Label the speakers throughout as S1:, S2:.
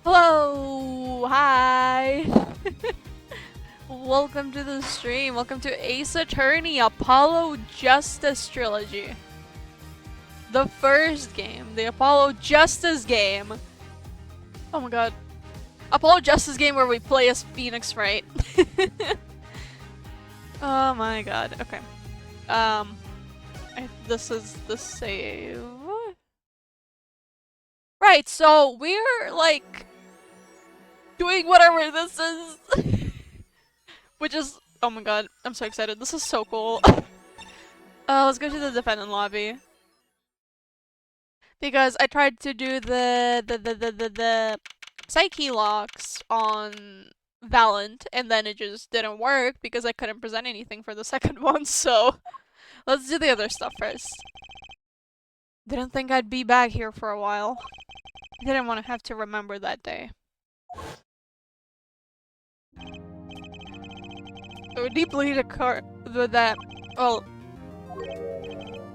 S1: Hello! Hi! Welcome to the stream. Welcome to Ace Attorney Apollo Justice Trilogy. The first game. The Apollo Justice game. Oh my god. Apollo Justice game where we play as Phoenix Wright. Oh my god. Okay. This is the save. Right, so we're like doing whatever this is. Which is, oh my god, I'm so excited. This is so cool. Let's go to the defendant lobby. Because I tried to do the psyche locks on Valent, and then it just didn't work because I couldn't present anything for the second one, so let's do the other stuff first. Didn't think I'd be back here for a while. Didn't want to have to remember that day. So deeply the card with that. Well,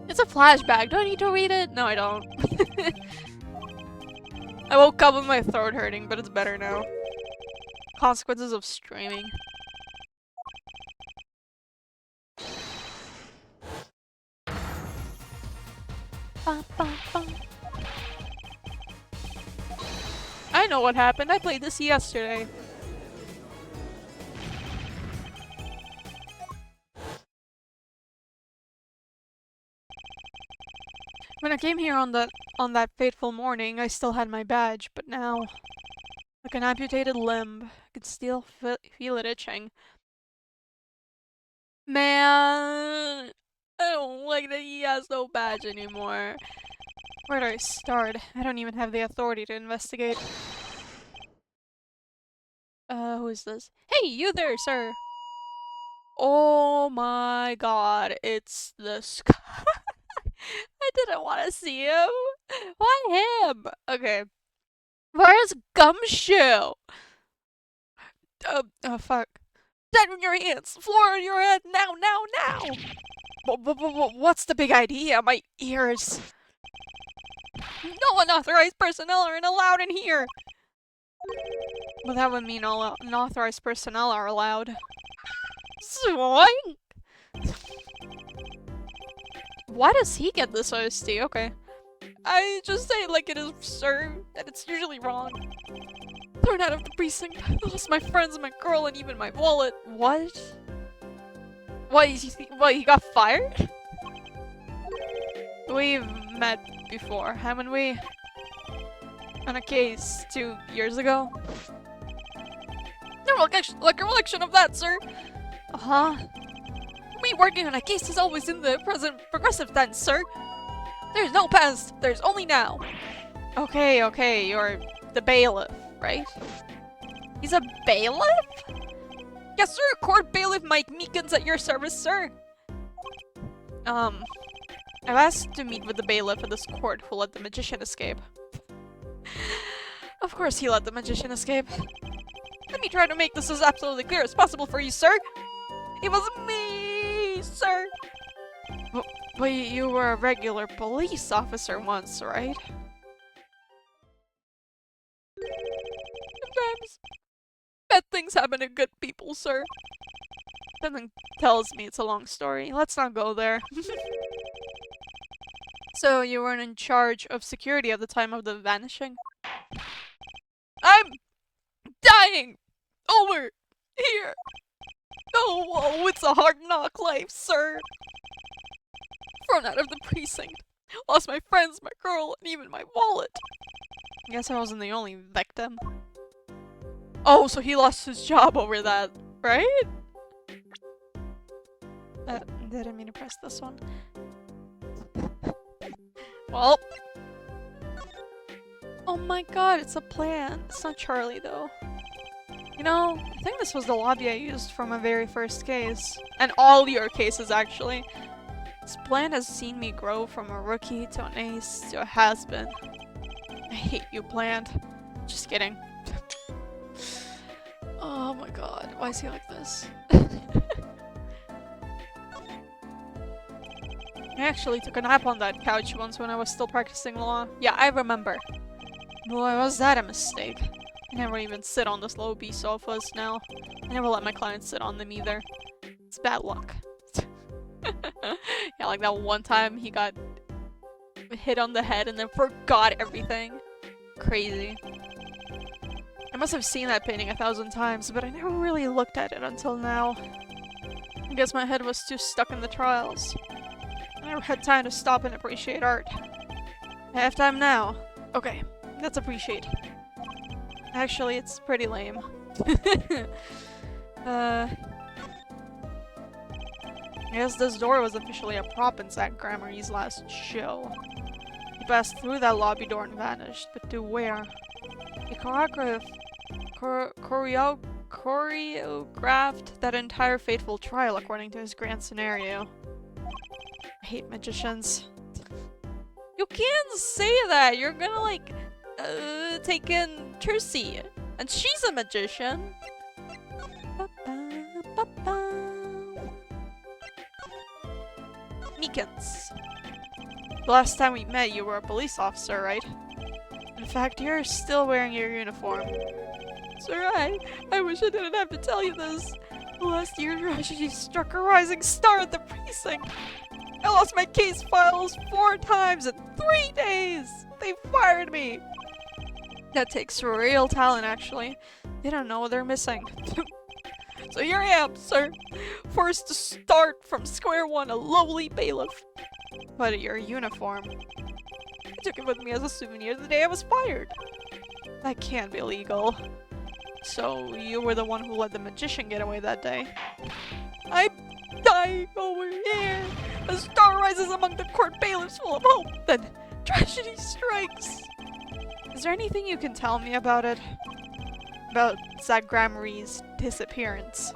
S1: it's a flashback. Do I need to read it? No, I don't. I woke up with my throat hurting, but it's better now. Consequences of streaming. I know what happened. I played this yesterday. When I came here on that fateful morning, I still had my badge, but now, like an amputated limb, I could still feel it itching. Man, I don't like that he has no badge anymore. Where do I start? I don't even have the authority to investigate. Who is this? Hey, you there, sir! Oh my god, it's this guy. I didn't want to see him. Why him? Okay. Where's Gumshoe? Oh fuck. Dead in your hands! Floor on your head! Now, now, now! What's the big idea? My ears. No unauthorized personnel aren't allowed in here! Well, that would mean all unauthorized personnel are allowed. Swoink! Why does he get this OST? Okay. I just say it like it is, sir, and it's usually wrong. Thrown out of the precinct. I lost my friends, my girl, and even my wallet. What? What, he got fired? We've met before, haven't we? On a case 2 years ago? No recollection of that, sir! Uh-huh. Me working on a case is always in the present progressive tense, sir! There's no past, there's only now! Okay, okay, you're the bailiff, right? He's a bailiff? Yes, sir! Court bailiff Mike Meekins at your service, sir! I've asked to meet with the bailiff at this court who let the magician escape. Of course he let the magician escape. Let me try to make this as absolutely clear as possible for you, sir! It was me, sir! But you were a regular police officer once, right? Sometimes bad things happen to good people, sir. Something tells me it's a long story. Let's not go there. So you weren't in charge of security at the time of the vanishing? I'm dying! Over here! Oh, it's a hard knock life, sir! Thrown out of the precinct. Lost my friends, my girl, and even my wallet. Guess I wasn't the only victim. Oh, so he lost his job over that, right? Didn't mean to press this one. Well. Oh my god, it's a plan. It's not Charlie, though. You know, I think this was the lobby I used for my very first case. And all your cases, actually. This plan has seen me grow from a rookie to an ace to a has-been. I hate you, Plant. Just kidding. Oh my god, why is he like this? I actually took a nap on that couch once when I was still practicing law. Yeah, I remember. Boy, was that a mistake. I never even sit on the slow B sofas now. I never let my clients sit on them either. It's bad luck. Yeah, like that one time he got hit on the head and then forgot everything. Crazy. I must have seen that painting 1,000 times, but I never really looked at it until now. I guess my head was too stuck in the trials. I never had time to stop and appreciate art. I have time now. Okay, let's appreciate. Actually, it's pretty lame. I guess this door was officially a prop in Zach Gramarye's last show. He passed through that lobby door and vanished, but to where? He choreographed that entire fateful trial according to his grand scenario. I hate magicians. You can't say that! You're gonna, like, take in Trissy. And she's a magician! Meekins. The last time we met, you were a police officer, right? In fact, you're still wearing your uniform. Sir, I wish I didn't have to tell you this. Last year, tragedy struck a rising star at the precinct. I lost my case files 4 times in 3 days! They fired me! That takes real talent, actually. They don't know what they're missing. So here I am, sir. Forced to start from square one, a lowly bailiff. But your uniform. I took it with me as a souvenir the day I was fired. That can't be legal. So you were the one who let the magician get away that day. I'm dying over here. A star rises among the court bailiffs full of hope. Then tragedy strikes. Is there anything you can tell me about it? About Zach Gramarye's disappearance?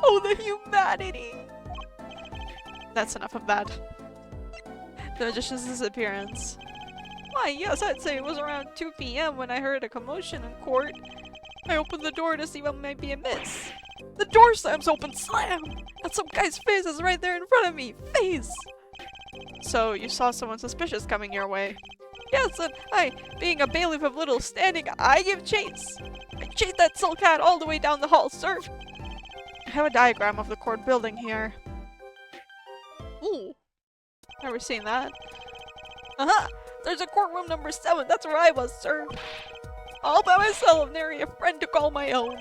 S1: Oh, the humanity! That's enough of that. The magician's disappearance. Why, yes, I'd say it was around 2 p.m. when I heard a commotion in court. I opened the door to see what might be amiss. The door slams open, slam! And some guy's face is right there in front of me. Face! So, you saw someone suspicious coming your way. Yes, and I, being a bailiff of little standing, I give chase. I chased that silk cat all the way down the hall, sir. I have a diagram of the court building here. Ooh. Never seen that. Aha! There's a courtroom number 7. That's where I was, sir. All by myself, nary a friend to call my own.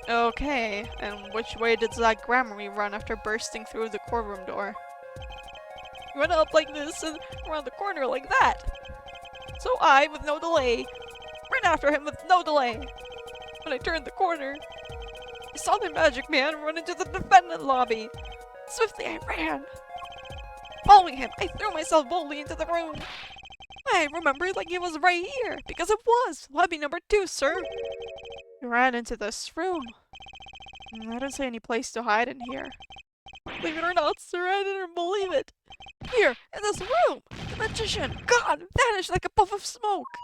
S1: Okay, and which way did Zach Gramarye run after bursting through the courtroom door? He went up like this and around the corner like that. So I, with no delay, ran after him with no delay. When I turned the corner, I saw the magic man run into the defendant lobby. Swiftly I ran. Following him, I threw myself boldly into the room. I remember like it was right here, because it was! Lobby number 2, sir! You ran into this room. I don't see any place to hide in here. Believe it or not, sir, I didn't believe it. Here, in this room, the magician, gone, vanished like a puff of smoke.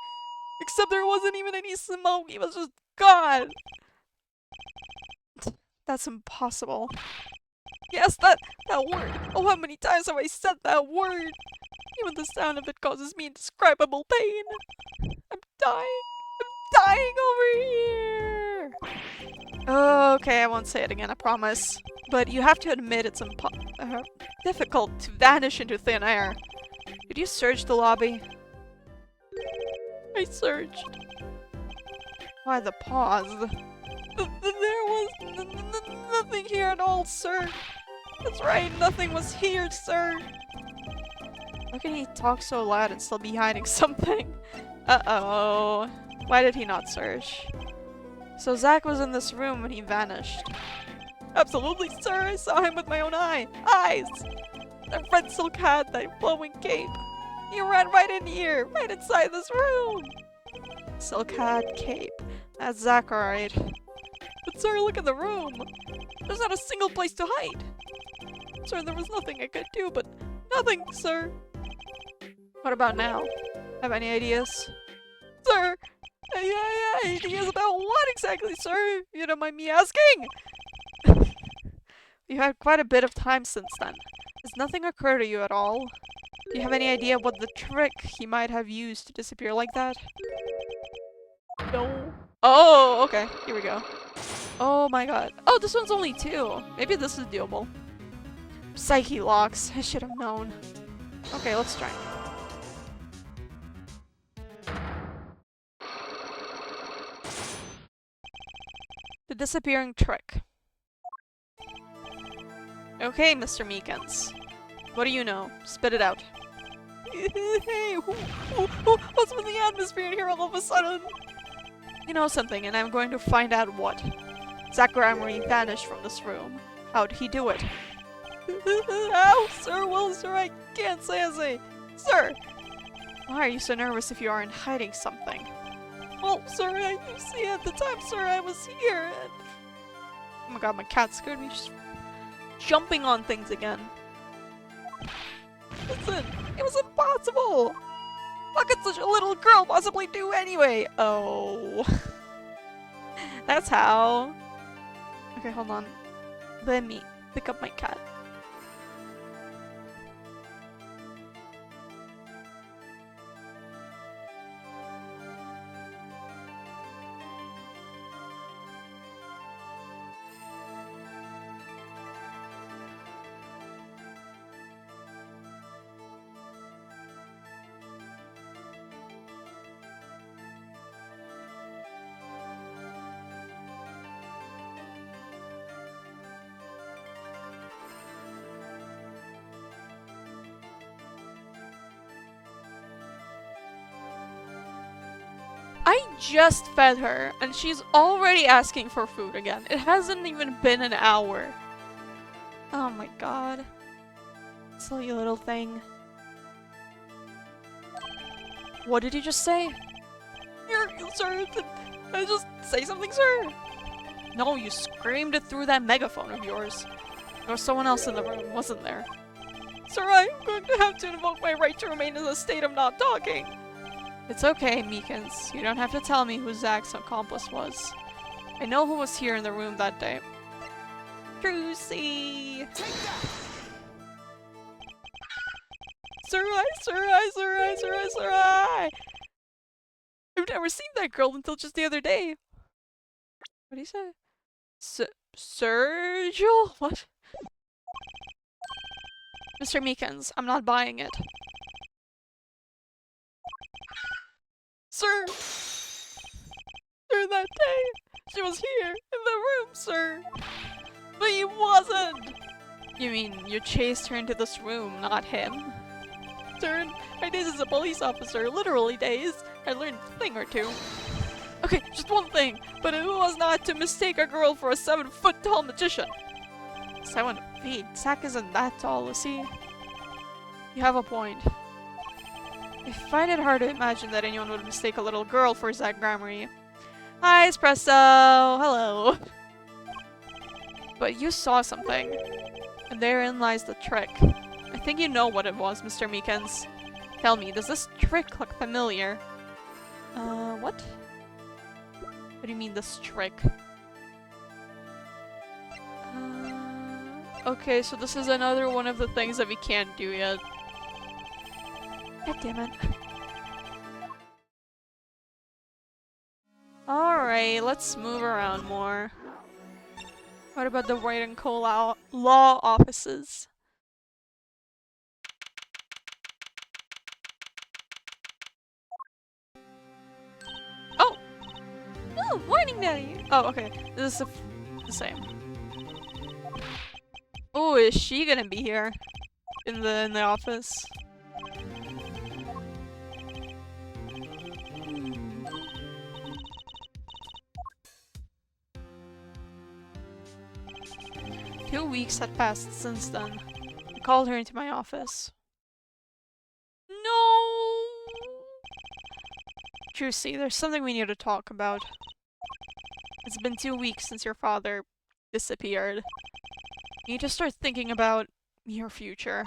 S1: Except there wasn't even any smoke, he was just gone. That's impossible. Yes, that word. Oh, how many times have I said that word? Even the sound of it causes me indescribable pain. I'm dying. I'm dying over here. Okay, I won't say it again, I promise. But you have to admit it's difficult to vanish into thin air. Did you search the lobby? I searched. Why the pause? There was nothing here at all, sir. That's right, nothing was here, sir. How can he talk so loud and still be hiding something? Uh-oh. Why did he not search? So Zach was in this room when he vanished. Absolutely, sir. I saw him with my own eyes. That red silk hat, that flowing cape. He ran right in here, right inside this room. Silk hat, cape. That's Zach, alright. But sir, look at the room. There's not a single place to hide. Sir, there was nothing I could do, but nothing, sir. What about now? Have any ideas? Sir! Yeah, ideas about what exactly, sir? If you don't mind me asking? You had quite a bit of time since then. Has nothing occurred to you at all? Do you have any idea what the trick he might have used to disappear like that? No. Oh, okay. Here we go. Oh my god. Oh, this one's only 2. Maybe this is doable. Psyche locks. I should have known. Okay, let's try. The disappearing trick. Okay, Mr. Meekins. What do you know? Spit it out. Hey, what's with the atmosphere in here all of a sudden? You know something, and I'm going to find out what. Zach Gramery vanished from this room. How'd he do it? Ow, sir, well, sir, I can't say a thing. Sir! Why are you so nervous if you aren't hiding something? Well, sir, you see, at the time, sir, I was here, and... Oh my god, my cat scared me. Just jumping on things again. Listen, it was impossible! What could such a little girl possibly do anyway? Oh. That's how. Okay, hold on. Let me pick up my cat. I just fed her, and she's already asking for food again. It hasn't even been an hour. Oh my god. Silly little thing. What did you just say? Sir, did I just say something, sir? No, you screamed it through that megaphone of yours. There was someone else in the room, wasn't there? Sir, I'm going to have to invoke my right to remain in a state of not talking. It's okay, Meekins. You don't have to tell me who Zach's accomplice was. I know who was here in the room that day. Trucy! Sir, I've never seen that girl until just the other day. What do you say? Sergio? What? Mr. Meekins, I'm not buying it. Sir, that day, she was here, in the room, sir. But he wasn't! You mean, you chased her into this room, not him? Sir, I did as a police officer, literally days. I learned a thing or two. Okay, just one thing, but it was not to mistake a girl for a 7-foot-tall magician. 7 feet? Zach isn't that tall, is he? You have a point. I find it hard to imagine that anyone would mistake a little girl for Zach Gramery. Hi, Espresso! Hello! But you saw something. And therein lies the trick. I think you know what it was, Mr. Meekins. Tell me, does this trick look familiar? What? What do you mean, this trick? Okay, so this is another one of the things that we can't do yet. God damn it. Alright, let's move around more. What about the White and Co law offices? Oh! Oh, morning, Daddy! Oh, okay. This is the same. Oh, is she gonna be here? In the office? 2 weeks had passed since then. I called her into my office. No! Trucy, there's something we need to talk about. It's been 2 weeks since your father disappeared. You need to start thinking about your future.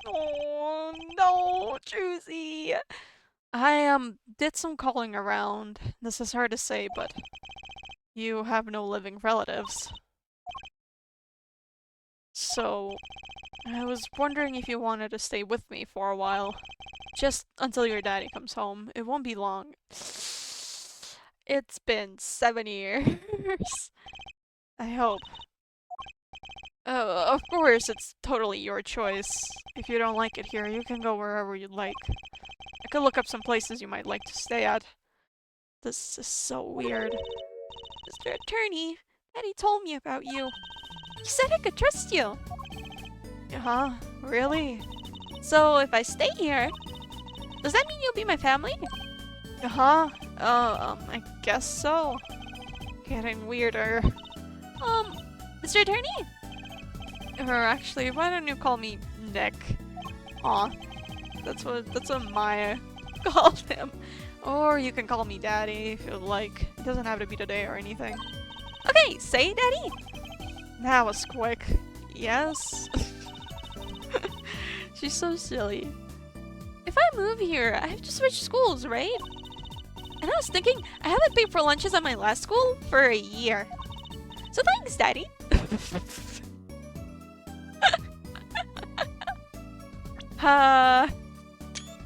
S1: Oh no, Trucy! I did some calling around. This is hard to say, but you have no living relatives. So, I was wondering if you wanted to stay with me for a while. Just until your daddy comes home. It won't be long. It's been 7 years. I hope. Of course, it's totally your choice. If you don't like it here, you can go wherever you'd like. I could look up some places you might like to stay at. This is so weird. Mr. Attorney, Daddy told me about you. He said I could trust you. Huh? Really? So if I stay here, does that mean you'll be my family? Uh-huh. I guess so. Getting weirder. Mr. Attorney? Or actually, why don't you call me Nick? Aw. That's what Maya called him. Or you can call me Daddy if you'd like. It doesn't have to be today or anything. Okay, say Daddy! That was quick. Yes? She's so silly. If I move here, I have to switch schools, right? And I was thinking, I haven't paid for lunches at my last school for a year. So thanks, Daddy!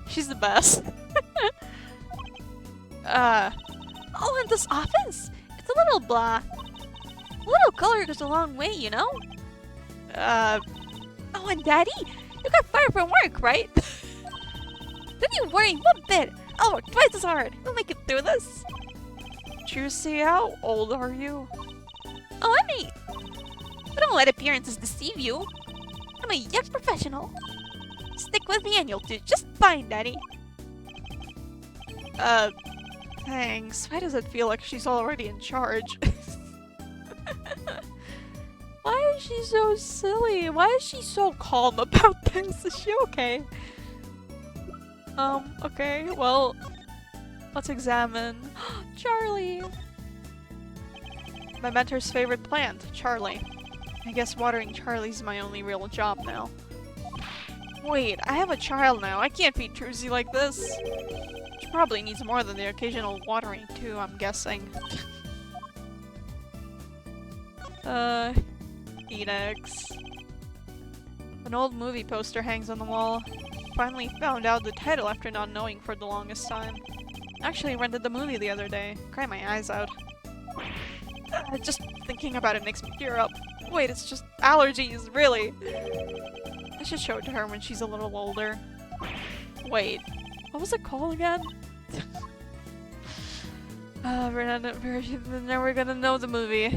S1: She's the best. Oh, and this office! It's a little blah. A little color goes a long way, you know? Oh, and Daddy, you got fired from work, right? Don't you worry one bit. I'll work twice as hard. We'll make it through this. Juicy, how old are you? Oh, I'm 8. But don't let appearances deceive you. I'm a young professional. Stick with me and you'll do just fine, Daddy. Thanks. Why does it feel like she's already in charge? Why is she so silly? Why is she so calm about this? Is she okay? Okay, well, let's examine Charlie. My mentor's favorite plant, Charlie. I guess watering Charlie's my only real job now. Wait, I have a child now. I can't feed Trucy like this. She probably needs more than the occasional watering too, I'm guessing. Phoenix. An old movie poster hangs on the wall. Finally found out the title after not knowing for the longest time. Actually rented the movie the other day. Cried my eyes out. Just thinking about it makes me tear up. Wait, it's just allergies, really. I should show it to her when she's a little older. Wait, what was it called again? We're never gonna know the movie.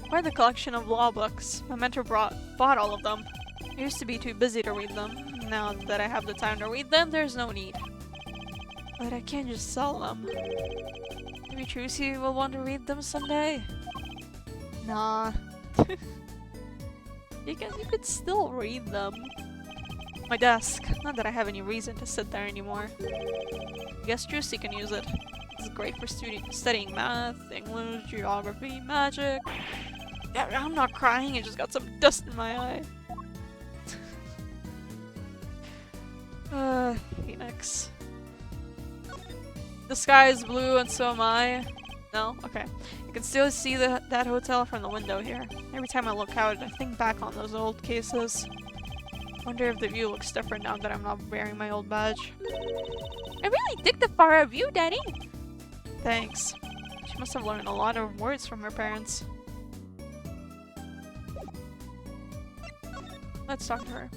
S1: Why the collection of law books? My mentor bought all of them. I used to be too busy to read them. Now that I have the time to read them, there's no need. But I can't just sell them. Maybe Trucy will want to read them someday? Nah. You could still read them. My desk. Not that I have any reason to sit there anymore. I guess Trucy can use it. It's great for studying math, English, geography, magic. Yeah, I'm not crying, I just got some dust in my eye. Phoenix. The sky is blue and so am I. No? Okay. You can still see that hotel from the window here. Every time I look out, I think back on those old cases. Wonder if the view looks different now that I'm not wearing my old badge. I really dig the far out view, Daddy! Thanks. She must have learned a lot of words from her parents. Let's talk to her.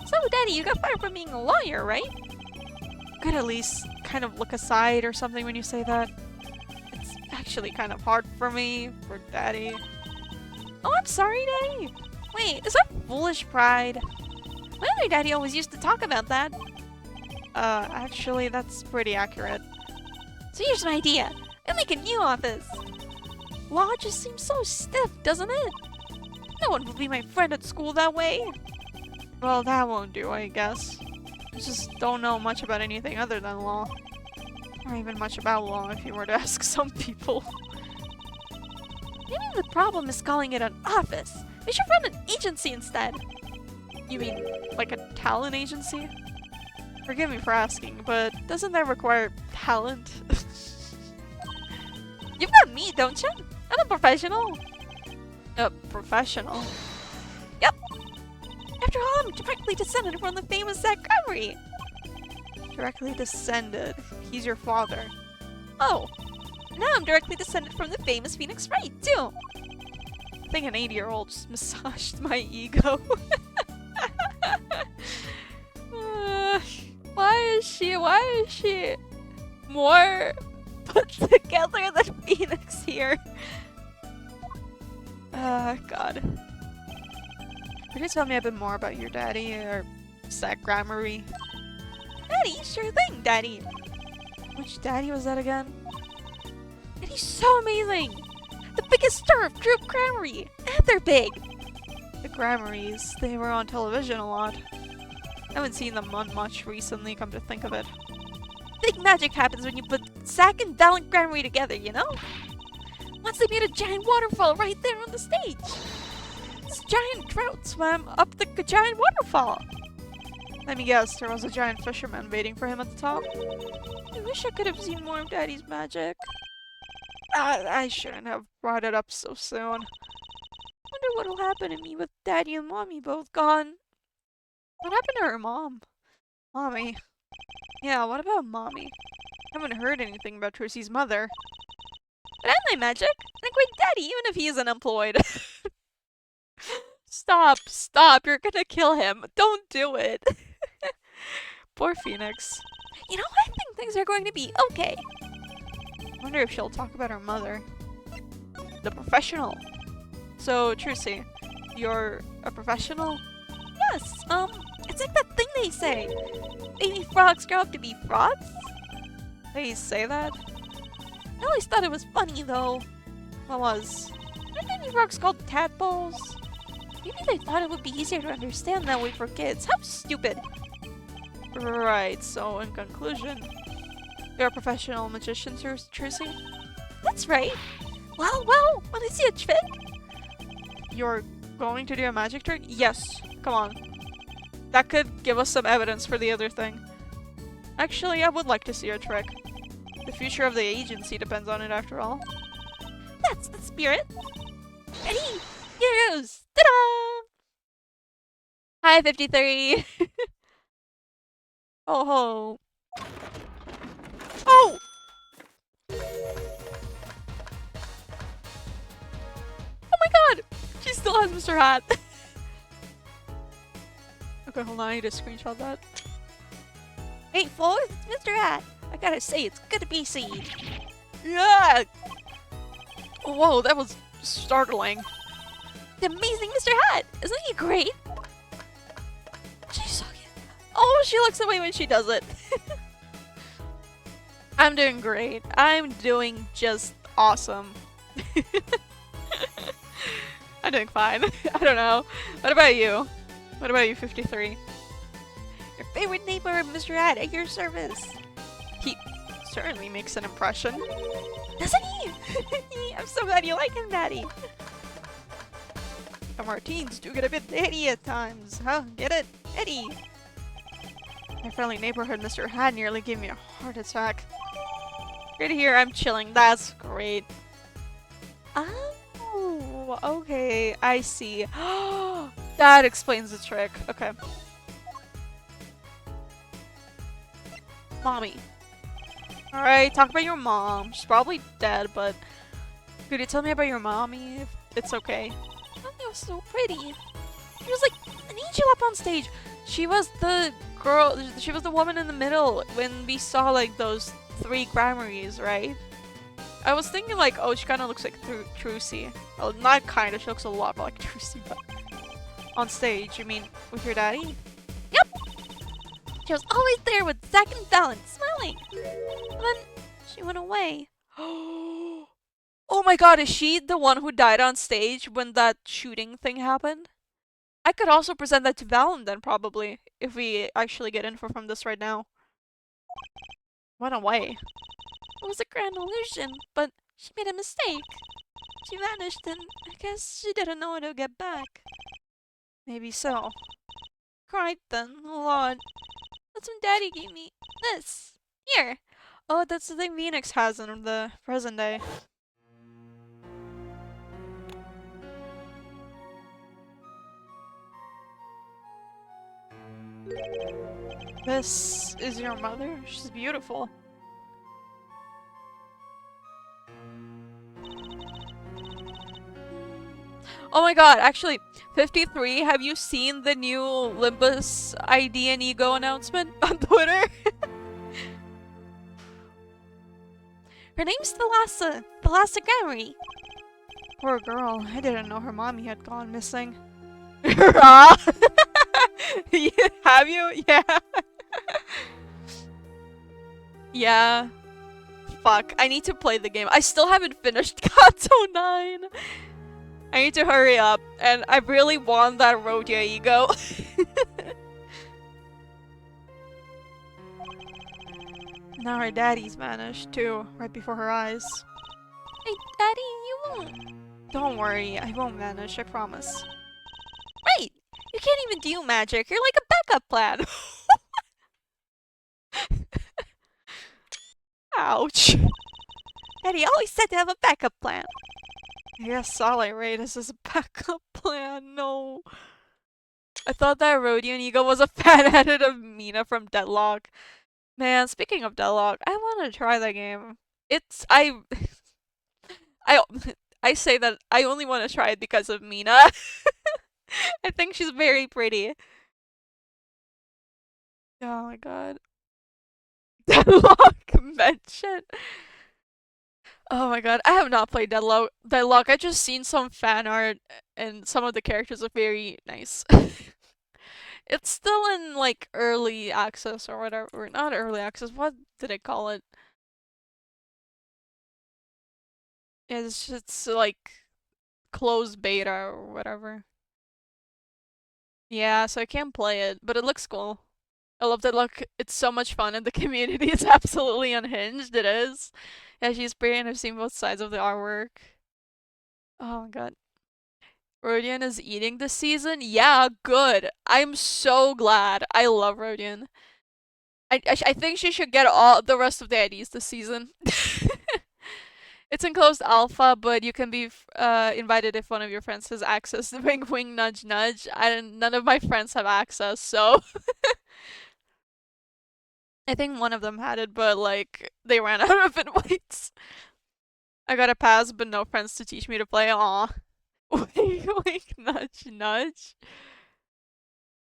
S1: So, Daddy, you got fired from being a lawyer, right? Could at least kind of look aside or something when you say that. It's actually kind of hard for me, for Daddy. Oh, I'm sorry, Daddy! Wait, is that foolish pride? My other daddy always used to talk about that. Actually, that's pretty accurate. So here's my idea. I'll make a new office. Law just seems so stiff, doesn't it? No one will be my friend at school that way. Well, that won't do, I guess. I just don't know much about anything other than law. Or even much about law, if you were to ask some people. Maybe the problem is calling it an office. We should run an agency instead. You mean, like a talent agency? Forgive me for asking, but doesn't that require talent? You've got me, don't you? I'm a professional. A professional? Yep. After all, I'm directly descended from the famous Zach Gregory. Directly descended. He's your father. Oh, now I'm directly descended from the famous Phoenix Wright, too. I think an 80-year-old just massaged my ego. Why is she more put together than Phoenix here? God. Could you tell me a bit more about your daddy, or Zach Grammary? Daddy? Sure thing, Daddy. Which daddy was that again? Daddy's so amazing! The biggest star of Group Grammary! And they're big! The Grammaries, they were on television a lot. I haven't seen them on much recently, come to think of it. Big magic happens when you put Zack and Val and Grammary together, you know? Once they made a giant waterfall right there on the stage. This giant trout swam up the giant waterfall. Let me guess, there was a giant fisherman waiting for him at the top. I wish I could have seen more of Daddy's magic. I shouldn't have brought it up so soon. Wonder what'll happen to me with Daddy and Mommy both gone. What happened to her mom? Mommy. Yeah, what about Mommy? I haven't heard anything about Trussy's mother. But I like magic, and a great daddy even if he is unemployed. Stop, you're gonna kill him. Don't do it. Poor Phoenix. You know, I think things are going to be okay. Wonder if she'll talk about her mother. The professional. So, Trucy, you're a professional? Yes, it's like that thing they say. Baby frogs grow up to be frogs? They say that? I always thought it was funny, though. What was? Aren't baby frogs called tadpoles? Maybe they thought it would be easier to understand that way for kids. How stupid! Right, so in conclusion, you're a professional magician, Trucy? That's right! Well, wanna see a trick? You're going to do a magic trick? Yes, come on. That could give us some evidence for the other thing. Actually, I would like to see a trick. The future of the agency depends on it, after all. That's the spirit! Ready? Here goes! Ta-da! Hi, 53! Oh ho! Oh! Oh my god! She still has Mr. Hat! Okay, hold on, I need to screenshot that. Hey, Floyd, it's Mr. Hat! I gotta say, it's good to be seen! Yeah! Whoa, that was startling. The amazing Mr. Hat! Isn't he great? She's so cute. Oh, she looks away when she does it. I'm doing great. I'm doing just awesome. I'm doing fine. I don't know. What about you? What about you, 53? Your favorite neighbor, Mr. Hat, at your service. He certainly makes an impression. Doesn't he? I'm so glad you like him, Daddy. Some our teens do get a bit heady at times, huh? Get it? Eddie! My friendly neighborhood Mr. Hat nearly gave me a heart attack. Good to hear I'm chilling. That's great. Oh, okay. I see. That explains the trick. Okay. Mommy. Alright, talk about your mom. She's probably dead, but could you tell me about your mommy if it's okay? Mommy was so pretty. She was like an angel up on stage. She was the girl, she was the woman in the middle when we saw like those 3 Grammaries, right? I was thinking like, oh, she kind of looks like Trucy. Well, not kind of, she looks a lot like Trucy, but on stage, you mean with your daddy? Yep! She was always there with Zack and Fallon, smiling. And then she went away. Oh my god, is she the one who died on stage when that shooting thing happened? I could also present that to Valen then, probably, if we actually get info from this right now. Went away. It was a grand illusion, but she made a mistake. She vanished and I guess she didn't know how to get back. Maybe so. Cried then, a lot. That's when Daddy gave me this. Here. Oh, that's the thing Phoenix has in the present day. This is your mother? She's beautiful. Oh my god, actually, 53, have you seen the new Limbus ID and Ego announcement on Twitter? Her name's Thalassa Gary. Poor girl, I didn't know her mommy had gone missing. Have you? Yeah. Yeah. Fuck, I need to play the game. I still haven't finished Kanto 9. I need to hurry up, and I really want that Rodia Ego. Now her daddy's vanished, too, right before her eyes. Hey, Daddy, you won't. Don't worry, I won't vanish, I promise. Wait! You can't even do magic, you're like a backup plan! Ouch. Daddy always said to have a backup plan. I guess all I rate is a backup plan, no. I thought that Rodian Eagle was a fan-edit of Mina from Deadlock. Man, speaking of Deadlock, I want to try that game. I I say that I only want to try it because of Mina. I think she's very pretty. Oh my god. Deadlock mention. Oh my god, I have not played Deadlock. I just seen some fan art and some of the characters are very nice. It's still in like early access or whatever. Or not early access, what did I call it? It's just like closed beta or whatever. Yeah, so I can't play it, but it looks cool. I love that look. It's so much fun and the community is absolutely unhinged. It is. Yeah, she's pretty and I've seen both sides of the artwork. Oh my god. Rodian is eating this season? Yeah, good. I'm so glad. I love Rodian. I think she should get all the rest of the IDs this season. It's in closed alpha, but you can be invited if one of your friends has access. Wink, wink, nudge, nudge. None of my friends have access, so I think one of them had it, but like they ran out of invites. I got a pass, but no friends to teach me to play. Aw. Wink, wink, nudge, nudge.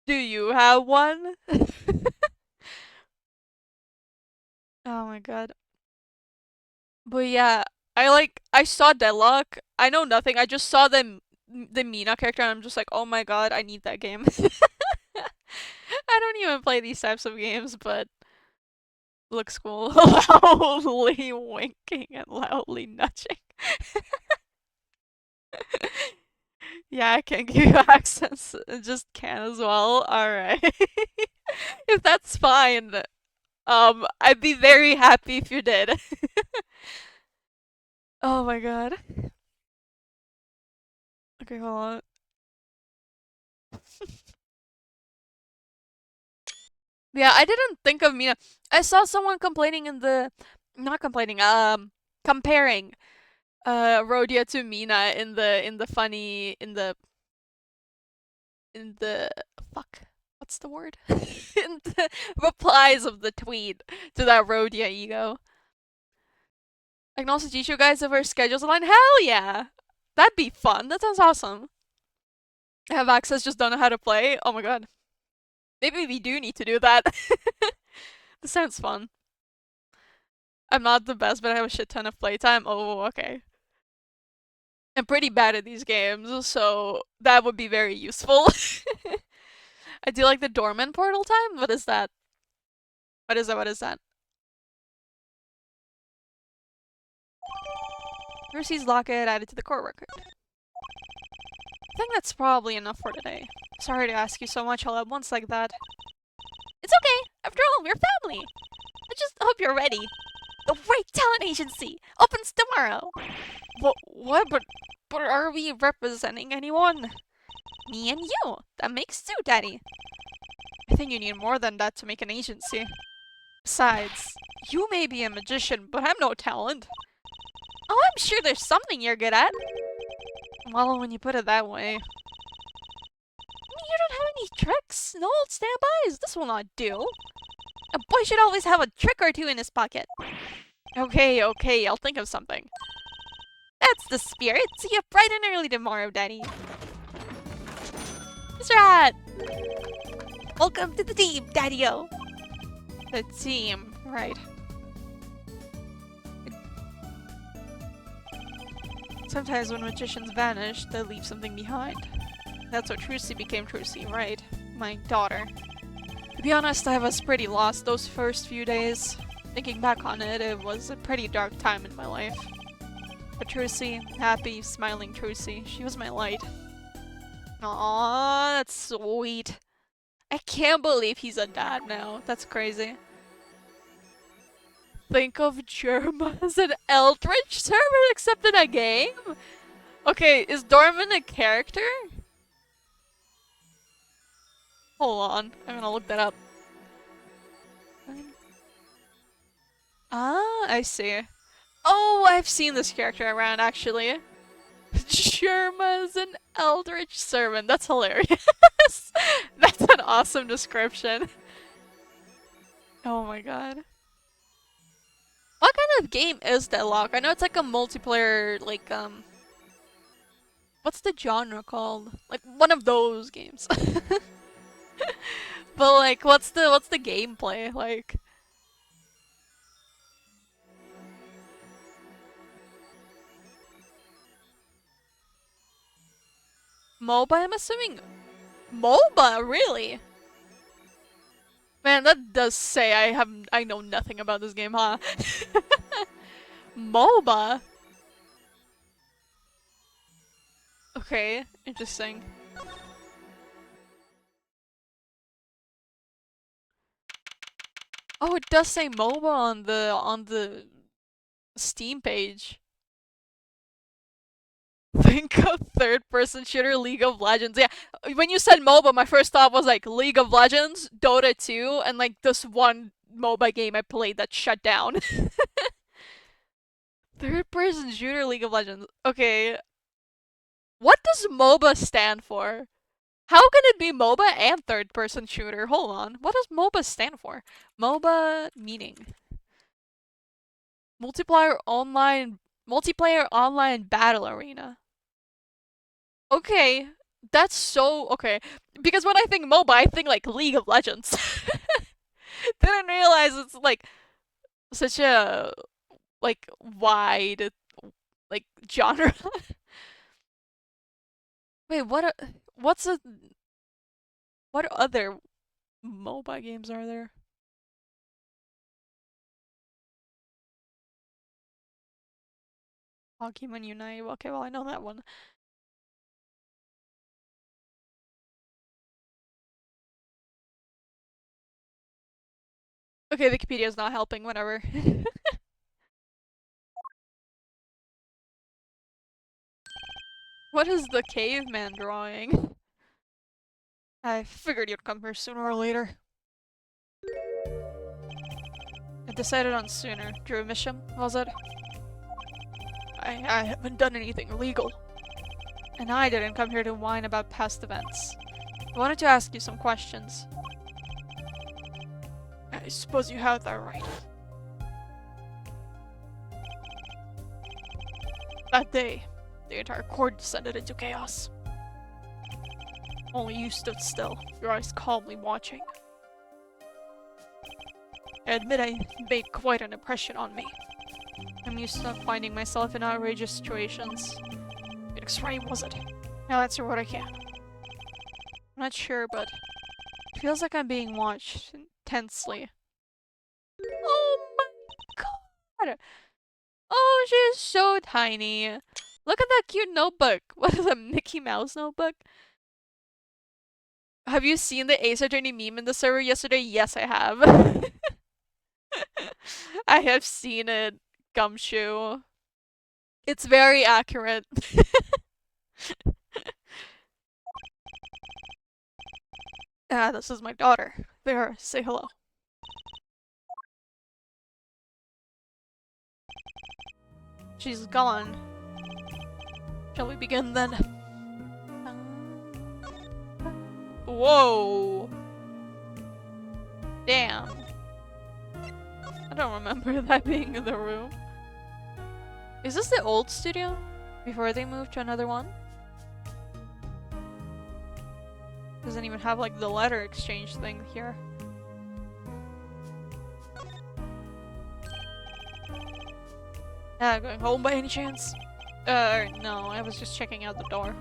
S1: Do you have one? Oh my god. But yeah, I saw Deadlock. I know nothing. I just saw the Mina character and I'm just like, oh my god, I need that game. I don't even play these types of games, but looks cool. Loudly winking and loudly nudging. Yeah, I can give you access. It just can as well. Alright. If that's fine. I'd be very happy if you did. Oh my god. Okay, hold on. Yeah, I didn't think of Mina. I saw someone complaining in the not complaining, comparing Rhodia to Mina in the funny in the fuck. What's the word? In the replies of the tweet to that Rhodia ego. I can also teach you guys if our schedules align. Hell yeah! That'd be fun. That sounds awesome. I have access, just don't know how to play. Oh my god. Maybe we do need to do that. This sounds fun. I'm not the best, but I have a shit ton of playtime. Oh, okay. I'm pretty bad at these games, so that would be very useful. I do like the dormant portal time. What is that? What is that? What is that? Mercy's locket added to the core record. I think that's probably enough for today. Sorry to ask you so much all at once like that. It's okay. After all, we're family. I just hope you're ready. The Right Talent Agency opens tomorrow. What? But are we representing anyone? Me and you. That makes two, Daddy. I think you need more than that to make an agency. Besides, you may be a magician, but I'm no talent. Oh, I'm sure there's something you're good at. Well, when you put it that way. You don't have any tricks? No old standbys? This will not do. A boy should always have a trick or two in his pocket. Okay, okay, I'll think of something. That's the spirit. See you bright and early tomorrow, Daddy. Mr. Hat! Welcome to the team, Daddy-o! The team, right. Sometimes when magicians vanish, they leave something behind. That's what Trucy became Trucy, right? My daughter. To be honest, I was pretty lost those first few days. Thinking back on it, it was a pretty dark time in my life. But Trucy, happy, smiling Trucy, she was my light. Aww, that's sweet. I can't believe he's a dad now. That's crazy. Think of Germa as an Eldritch servant except in a game? Okay, is Dorman a character? Hold on, I'm gonna look that up. Ah, I see. Oh, I've seen this character around actually. Germa's an Eldritch servant. That's hilarious. That's an awesome description. Oh my god. What kind of game is Deadlock? I know it's like a multiplayer, like, what's the genre called? Like, one of those games. But like, what's the gameplay like? MOBA, I'm assuming? MOBA, really? Man, that does say I know nothing about this game, huh? MOBA? Okay, interesting. Oh, it does say MOBA on the Steam page. Think of third-person shooter League of Legends. Yeah, when you said MOBA, my first thought was like League of Legends, Dota 2, and like this one MOBA game I played that shut down. Third-person shooter League of Legends. Okay. What does MOBA stand for? How can it be MOBA and third-person shooter? Hold on. What does MOBA stand for? MOBA meaning. Multiplayer online battle arena. Okay, that's so okay. Because when I think MOBA, I think like League of Legends. Didn't realize it's like such a like wide like genre. Wait, what other MOBA games are there? Pokemon Unite. Okay, well I know that one. Okay, Wikipedia's not helping. Whatever. What is the caveman drawing? I figured you'd come here sooner or later. I decided on sooner. Drew mission, was it? I haven't done anything illegal. And I didn't come here to whine about past events. I wanted to ask you some questions. I suppose you have that right. That day, the entire court descended into chaos. Only you stood still, your eyes calmly watching. I admit I made quite an impression on me. I'm used to finding myself in outrageous situations. What extreme was it? I'll answer what I can. I'm not sure, but it feels like I'm being watched intensely. Oh my god! Oh, she's so tiny. Look at that cute notebook. What is a Mickey Mouse notebook? Have you seen the Ace Attorney meme in the server yesterday? Yes, I have. I have seen it, Gumshoe. It's very accurate. Ah, this is my daughter. There, say hello. She's gone. Shall we begin then? Whoa! Damn. don't remember that being in the room. Is this the old studio? Before they moved to another one? Doesn't even have like the letter exchange thing here. Going home by any chance? No, I was just checking out the door.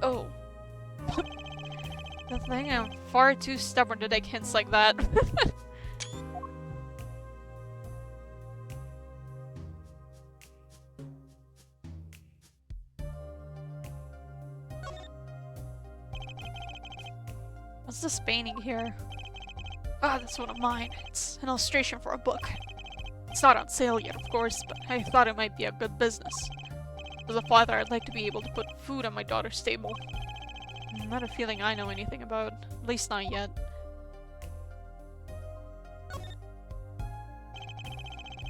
S1: Oh. The thing, I'm far too stubborn to take hints like that. What's this painting here? Ah, that's one of mine. It's an illustration for a book. It's not on sale yet, of course, but I thought it might be a good business. As a father, I'd like to be able to put food on my daughter's table. Not a feeling I know anything about. At least not yet.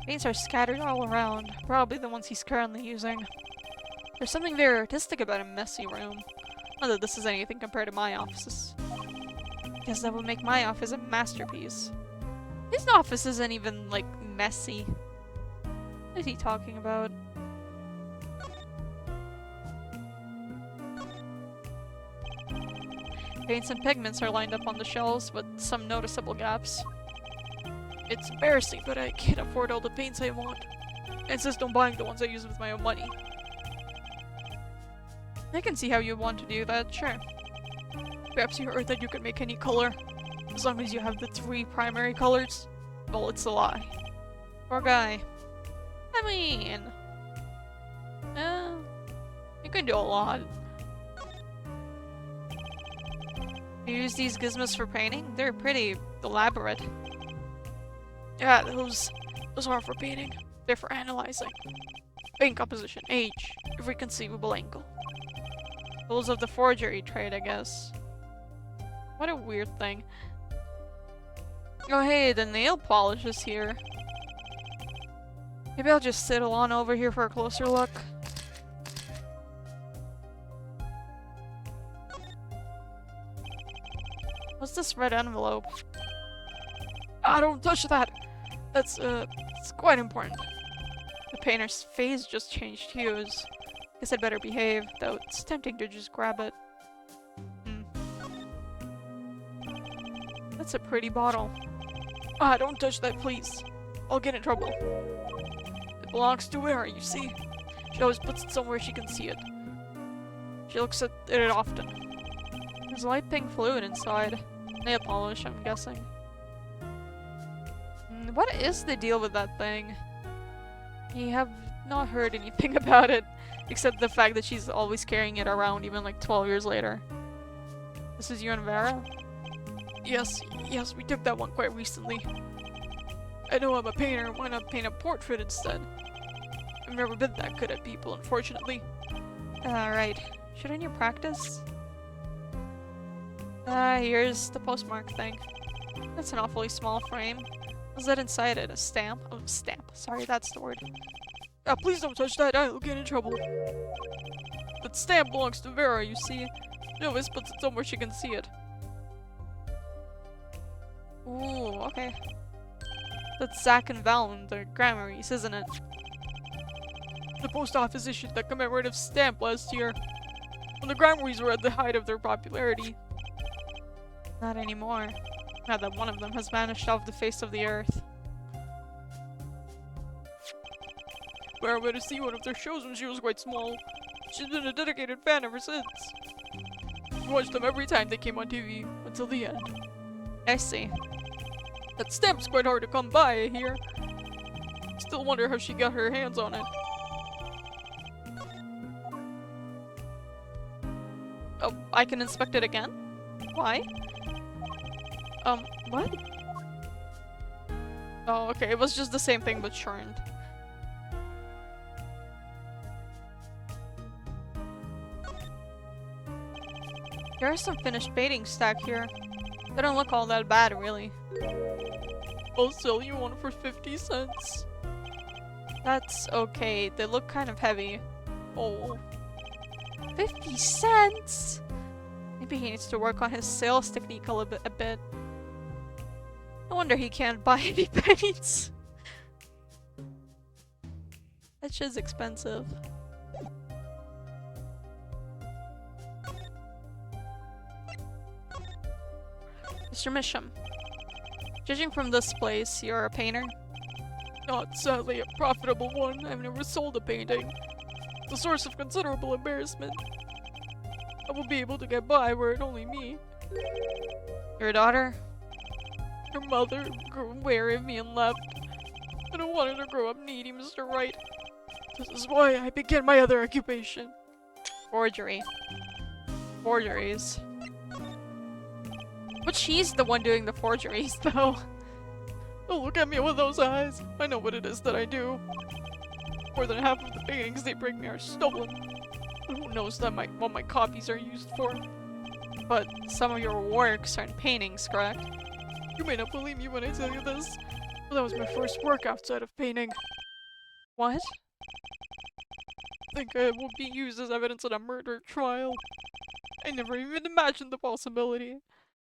S1: Paints are scattered all around. Probably the ones he's currently using. There's something very artistic about a messy room. Not that this is anything compared to my offices. Guess that would make my office a masterpiece. His office isn't even, like, messy. What is he talking about? Paints and pigments are lined up on the shelves with some noticeable gaps. It's embarrassing, but I can't afford all the paints I want. I insist on buying the ones I use with my own money. I can see how you want to do that, sure. Perhaps you heard that you can make any color, as long as you have the 3 primary colors. Well, it's a lie. Poor guy. I mean... you can do a lot. You use these gizmos for painting? They're pretty elaborate. Yeah, those aren't for painting. They're for analyzing. Paint composition, age, every conceivable angle. Rules of the forgery trade, I guess. What a weird thing. Oh hey, the nail polish is here. Maybe I'll just sit on over here for a closer look. What's this red envelope? Ah, don't touch that! That's, it's quite important. The painter's face just changed hues. Guess I'd better behave, though it's tempting to just grab it. That's a pretty bottle. Ah, don't touch that, please. I'll get in trouble. It belongs to her, you see. She always puts it somewhere she can see it. She looks at it often. There's light pink fluid inside. Nail polish, I'm guessing. What is the deal with that thing? I have not heard anything about it, except the fact that she's always carrying it around even like 12 years later. This is you and Vera? Yes, we took that one quite recently. I know I'm a painter, why not paint a portrait instead? I've never been that good at people, unfortunately. Right. Shouldn't you practice? Here's the postmark thing. That's an awfully small frame. What's that inside it? A stamp? Oh, stamp. Sorry, that's the word. Please don't touch that, I'll get in trouble. That stamp belongs to Vera, you see. She always puts it somewhere she can see it. Ooh, okay. That's Zack and Valen, the Grammarys, isn't it? The post office issued that commemorative stamp last year, when the Grammarys were at the height of their popularity. Not anymore. Now that one of them has vanished off the face of the earth. Where I went to see one of their shows when she was quite small. She's been a dedicated fan ever since. She watched them every time they came on TV, until the end. I see. That stamp's quite hard to come by, I hear. Still wonder how she got her hands on it. Oh, I can inspect it again? Why? What? Oh, okay, it was just the same thing but shortened. There are some finished paintings stacked here. They don't look all that bad, really. I'll sell you one for 50 cents. That's okay. They look kind of heavy. Oh. 50 cents? Maybe he needs to work on his sales technique a bit. No wonder he can't buy any paints. That shit's expensive. Mr. Misham, judging from this place, you're a painter?
S2: Not sadly a profitable one. I've never sold a painting. It's a source of considerable embarrassment. I will be able to get by were it only me.
S1: Your daughter?
S2: Her mother grew wary of me and left. I don't want her to grow up needy, Mr. Wright. This is why I began my other occupation.
S1: Forgery. Forgeries. But she's the one doing the forgeries, though.
S2: Don't look at me with those eyes. I know what it is that I do. More than half of the paintings they bring me are stolen. Who knows that what my copies are used for?
S1: But some of your works aren't paintings, correct?
S2: You may not believe me when I tell you this, but that was my first work outside of painting.
S1: What?
S2: I think it will be used as evidence in a murder trial. I never even imagined the possibility.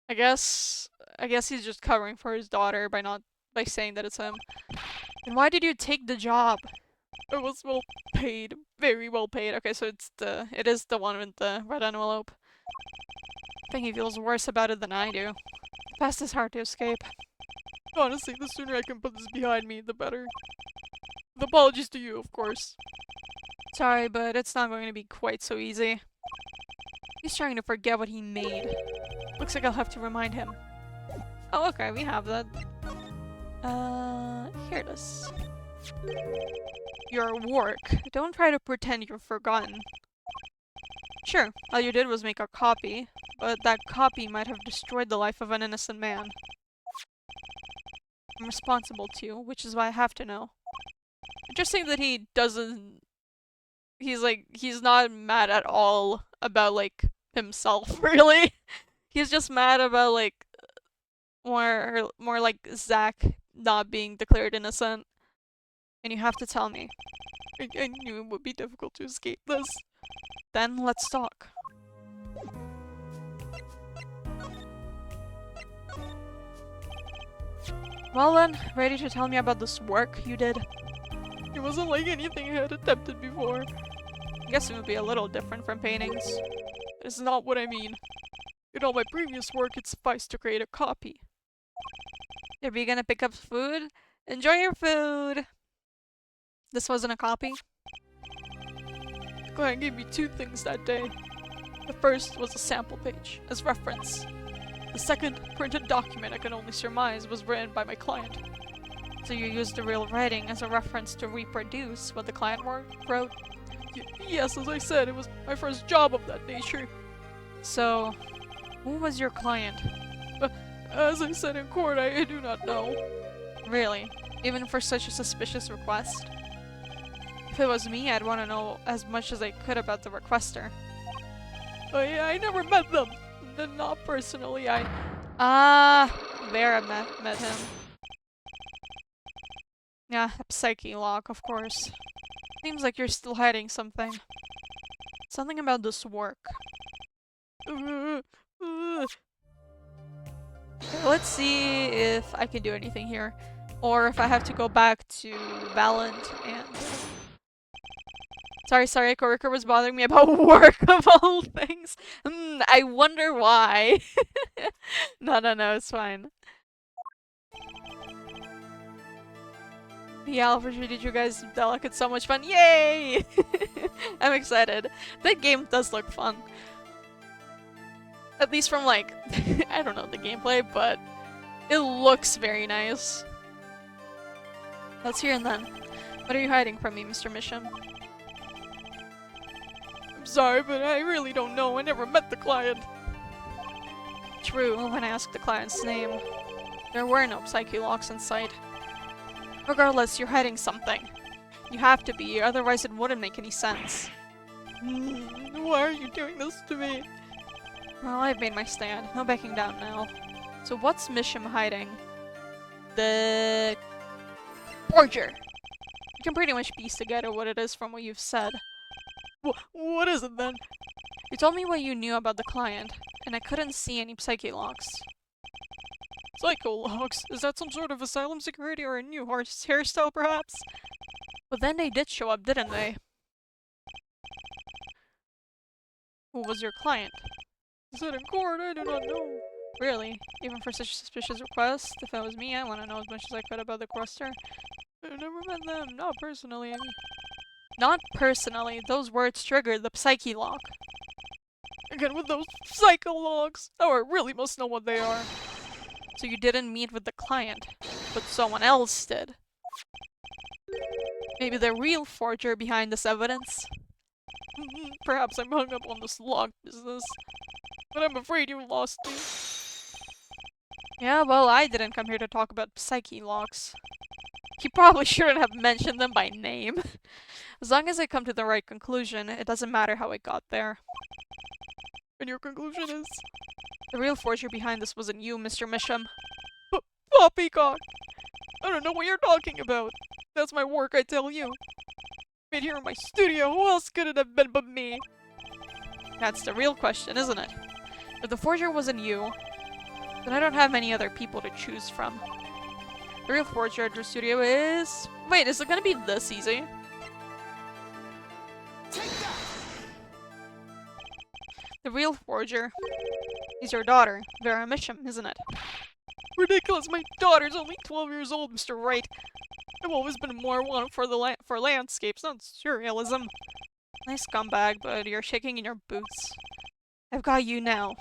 S1: I guess he's just covering for his daughter by saying that it's him. And why did you take the job?
S2: I was well paid, very well paid.
S1: Okay, so it is the one with the red envelope. I think he feels worse about it than I do. The past is hard to escape.
S2: Honestly, the sooner I can put this behind me, the better. With apologies to you, of course.
S1: Sorry, but it's not going to be quite so easy. He's trying to forget what he made. Looks like I'll have to remind him. Oh, okay, we have that. Here it is. Your work. Don't try to pretend you've forgotten. Sure, all you did was make a copy, but that copy might have destroyed the life of an innocent man. I'm responsible too, which is why I have to know. Interesting that he doesn't... he's not mad at all about, like, himself, really. He's just mad about, like, more like Zach not being declared innocent. And you have to tell me.
S2: I knew it would be difficult to escape this.
S1: Then let's talk. Well then, ready to tell me about this work you did?
S2: It wasn't like anything I had attempted before.
S1: I guess it would be a little different from paintings.
S2: It's not what I mean. In all my previous work, it sufficed to create a copy.
S1: Are we gonna pick up food? Enjoy your food! This wasn't a copy?
S2: The client gave me two things that day. The first was a sample page, as reference. The second, printed document I can only surmise was written by my client.
S1: So you used the real writing as a reference to reproduce what the client wrote?
S2: Yes, as I said, it was my first job of that nature.
S1: So, who was your client?
S2: As I said in court, I do not know.
S1: Really? Even for such a suspicious request? If it was me, I'd want to know as much as I could about the requester.
S2: I never met them. Not personally,
S1: there I met him. Yeah, a psyche lock, of course. Seems like you're still hiding something. Something about this work. Let's see if I can do anything here. Or if I have to go back to Valent and... Sorry, a coworker was bothering me about work of all things. I wonder why. No, it's fine. Yeah, Alfred, did you guys Delic? It's so much fun. Yay! I'm excited. That game does look fun. At least from, like, I don't know the gameplay, but it looks very nice. Let's hear it then. What are you hiding from me, Mr. Misham?
S2: I'm sorry, but I really don't know. I never met the client.
S1: True, when I asked the client's name, there were no psyche locks in sight. Regardless, you're hiding something. You have to be, otherwise it wouldn't make any sense.
S2: Why are you doing this to me?
S1: Well, I've made my stand. No backing down now. So what's Misham hiding? The... forger! You can pretty much piece together what it is from what you've said.
S2: What is it then?
S1: You told me what you knew about the client, and I couldn't see any psyche locks.
S2: Psycho locks? Is that some sort of asylum security or a new horse hairstyle, perhaps?
S1: But then they did show up, didn't they? Who was your client?
S2: He said in court, I do not know.
S1: Really? Even for such a suspicious request? If it was me, I want to know as much as I could about the questor.
S2: I never met them, not personally.
S1: Not personally. Those words triggered the psyche lock.
S2: Again with those psycho logs. Now I really must know what they are.
S1: So you didn't meet with the client, but someone else did. Maybe the real forger behind this evidence?
S2: Perhaps I'm hung up on this log business. But I'm afraid you lost me.
S1: Yeah, well, I didn't come here to talk about psyche locks. You probably shouldn't have mentioned them by name. As long as I come to the right conclusion, it doesn't matter how I got there.
S2: And your conclusion is?
S1: The real forger behind this wasn't you, Mr. Misham.
S2: Poppycock! I don't know what you're talking about. That's my work, I tell you. Made here in my studio, who else could it have been but me?
S1: That's the real question, isn't it? If the forger wasn't you, then I don't have many other people to choose from. The real forger at your studio is... Wait, is it gonna be this easy? The real forger is your daughter, Vera Misham, isn't it?
S2: Ridiculous, my daughter's only 12 years old, Mr. Wright. I've always been more one for landscapes, not surrealism.
S1: Nice scumbag, but you're shaking in your boots. I've got you now.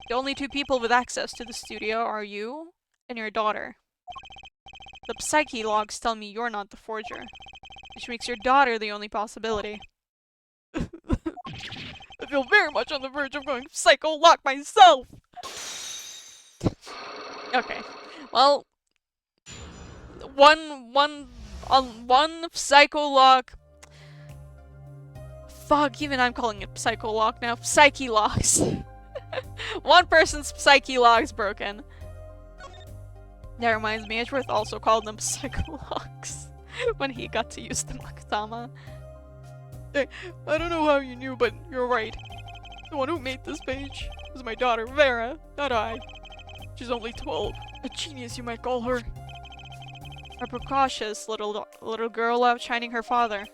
S1: The only two people with access to the studio are you and your daughter. The psyche logs tell me you're not the forger, which makes your daughter the only possibility.
S2: I feel very much on the verge of going psycho-lock myself!
S1: Okay, well, one psycho lock. Fuck, even I'm calling it psycho lock now. Psyche locks. One person's psyche lock's broken. That reminds me, Edgeworth also called them psycho locks when he got to use the Makatama.
S2: Hey, I don't know how you knew, but you're right. The one who made this page was my daughter, Vera, not I. She's only 12. A genius, you might call her.
S1: A precocious little girl outshining her father.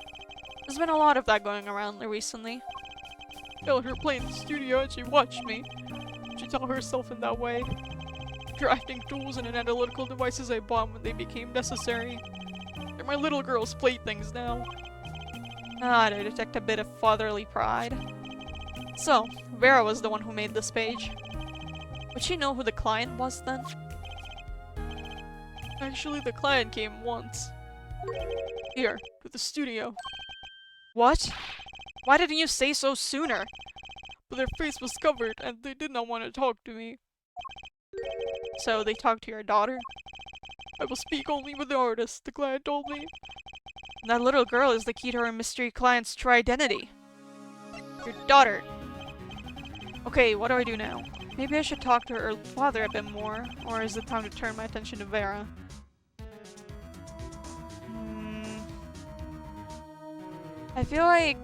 S1: There's been a lot of that going around recently.
S2: I let her play in the studio and she watched me. She taught herself in that way. Drafting tools and analytical devices I bought when they became necessary. They're my little girl's playthings now.
S1: Ah, I detect a bit of fatherly pride. So, Vera was the one who made this page. Would she know who the client was then?
S2: Actually, the client came once. Here, to the studio.
S1: What? Why didn't you say so sooner?
S2: But their face was covered and they did not want to talk to me.
S1: So they talked to your daughter?
S2: I will speak only with the artist, the client told me.
S1: That little girl is the key to our mystery client's true identity. Your daughter. Okay, what do I do now? Maybe I should talk to her father a bit more, or is it time to turn my attention to Vera? I feel like...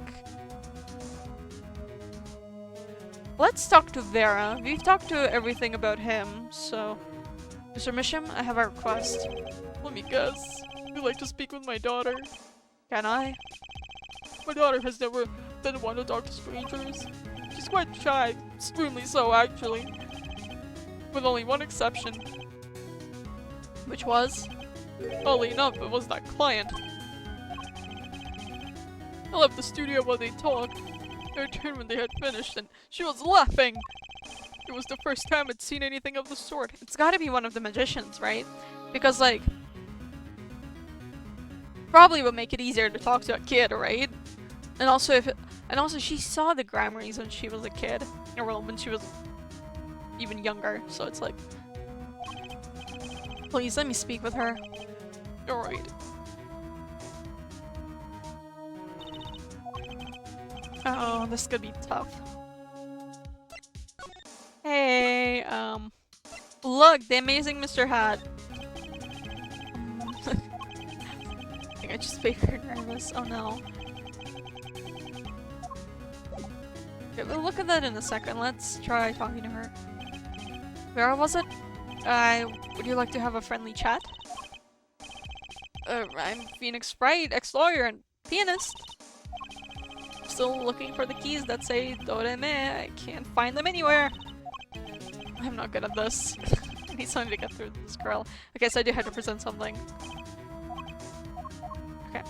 S1: Let's talk to Vera. We've talked to everything about him, so... Mr. Misham, I have a request.
S2: Let me guess. You'd like to speak with my daughter?
S1: Can I?
S2: My daughter has never been one to talk to strangers. She's quite shy, extremely so actually. With only one exception.
S1: Which was?
S2: Oddly enough, it was that client. I left the studio while they talked. I returned when they had finished and she was laughing! It was the first time I'd seen anything of the sort.
S1: It's gotta be one of the magicians, right? Because, like... Probably would make it easier to talk to a kid, right? And also if it, and also she saw the Grammarys when she was a kid. Or well, when she was even younger, so it's like... Please, let me speak with her.
S2: Alright.
S1: Oh, this could be tough. Hey, look, the amazing Mr. Hat. I think I just made her nervous. Oh no. Okay, we'll look at that in a second. Let's try talking to her. Vera, was it? Would you like to have a friendly chat? I'm Phoenix Wright, ex-lawyer and pianist. Still looking for the keys that say Doreme. I can't find them anywhere. I'm not good at this. I need something to get through this girl. Okay, so I do have to present something. Okay.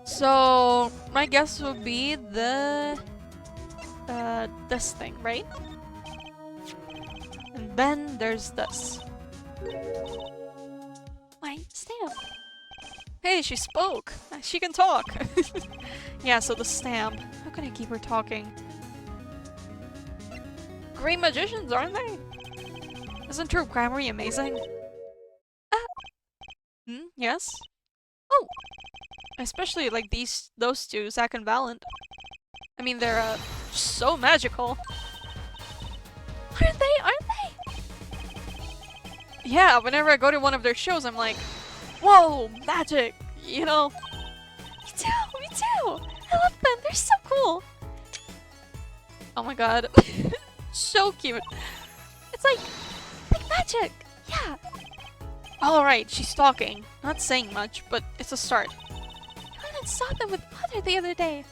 S1: So, my guess would be the... this thing, right? And then there's this. My stamp. Hey, she spoke! She can talk! Yeah, so the stamp. How can I keep her talking? Great magicians, aren't they? Isn't True Grammary amazing? Yes? Oh! I especially like those two, Zack and Valent. I mean, they're, so magical. Aren't they? Yeah, whenever I go to one of their shows, I'm like, whoa, magic! You know? Me too! I love them, they're so cool! Oh my god. So cute. It's like magic! Yeah! Alright, she's talking. Not saying much, but it's a start. I went and saw them with Mother the other day.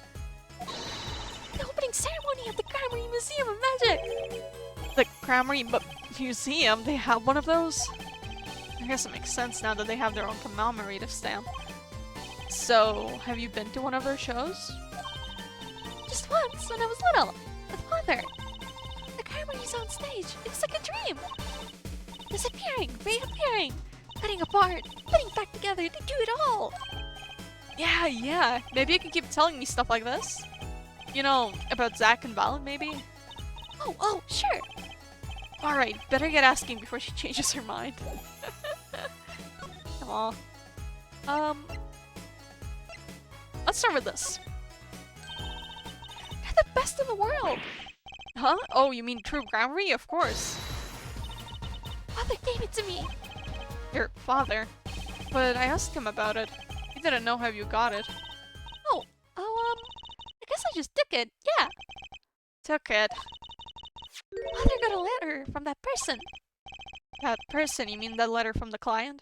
S1: The opening ceremony at the Grammary Museum of Magic! The Grammary Museum? They have one of those? I guess it makes sense now that they have their own commemorative stamp. So, have you been to one of their shows? Just once, when I was little, with Mother. The Grammari's on stage. It was like a dream. Disappearing, reappearing, cutting apart, putting back together to do it all. Yeah. Maybe you can keep telling me stuff like this. You know, about Zack and Valent, maybe? Oh, sure. Alright, better get asking before she changes her mind. Aw. Let's start with this. They're the best in the world! Huh? Oh, you mean True Grammary? Of course. Father gave it to me! Your father? But I asked him about it. He didn't know how you got it. I guess I just took it, yeah. Took it. Father got a letter from that person. That person? You mean the letter from the client?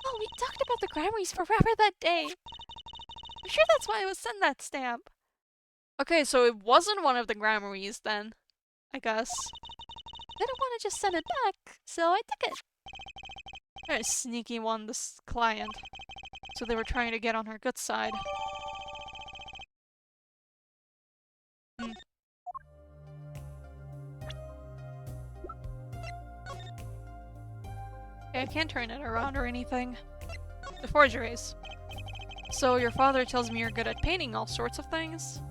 S1: Oh, we talked about the Grammarys forever that day. I'm sure that's why I was sent that stamp. Okay, so it wasn't one of the Grammarys then, I guess. I didn't want to just send it back, so I took it. Very sneaky one, this client. So they were trying to get on her good side. I can't turn it around or anything. The forgeries. So your father tells me you're good at painting all sorts of things?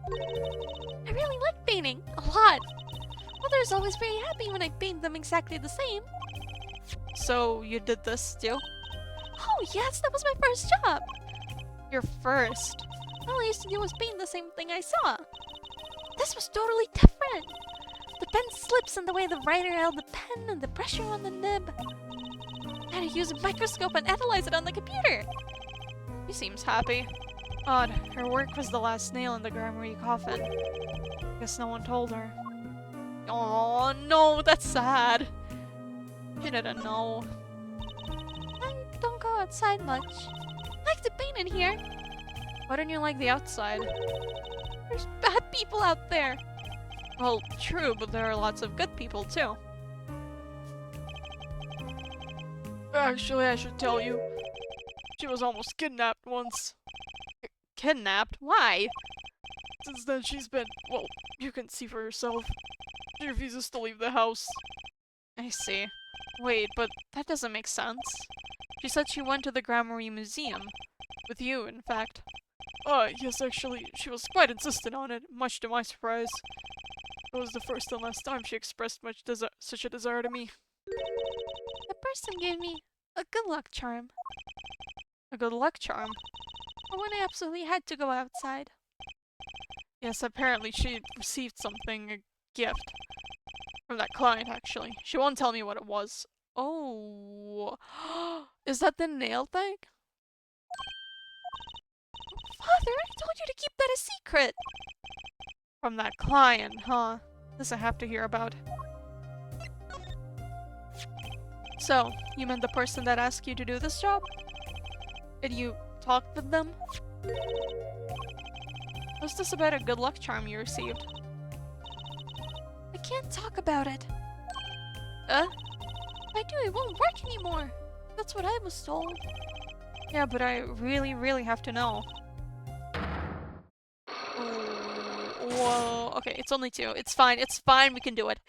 S1: I really like painting. A lot. Mother's always very happy when I paint them exactly the same. So you did this too? Oh yes, that was my first job. Your first? All I used to do was paint the same thing I saw. This was totally different. The pen slips in the way the writer held the pen and the pressure on the nib. I had to use a microscope and analyze it on the computer. She seems happy. Odd, her work was the last nail in the Grammary coffin. Guess no one told her. Oh no, that's sad. She didn't know. I don't go outside much. I like to paint in here. Why don't you like the outside? There's bad people out there. Well, true, but there are lots of good people too. Actually, I should tell you. She was almost kidnapped once. Kidnapped? Why? Since then she's been, well, you can see for yourself. She refuses to leave the house. I see. Wait, but that doesn't make sense. She said she went to the Grammary Museum. With you, in fact. Yes, actually, she was quite insistent on it, much to my surprise. It was the first and last time she expressed such a desire to me. The person gave me a good luck charm. A good luck charm? Or when I absolutely had to go outside. Yes, apparently she received something, a gift. From that client, actually. She won't tell me what it was. Oh. Is that the nail thing? Father, I told you to keep that a secret! From that client, huh? This I have to hear about. So, you meant the person that asked you to do this job? And you talked with them? Was this about a good luck charm you received? I can't talk about it. If I do, it won't work anymore. That's what I was told. Yeah, but I really have to know. Oh, whoa. Okay, it's only 2. It's fine, we can do it.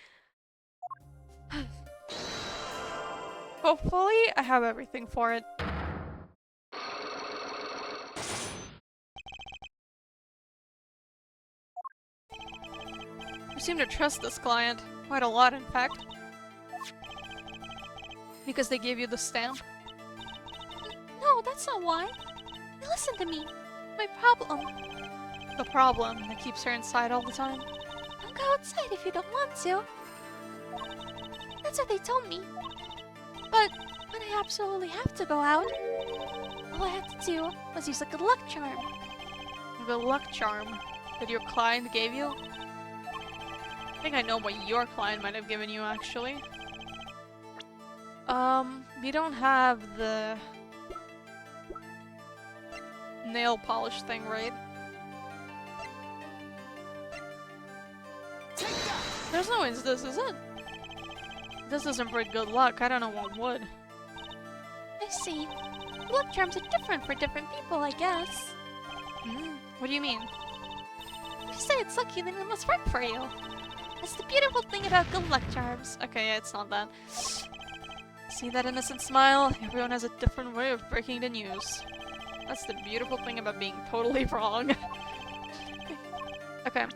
S1: Hopefully, I have everything for it. You seem to trust this client. Quite a lot, in fact. Because they gave you the stamp? No, that's not why. Listen to me. My problem. The problem that keeps her inside all the time? Don't go outside if you don't want to. That's what they told me. But when I absolutely have to go out, all I had to do was use a good luck charm. The luck charm that your client gave you? I think I know what your client might have given you, actually. We don't have the nail polish thing, right? There's no ways this is it. This isn't for good luck. I don't know what would. I see. Luck charms are different for different people, I guess. What do you mean? If you say it's lucky, then it must work for you. That's the beautiful thing about good luck charms. Okay, yeah, it's not that. See that innocent smile? Everyone has a different way of breaking the news. That's the beautiful thing about being totally wrong. Okay.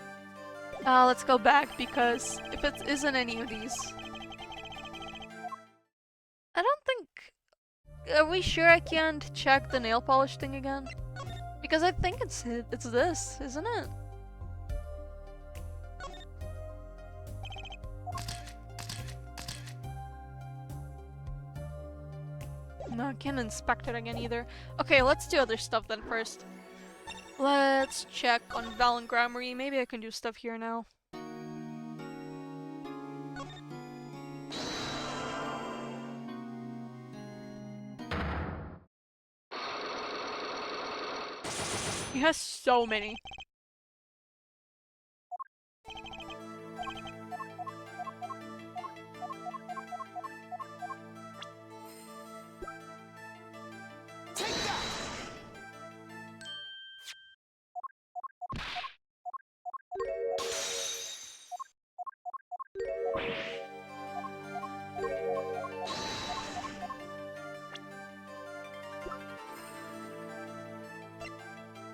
S1: Let's go back, because if it isn't any of these... I don't think... Are we sure I can't check the nail polish thing again? Because I think it's this, isn't it? No, I can't inspect it again either. Okay, let's do other stuff then first. Let's check on Val and Gramarye. Maybe I can do stuff here now. He has so many.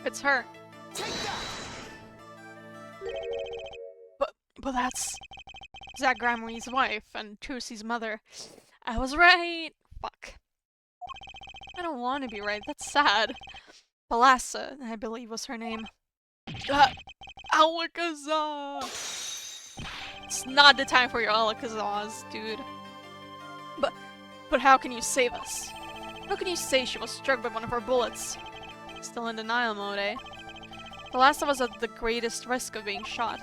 S1: It's her. But that's Zach Gramarye's wife and Trucy's mother. I was right. Fuck. I don't want to be right. That's sad. Balassa, I believe was her name. Alakazam! It's not the time for your Alakazams, dude. But how can you save us? How can you say she was struck by one of our bullets? Still in denial mode, eh? The last of us at the greatest risk of being shot.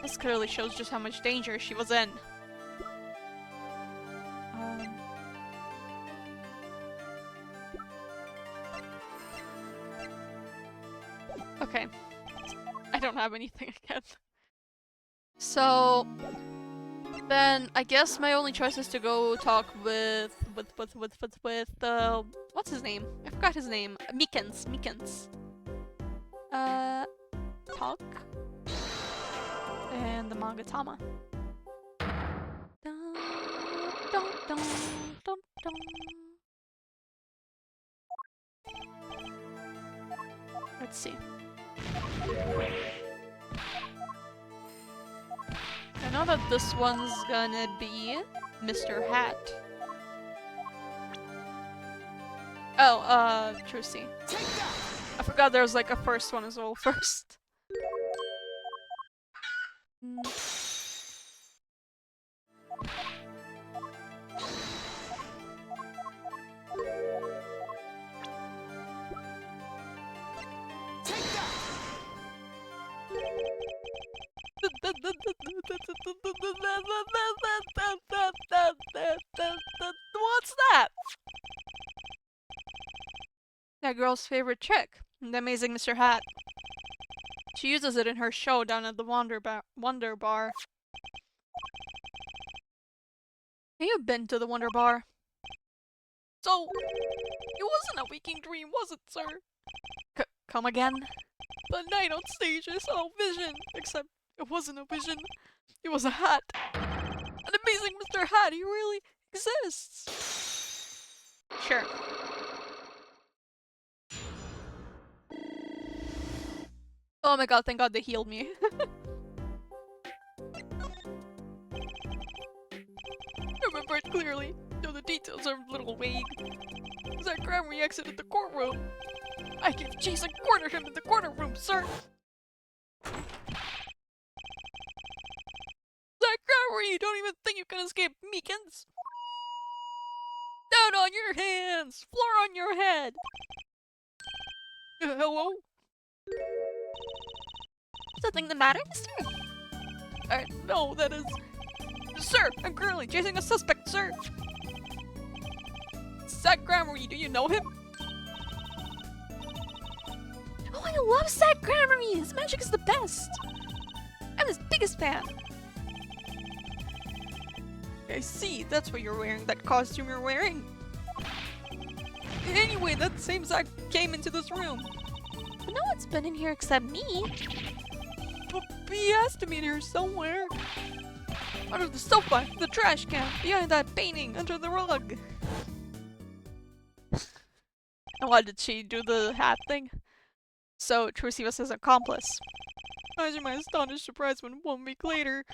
S1: This clearly shows just how much danger she was in. Okay. I don't have anything again. So... Then, I guess my only choice is to go talk with what's his name? I forgot his name. Meekins. Talk. And the Magatama. Dun, dun, dun, dun, dun. Let's see. I know that this one's gonna be Mr. Hat. Oh, Trucy. I forgot there was like a first one as well first. What? That girl's favorite trick, the amazing Mr. Hat. She uses it in her show down at the Wonder Bar. Have you been to the Wonder Bar?
S2: So, it wasn't a waking dream, was it, sir?
S1: Come again?
S2: The night on stage I saw a vision, except it wasn't a vision. It was a hat. An amazing Mr. Hat, he really exists.
S1: Sure. Oh my god, thank god they healed me.
S2: I remember it clearly, though the details are a little vague. Zach Grammary exited the courtroom. I gave chase and cornered him in the corner room, sir. Zach Grammary, you don't even think you can escape Meekins? Down on your hands! Floor on your head! Hello?
S1: Something the matter, mister?
S2: No, that is... Sir, I'm currently chasing a suspect, sir! Zach Grammary, do you know him?
S1: Oh, I love Zach Grammary! His magic is the best! I'm his biggest fan!
S2: I see, that's what you're wearing, that costume you're wearing. Anyway, that same Zach came into this room.
S1: But no one's been in here except me.
S2: But he has to be in here somewhere. Under the sofa, the trash can, behind that painting, under the rug.
S1: And why did she do the hat thing? So Trucy was his accomplice.
S2: Imagine my astonished surprise when 1 week later,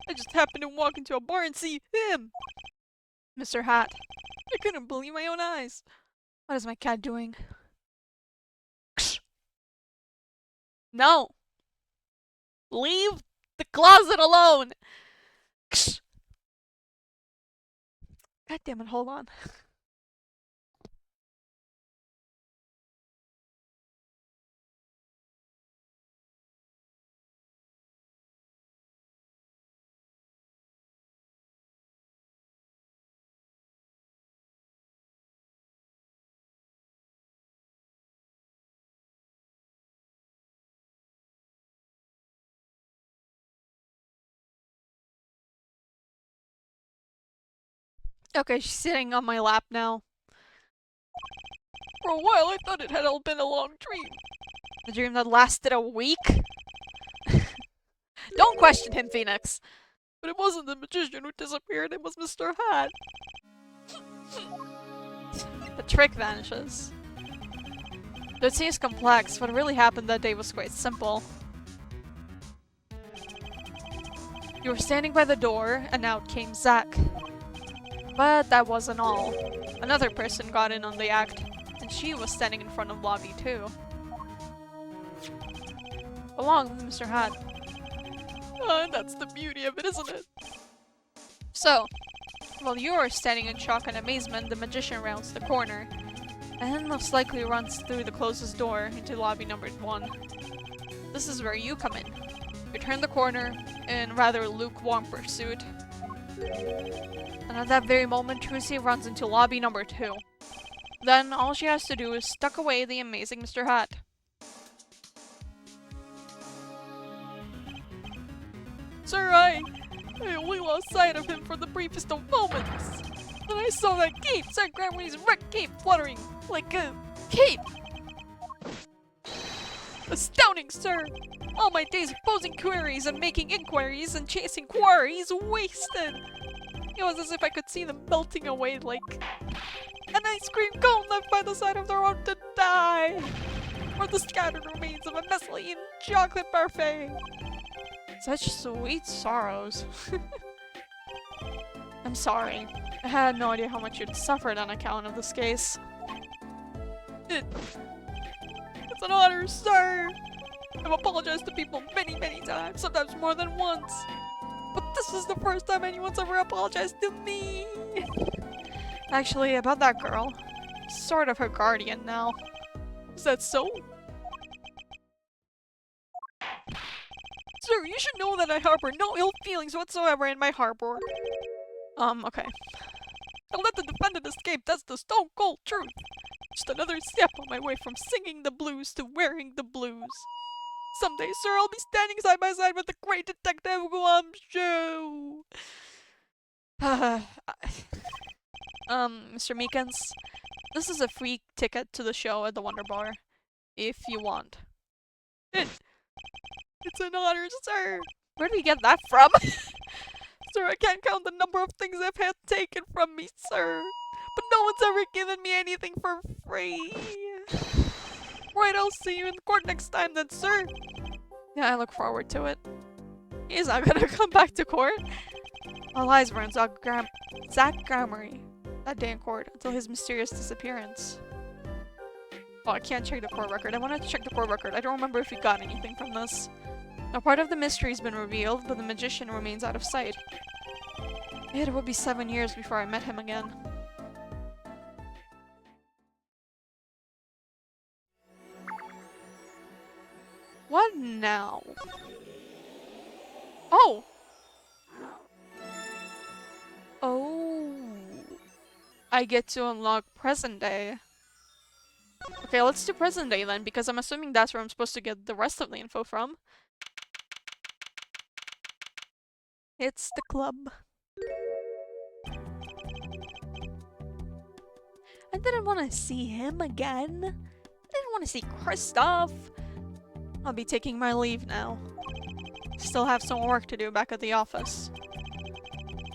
S2: I just happened to walk into a bar and see him!
S1: Mr. Hat.
S2: I couldn't believe my own eyes.
S1: What is my cat doing? No! Leave the closet alone! God damn it, hold on. Okay, she's sitting on my lap now.
S2: For a while I thought it had all been a long dream.
S1: A dream that lasted a week? Don't question him, Phoenix!
S2: But it wasn't the magician who disappeared, it was Mr. Hat.
S1: The trick vanishes. Though it seems complex, what really happened that day was quite simple. You were standing by the door, and out came Zach. But that wasn't all. Another person got in on the act, and she was standing in front of Lobby too. Along with Mr. Hat.
S2: That's the beauty of it, isn't it?
S1: So, while you are standing in shock and amazement, the magician rounds the corner, and most likely runs through the closest door into lobby number 1. This is where you come in. You turn the corner in rather lukewarm pursuit. And at that very moment, Trucy runs into lobby number 2. Then all she has to do is tuck away the amazing Mr. Hat.
S2: Sir, I only lost sight of him for the briefest of moments. Then I saw that cape, Zach Grammy's red cape fluttering like a cape. Astounding, sir! All my days of posing queries and making inquiries and chasing quarries wasted. It was as if I could see them melting away like an ice cream cone left by the side of the road to die, or the scattered remains of a Nestle chocolate parfait.
S1: Such sweet sorrows. I'm sorry. I had no idea how much you'd suffered on account of this case.
S2: It's an honor, sir! I've apologized to people many, many times, sometimes more than once. But this is the first time anyone's ever apologized to me!
S1: Actually, about that girl, sort of her guardian now.
S2: Is that so? Sir, you should know that I harbor no ill feelings whatsoever in my harbor.
S1: Okay.
S2: I let the defendant escape, that's the stone cold truth. Just another step on my way from singing the blues to wearing the blues. Someday, sir, I'll be standing side by side with the great detective Guamshu.
S1: Mr. Meekins, this is a free ticket to the show at the Wonder Bar, if you want.
S2: It's an honor, sir.
S1: Where did you get that from?
S2: Sir, I can't count the number of things I've had taken from me, sir. But no one's ever given me anything for free. Right, I'll see you in court next time then, sir.
S1: Yeah, I look forward to it. He's not gonna come back to court. All eyes were on Zach Gramery that day in court until his mysterious disappearance. Oh, I can't check the court record. I wanted to check the court record. I don't remember if he got anything from this. Now, part of the mystery has been revealed, but the magician remains out of sight. It would be 7 years before I met him again. What now? Oh! Oh. I get to unlock present day. Okay, let's do present day then, because I'm assuming that's where I'm supposed to get the rest of the info from. It's the club. I didn't want to see him again. I didn't want to see Kristoff. I'll be taking my leave now. Still have some work to do back at the office.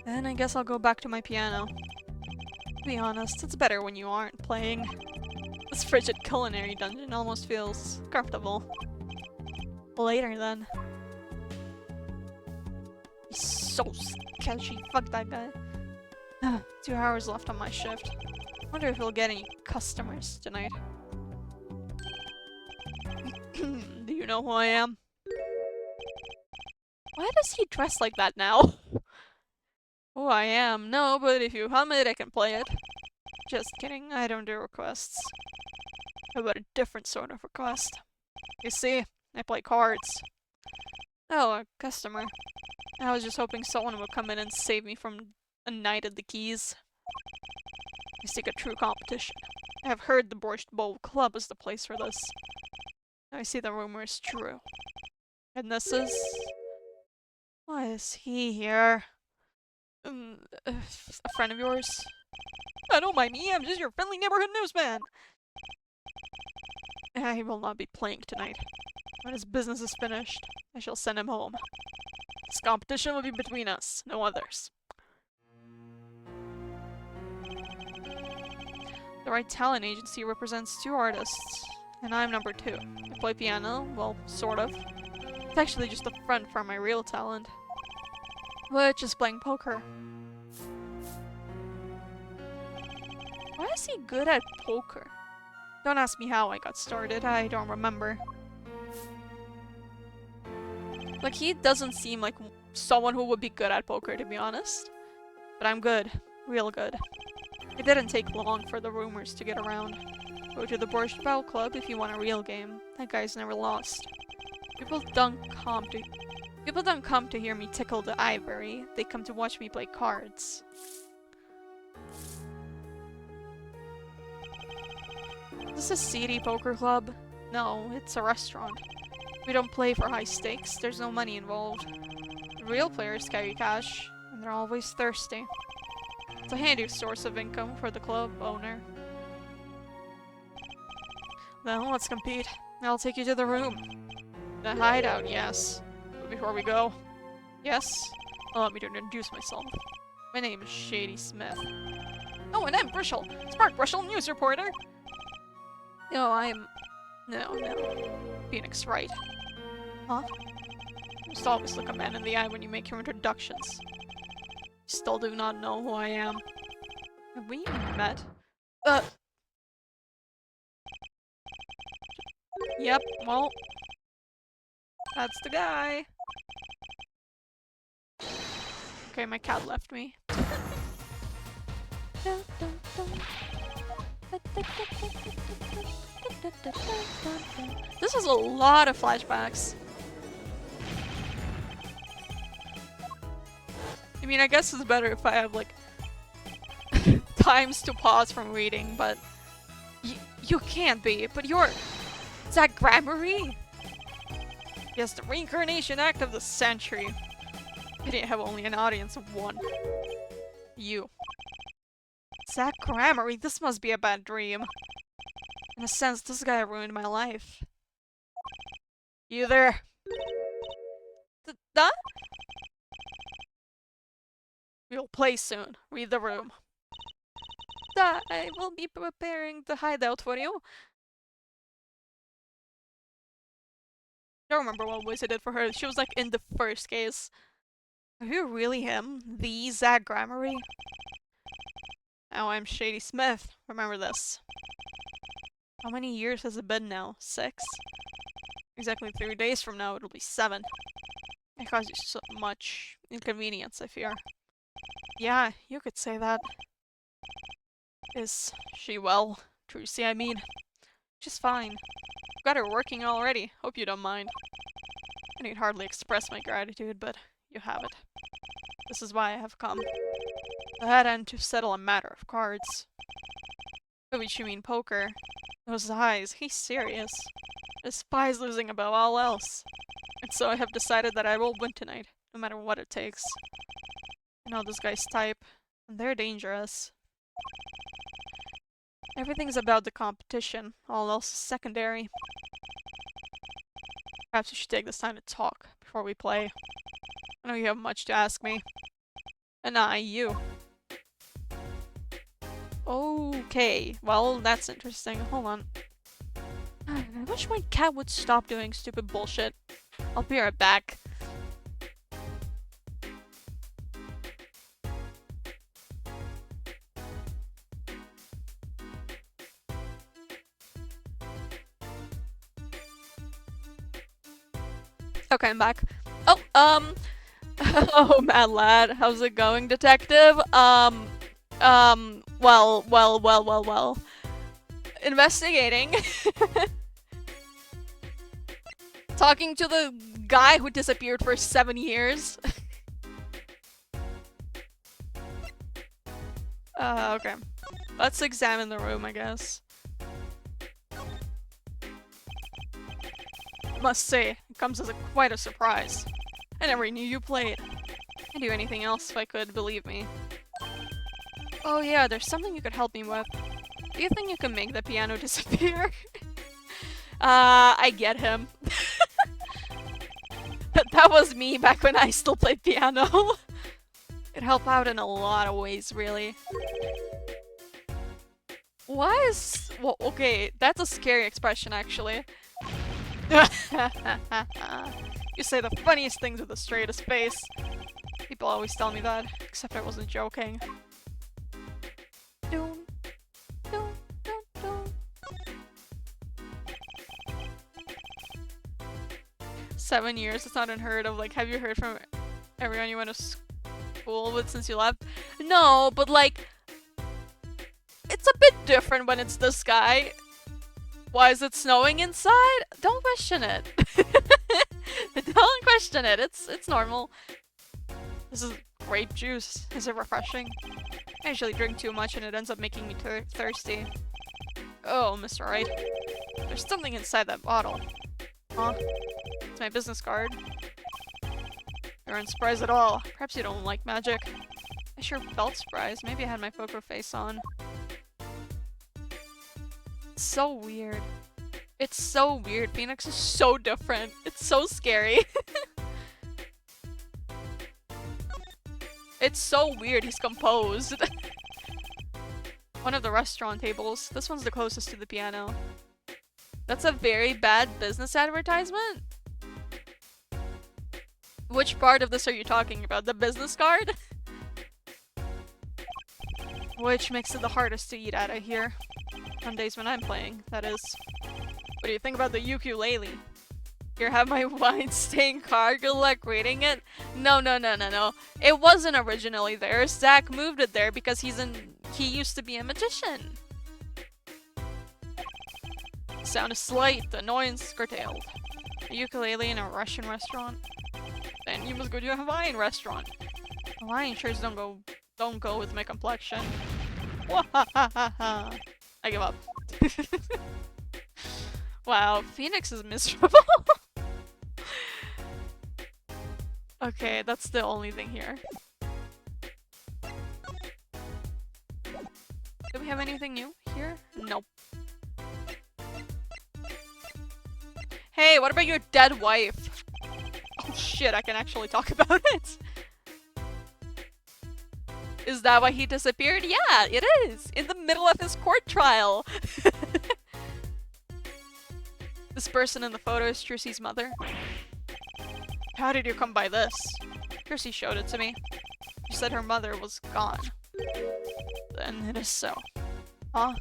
S1: Then I guess I'll go back to my piano. To be honest, it's better when you aren't playing. This frigid culinary dungeon almost feels comfortable. Later then. He's so sketchy. Fuck that guy. 2 hours left on my shift. Wonder if we'll get any customers tonight. Do you know who I am? Why does he dress like that now? Who I am? No, but if you hum it, I can play it. Just kidding, I don't do requests. How about a different sort of request? You see, I play cards. Oh, a customer. I was just hoping someone would come in and save me from a night at the Keys. I seek a true competition. I have heard the Borscht Bowl Club is the place for this. I see the rumor is true. And this is... Why is he here? A friend of yours?
S2: Don't mind me, I'm just your friendly neighborhood newsman.
S1: I will not be playing tonight. When his business is finished, I shall send him home.
S2: This competition will be between us, no others.
S1: The Right Talent Agency represents 2 artists, and I'm number 2. I play piano, well, sort of. It's actually just a front for my real talent, which is playing poker. Why is he good at poker? Don't ask me how I got started, I don't remember. Like, he doesn't seem like someone who would be good at poker, to be honest. But I'm good. Real good. It didn't take long for the rumors to get around. Go to the Borscht Bowl Club if you want a real game. That guy's never lost. People don't come to hear me tickle the ivory. They come to watch me play cards. Is this a seedy poker club? No, it's a restaurant. We don't play for high stakes. There's no money involved. The real players carry cash, and they're always thirsty. It's a handy source of income for the club owner. Well, let's compete. I'll take you to the room. The hideout, yes. But before we go... Yes? Allow me to introduce myself. My name is Shady Smith.
S2: Oh, and I'm Brishel, Spark Brishel, news reporter.
S1: No, I'm... No. Phoenix Wright. Huh?
S2: You must always look a man in the eye when you make your introductions. You still do not know who I am.
S1: Have we met? Yep, well... That's the guy. Okay, my cat left me. This is a lot of flashbacks. I mean, I guess it's better if I have, like, times to pause from reading, but You can't be, but you're... Zach Gramarye? Yes, the reincarnation act of the century. You didn't have only an audience of one. You. Zach Gramarye? This must be a bad dream. In a sense, this guy ruined my life. You there? That? We'll play soon. Read the room. I will be preparing the hideout for you. I don't remember what voice I did for her. She was like in the first case. Are you really him? The Zach Gramarye? Oh, I'm Shady Smith. Remember this. How many years has it been now? 6? Exactly 3 days from now, it'll be 7. It caused you so much inconvenience, I fear. Yeah, you could say that. Is she well? Trucy, I mean. She's fine. Got her working already. Hope you don't mind. I need hardly express my gratitude, but you have it. This is why I have come. To head and to settle a matter of cards. By which you mean poker. Those eyes, he's serious. Despise losing above all else. And so I have decided that I will win tonight, no matter what it takes. I know this guy's type, and they're dangerous. Everything's about the competition, all else is secondary. Perhaps we should take this time to talk before we play. I know you have much to ask me. And you. Okay, well, that's interesting. Hold on. I wish my cat would stop doing stupid bullshit. I'll be right back. Okay, I'm back. Oh, oh, mad lad. How's it going, detective? Well. Investigating. Talking to the guy who disappeared for 7 years. Okay. Let's examine the room, I guess. Must say, it comes as quite a surprise. I never knew you played. I'd do anything else if I could, believe me. Oh yeah, there's something you could help me with. Do you think you can make the piano disappear? I get him. That was me back when I still played piano. It'd help out in a lot of ways, really. Why is... Well, okay, that's a scary expression, actually. You say the funniest things with the straightest face. People always tell me that, except I wasn't joking. Dun, dun, dun, dun. 7 years, it's not unheard of. Like, have you heard from everyone you went to school with since you left? No, but like, it's a bit different when it's this guy. Why is it snowing inside? Don't question it. Don't question it. It's normal. This is grape juice. Is it refreshing? I usually drink too much and it ends up making me thirsty. Oh, Mr. Wright. There's something inside that bottle. Huh? It's my business card. You aren't surprised at all. Perhaps you don't like magic. I sure felt surprised. Maybe I had my poker face on. It's so weird. It's so weird. Phoenix is so different. It's so scary. It's so weird. He's composed. One of the restaurant tables. This one's the closest to the piano. That's a very bad business advertisement? Which part of this are you talking about? The business card? Which makes it the hardest to eat at, I hear. On days when I'm playing, that is. What do you think about the ukulele? Here, have my wine-stained card. Good luck reading it. No. It wasn't originally there. Zach moved it there because he used to be a magician. Sound is slight, the annoyance curtailed. A ukulele in a Russian restaurant? Then you must go to a Hawaiian restaurant. Hawaiian shirts don't go with my complexion. I give up. Wow, Phoenix is miserable. Okay, that's the only thing here. Do we have anything new here? Nope. Hey, what about your dead wife? Oh shit, I can actually talk about it. Is that why he disappeared? Yeah, it is! In the middle of his court trial! This person in the photo is Trucy's mother. How did you come by this? Trucy showed it to me. She said her mother was gone. Then it is so. Huh?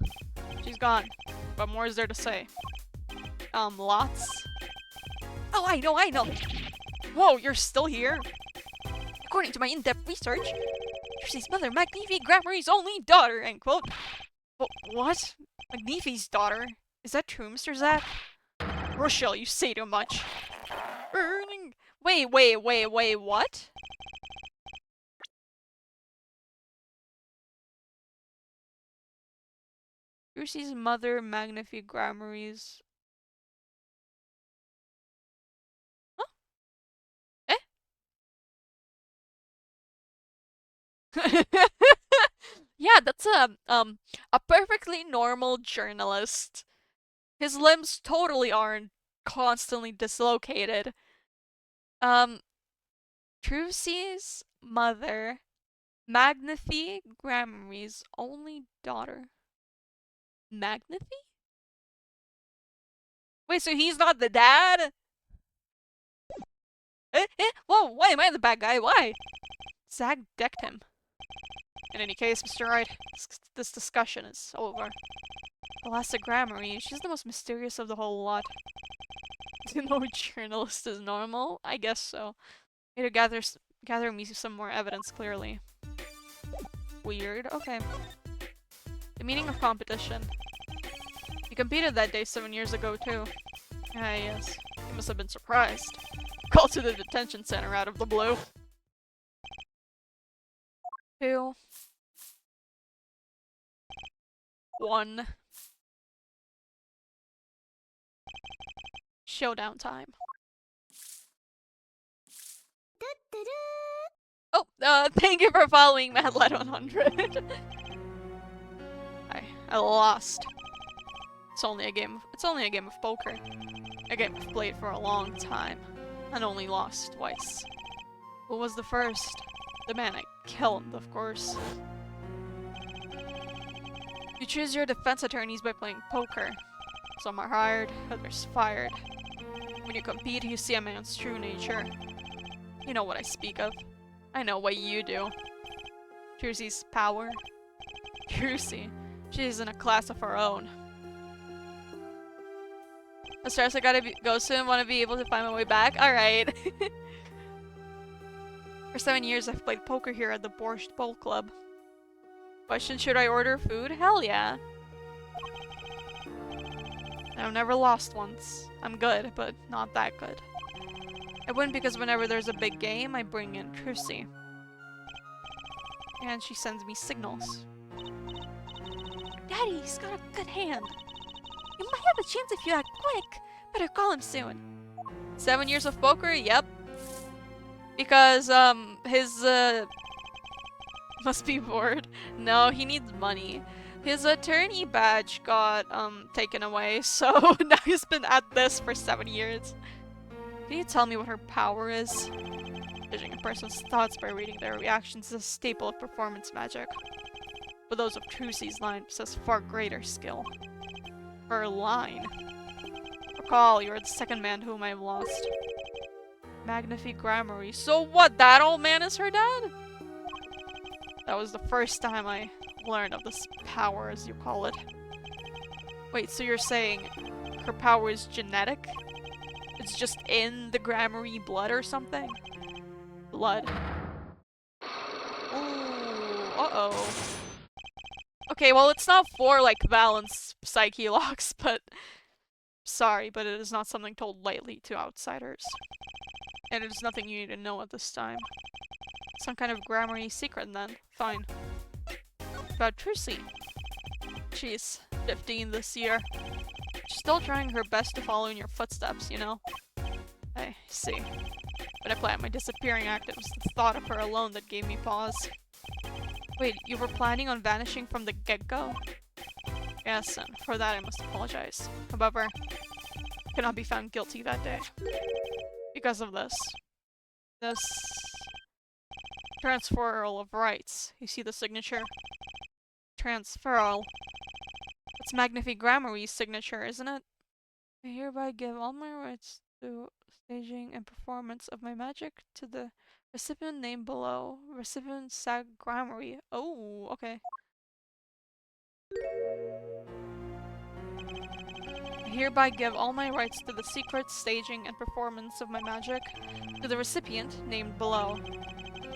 S1: She's gone. What more is there to say? Lots? Oh, I know! Whoa, you're still here? According to my in-depth research, Trucy's mother, Magnifi Grammary's only daughter, end quote. What? Magnifi's daughter? Is that true, Mr. Zach? Rochelle, you say too much. Burning. Wait, what? Trucy's mother, Magnifi Grammary's... Huh? Eh? Yeah, that's a perfectly normal journalist. His limbs totally aren't constantly dislocated. Trucy's mother, Magnifi Grammary's only daughter. Magnifi? Wait, so he's not the dad? Whoa, why am I the bad guy? Why? Zach decked him. In any case, Mr. Wright, this discussion is over. Alas, Grammary, she's the most mysterious of the whole lot. Do you know a journalist is normal? I guess so. Need to gather me some more evidence, clearly. Weird, okay. The meaning of competition. You competed that day 7 years ago, too. Ah, yes. You must have been surprised. Called to the detention center out of the blue. 2. 1. Showdown time. Oh, thank you for following MadLad100. I lost. It's only a game of poker. A game I've played for a long time. And only lost twice. Who was the first? The man I killed, of course. You choose your defense attorneys by playing poker. Some are hired, others fired. When you compete, you see a man's true nature. You know what I speak of. I know what you do. Trucy's power. Trucy. She's in a class of her own. Astras, I gotta go soon. Want to be able to find my way back? Alright. For 7 years, I've played poker here at the Borscht Bowl Club. Question, should I order food? Hell yeah. I've never lost once. I'm good, but not that good. I win because whenever there's a big game, I bring in Trucy. And she sends me signals. Daddy's got a good hand. You might have a chance if you act quick. Better call him soon. 7 years of poker? Yep. Because, his, must be bored. No, he needs money. His attorney badge got, taken away, so now he's been at this for 7 years. Can you tell me what her power is? Judging a person's thoughts by reading their reactions is a staple of performance magic. But those of Trucy's line possess far greater skill. Her line. Recall, you are the second man whom I have lost. Magnifi Grammary. So what, that old man is her dad? That was the first time I learned of this power, as you call it. Wait, so you're saying her power is genetic? It's just in the Grammary blood or something? Blood. Ooh, uh-oh. Okay, well, it's not for, like, Valence Psyche locks, but... Sorry, but it is not something told lightly to outsiders. And it is nothing you need to know at this time. Some kind of Grammary secret, then. Fine. About Trucy. Jeez. 15 this year. She's still trying her best to follow in your footsteps, you know? I see. When I planned my disappearing act, it was the thought of her alone that gave me pause. Wait, you were planning on vanishing from the get-go? Yes, and for that I must apologize. However, I cannot be found guilty that day. Because of this. This... transferal of rights. You see the signature? Transferal. It's Magnifique Grammary's signature, isn't it? I hereby give all my rights to staging and performance of my magic to the recipient named below. Recipient Sag Grammary. Oh, okay. I hereby give all my rights to the secret staging and performance of my magic to the recipient named below.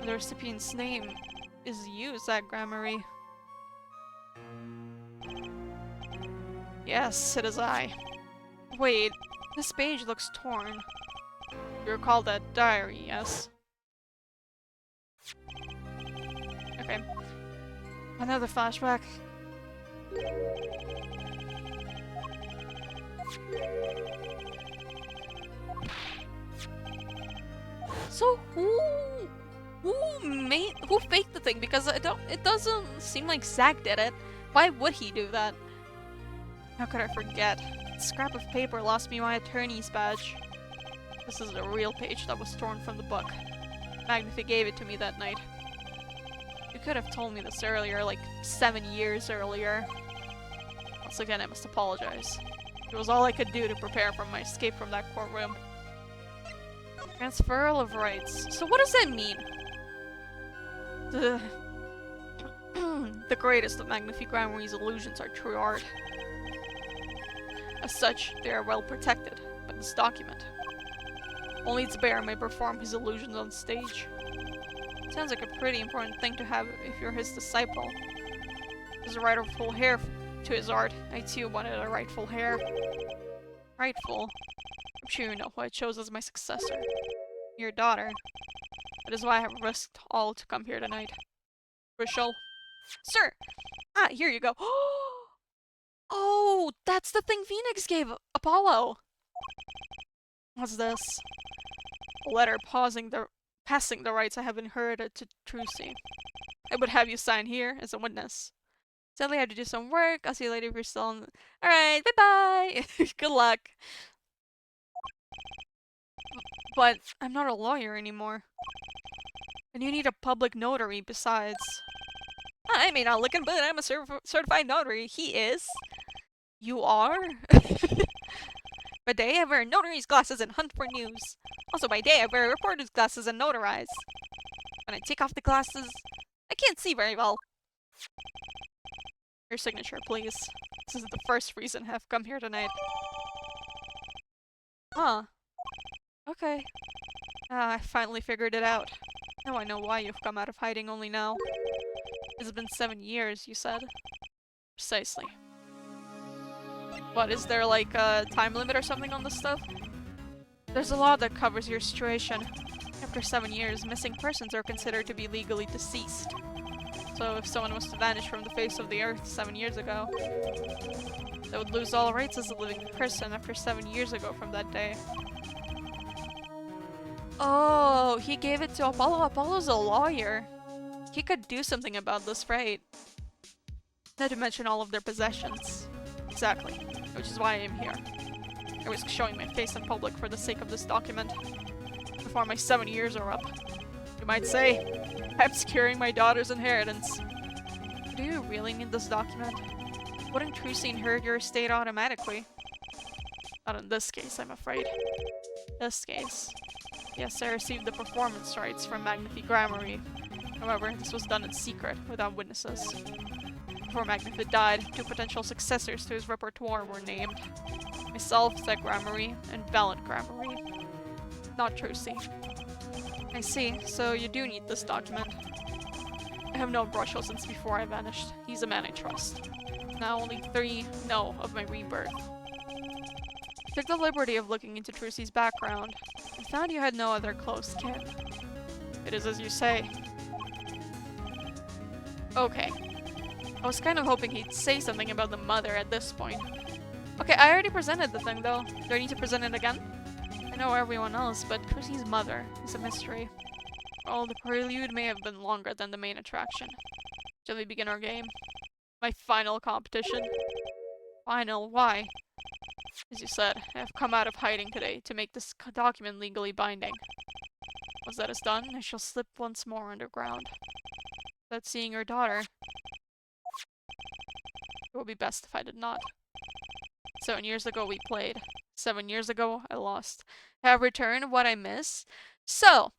S1: The recipient's name is you, Sag Grammary. Yes, it is I. Wait, this page looks torn. You recall that diary, yes? Okay. Another flashback. So who faked the thing? Because it doesn't seem like Zach did it. Why would he do that? How could I forget? That scrap of paper lost me my attorney's badge. This is a real page that was torn from the book. Magnifique gave it to me that night. You could have told me this earlier, like 7 years earlier. Once again, I must apologize. It was all I could do to prepare for my escape from that courtroom. Transferal of rights. So what does that mean? The greatest of Magnifique Grammari's illusions are true art. As such, they are well protected by this document. Only its bearer may perform his illusions on stage. Sounds like a pretty important thing to have if you're his disciple. There's a right of full hair to his art. I too wanted a rightful hair. Rightful? I'm sure you know who I chose as my successor. Your daughter. That is why I have risked all to come here tonight. Rachel. Sir! Ah, here you go. Oh, that's the thing Phoenix gave Apollo! What's this? A letter passing the rights I have inherited to Trucy. I would have you sign here as a witness. Sadly, I have to do some work. I'll see you later if you're still on. Alright, bye-bye! Good luck. But I'm not a lawyer anymore. And you need a public notary besides. I may not look it, but I'm a certified notary. He is. You are? By day, I wear notary's glasses and hunt for news. Also by day, I wear reporter's glasses and notarize. When I take off the glasses, I can't see very well. Your signature, please. This is the first reason I've come here tonight. Huh. Okay. I finally figured it out. Now I know why you've come out of hiding only now. It's been 7 years, you said? Precisely. What, is there like a time limit or something on this stuff? There's a law that covers your situation. After 7 years, missing persons are considered to be legally deceased. So if someone was to vanish from the face of the earth 7 years ago, they would lose all rights as a living person after 7 years ago from that day. Oh, he gave it to Apollo. Apollo's a lawyer. He could do something about this, right? Not to mention all of their possessions. Exactly. Which is why I am here. I risk showing my face in public for the sake of this document. Before my 7 years are up. You might say, I'm securing my daughter's inheritance. Do you really need this document? Wouldn't Trucy inherit your estate automatically? Not in this case, I'm afraid. This case. Yes, I received the performance rights from Magnifique Grammary. However, this was done in secret, without witnesses. Before Magnifique died, 2 potential successors to his repertoire were named. Myself, Zach Grammary, and Valiant Grammary. Not Trucy. I see, so you do need this document. I have known Brushel since before I vanished. He's a man I trust. Now only 3 know of my rebirth. I took the liberty of looking into Trucy's background, and found you had no other close kin. It is as you say. Okay. I was kind of hoping he'd say something about the mother at this point. Okay, I already presented the thing though. Do I need to present it again? I know everyone else, but Chrissy's mother is a mystery. Well, the prelude may have been longer than the main attraction. Shall we begin our game? My final competition. Final? Why? As you said, I have come out of hiding today to make this document legally binding. Once that is done, I shall slip once more underground. Without seeing your daughter. It would be best if I did not. 7 years ago we played. 7 years ago I lost. I have returned what I miss. So,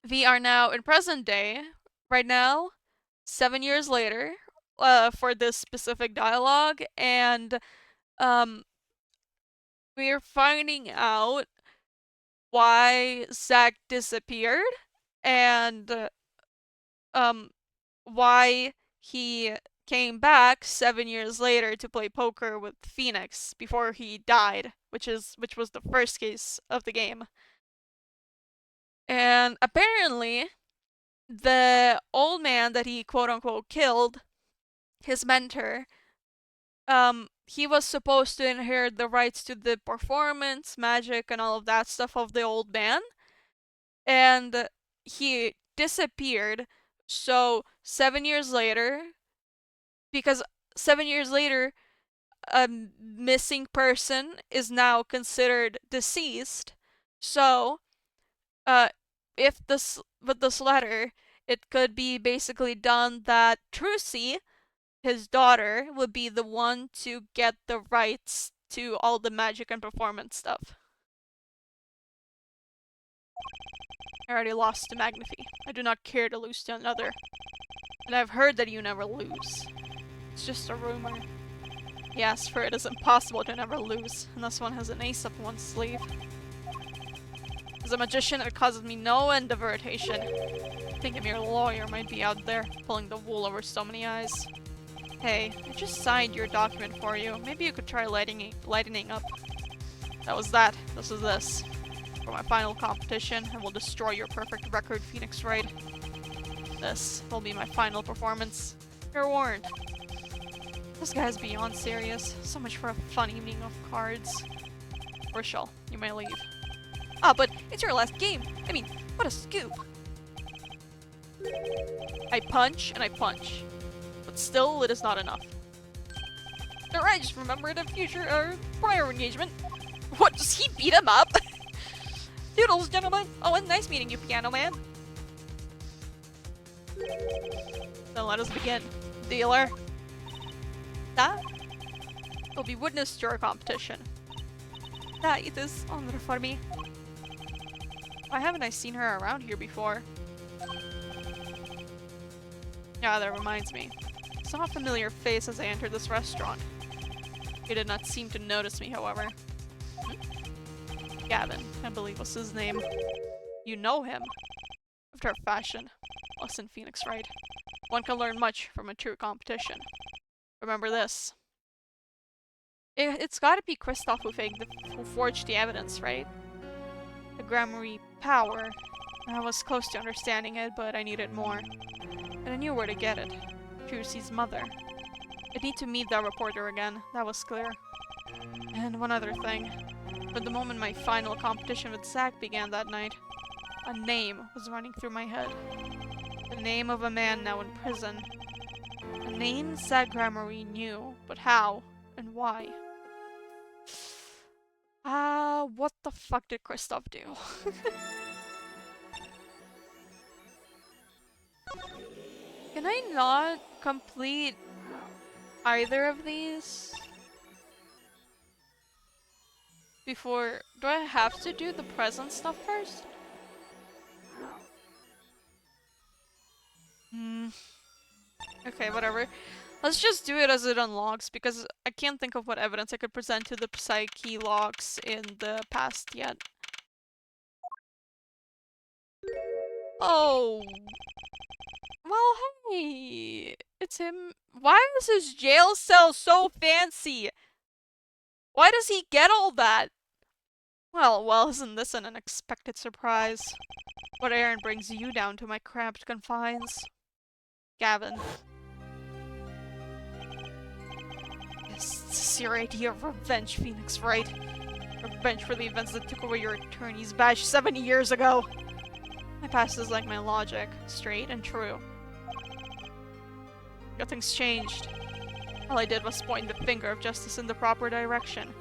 S1: we are now in present day. Right now, 7 years later, for this specific dialogue, and we're finding out why Zack disappeared and why he came back 7 years later to play poker with Phoenix before he died, which was the first case of the game. And apparently, the old man that he quote unquote killed, his mentor, he was supposed to inherit the rights to the performance, magic, and all of that stuff of the old man. And he disappeared. So 7 years later, because 7 years later, a missing person is now considered deceased. So, if this with this letter, it could be basically done that Trucy, his daughter, would be the one to get the rights to all the magic and performance stuff. I already lost to Magnifi. I do not care to lose to another. And I've heard that you never lose. It's just a rumor. Yes, for it is impossible to never lose, unless one has an ace up one's sleeve. As a magician, it causes me no end of irritation. I think a mere lawyer might be out there, pulling the wool over so many eyes. Hey, I just signed your document for you. Maybe you could try lightening up. That was that. This is this. For my final competition, I will destroy your perfect record, Phoenix Wright. This will be my final performance. You're warned. This guy's beyond serious. So much for a fun evening of cards. Rochelle, you may leave. Ah, but it's your last game. I mean, what a scoop. I punch and I punch. But still, it is not enough. Alright, just remember the future, prior engagement. What, does he beat him up? Doodles, gentlemen. Oh, and nice meeting you, Piano Man. Then let us begin. Dealer. That will be witness to our competition. That it is honor for me. Why haven't I seen her around here before? Yeah, that reminds me. I saw a familiar face as I entered this restaurant. He did not seem to notice me, however. Gavin, I believe was his name. You know him. After a fashion. Listen, Phoenix Wright. One can learn much from a true competition. Remember this. It's gotta be Kristoff who forged the evidence, right? The Gramarye power. I was close to understanding it, but I needed more. And I knew where to get it. Trucy's mother. I need to meet that reporter again, that was clear. And one other thing. From the moment my final competition with Zack began that night, a name was running through my head. The name of a man now in prison. A name Zack Gramarye knew, but how and why? What the fuck did Kristoff do? Can I not complete either of these? Before... Do I have to do the present stuff first? Okay, whatever. Let's just do it as it unlocks, because I can't think of what evidence I could present to the Psyche logs in the past yet. Oh! Well, hey! It's him. Why is his jail cell so fancy? Why does he get all that? Well, isn't this an unexpected surprise? What errand brings you down to my cramped confines? Gavin. This is your idea of revenge, Phoenix, right? Revenge for the events that took away your attorney's badge 70 years ago. My past is like my logic, straight and true. Nothing's changed. All I did was point the finger of justice in the proper direction.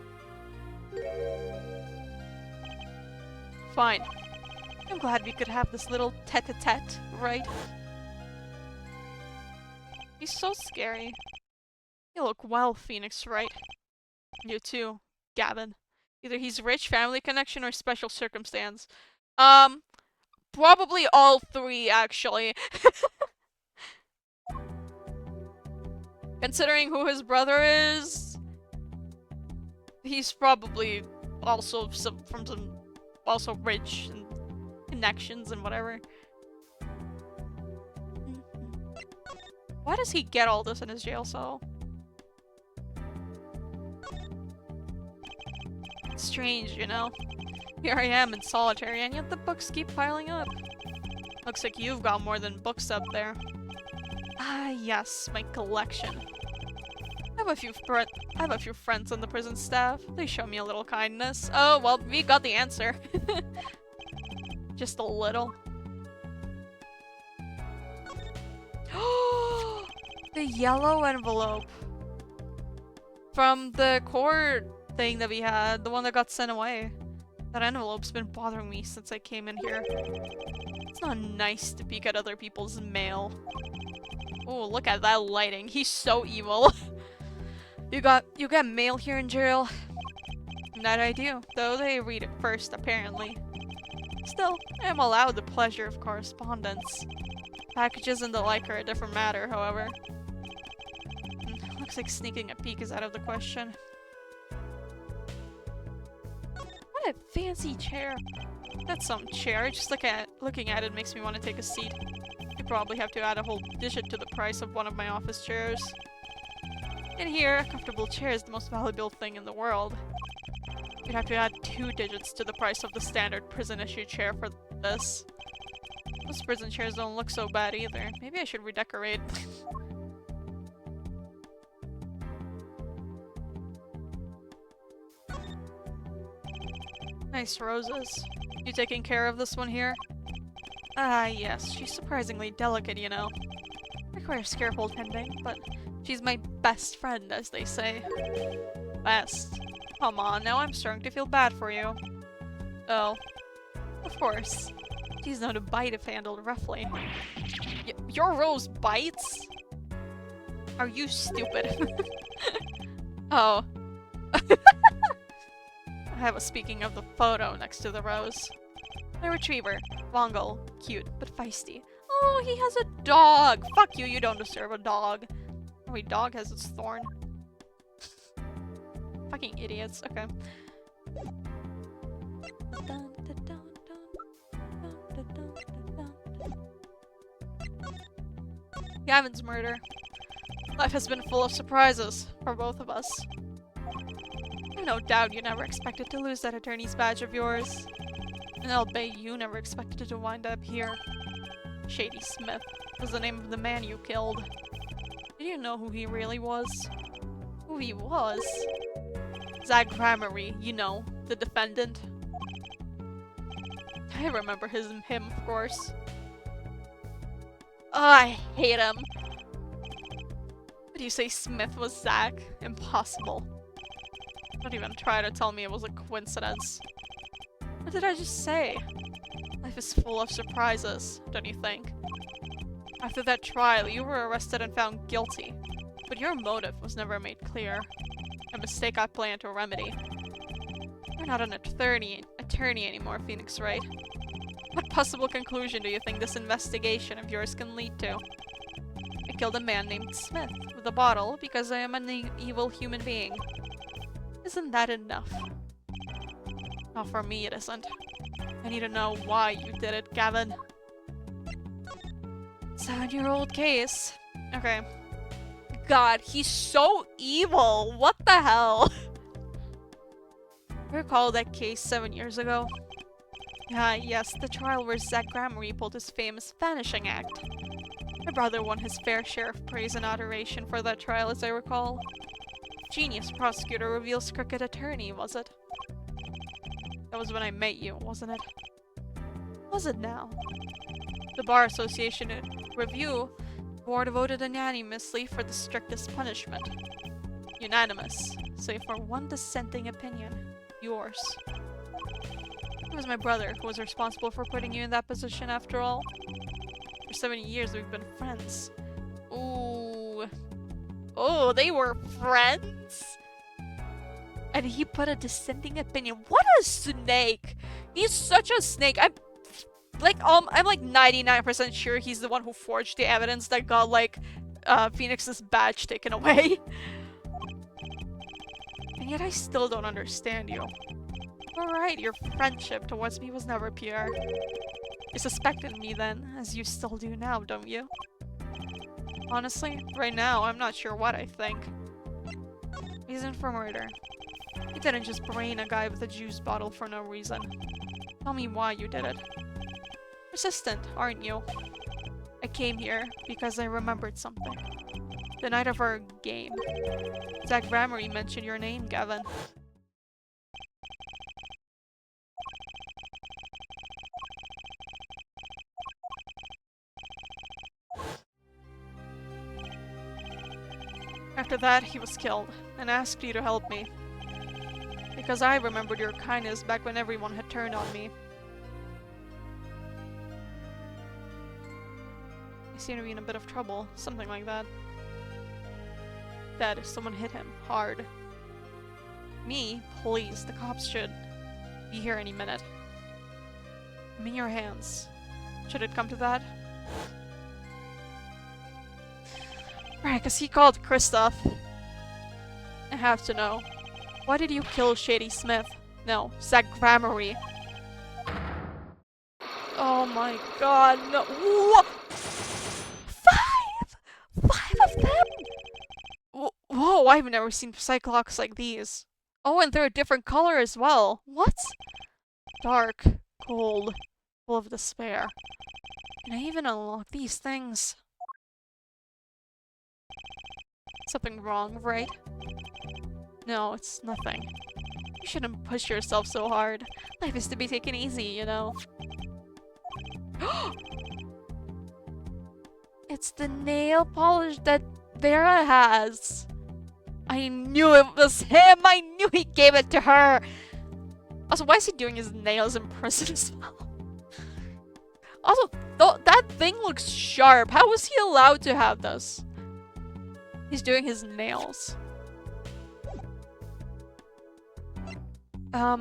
S1: Fine. I'm glad we could have this little tete-a-tete, right? He's so scary. You look well, Phoenix, right? You too, Gavin. Either he's rich, family connection, or special circumstance. Probably all three, actually. Considering who his brother is, he's probably also also rich and connections and whatever. Why does he get all this in his jail cell? Strange, you know? Here I am in solitary, and yet the books keep piling up. Looks like you've got more than books up there. Ah, yes, my collection. I have a few friends on the prison staff. They show me a little kindness. Oh, well, we got the answer. Just a little. The yellow envelope. From the court thing that we had, the one that got sent away. That envelope's been bothering me since I came in here. It's not nice to peek at other people's mail. Oh, look at that lighting. He's so evil. You got mail here in jail? That I do, though they read it first, apparently. Still, I am allowed the pleasure of correspondence. Packages and the like are a different matter, however. Looks like sneaking a peek is out of the question. What a fancy chair. That's some chair. Just looking at it makes me want to take a seat. You probably have to add a whole digit to the price of one of my office chairs. In here, a comfortable chair is the most valuable thing in the world. You'd have to add 2 digits to the price of the standard prison-issue chair for this. Those prison chairs don't look so bad either. Maybe I should redecorate. Nice roses. You taking care of this one here? Ah, yes. She's surprisingly delicate, you know. Requires careful tending, but she's my best friend, as they say. Best. Come on, now I'm starting to feel bad for you. Oh. Of course. She's known to bite if handled roughly. Your rose bites? Are you stupid? Oh. I have a speaking of the photo next to the rose. My retriever. Mongol. Cute, but feisty. Oh, he has a dog! Fuck you, you don't deserve a dog. Every dog has its thorn. Fucking idiots. Okay. Gavin's murder. Life has been full of surprises for both of us. No doubt you never expected to lose that attorney's badge of yours. And I'll bet you never expected it to wind up here. Shady Smith was the name of the man you killed. Did you know who he really was? Who he was? Zach Gramery, you know, the defendant. I remember him, of course. Oh, I hate him. But you say Smith was Zach? Impossible. Don't even try to tell me it was a coincidence. What did I just say? Life is full of surprises, don't you think? After that trial, you were arrested and found guilty. But your motive was never made clear. A mistake I plan to remedy. You're not an attorney anymore, Phoenix, right? What possible conclusion do you think this investigation of yours can lead to? I killed a man named Smith with a bottle because I am an evil human being. Isn't that enough? Not for me, it isn't. I need to know why you did it, Gavin. 7-year-old case. Okay. God, he's so evil! What the hell? Recall that case 7 years ago? Ah, yes, the trial where Zach Gramery pulled his famous vanishing act. My brother won his fair share of praise and adoration for that trial, as I recall. Genius prosecutor reveals crooked attorney, was it? That was when I met you, wasn't it? Was it now? The Bar Association review board voted unanimously for the strictest punishment. Unanimous, save for one dissenting opinion. Yours. It was my brother who was responsible for putting you in that position after all. For 70 years we've been friends. Ooh. Oh, they were friends? And he put a dissenting opinion. What a snake! He's such a snake. I'm like 99% sure he's the one who forged the evidence that got like Phoenix's badge taken away. And yet I still don't understand you. Alright, your friendship towards me was never pure. You suspected me then, as you still do now, don't you? Honestly, right now, I'm not sure what I think. Reason for murder. You didn't just brain a guy with a juice bottle for no reason. Tell me why you did it. Persistent, aren't you? I came here because I remembered something. The night of our game. Zach Ramery mentioned your name, Gavin. After that, he was killed, and asked you to help me. Because I remembered your kindness back when everyone had turned on me. You seem to be in a bit of trouble, something like that. Dead, someone hit him, hard. Me? Please, the cops should be here any minute. I'm in your hands. Should it come to that? Right, because he called Kristoff. I have to know. Why did you kill Shady Smith? No, Zach Grammary. Oh my god, no. What? Five of them? Whoa, I've never seen Psyclocks like these. Oh, and they're a different color as well. What? Dark, cold, full of despair. Can I even unlock these things? Something wrong, right? No, it's nothing. You shouldn't push yourself so hard. Life is to be taken easy, you know. It's the nail polish that Vera has. I knew it was him! I knew he gave it to her! Also, why is he doing his nails in prison as well? Also, that thing looks sharp. How was he allowed to have this? He's doing his nails. I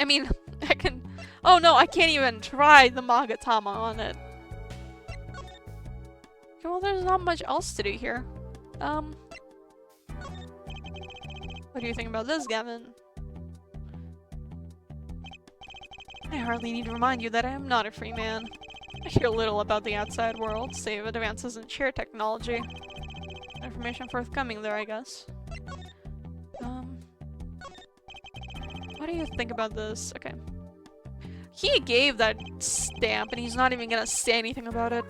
S1: mean, I can... Oh no, I can't even try the Magatama on it. Okay, well, there's not much else to do here. What do you think about this, Gavin? I hardly need to remind you that I am not a free man. I hear little about the outside world, save advances in sheer technology. Information forthcoming there, I guess. What do you think about this? Okay. He gave that stamp and he's not even gonna say anything about it.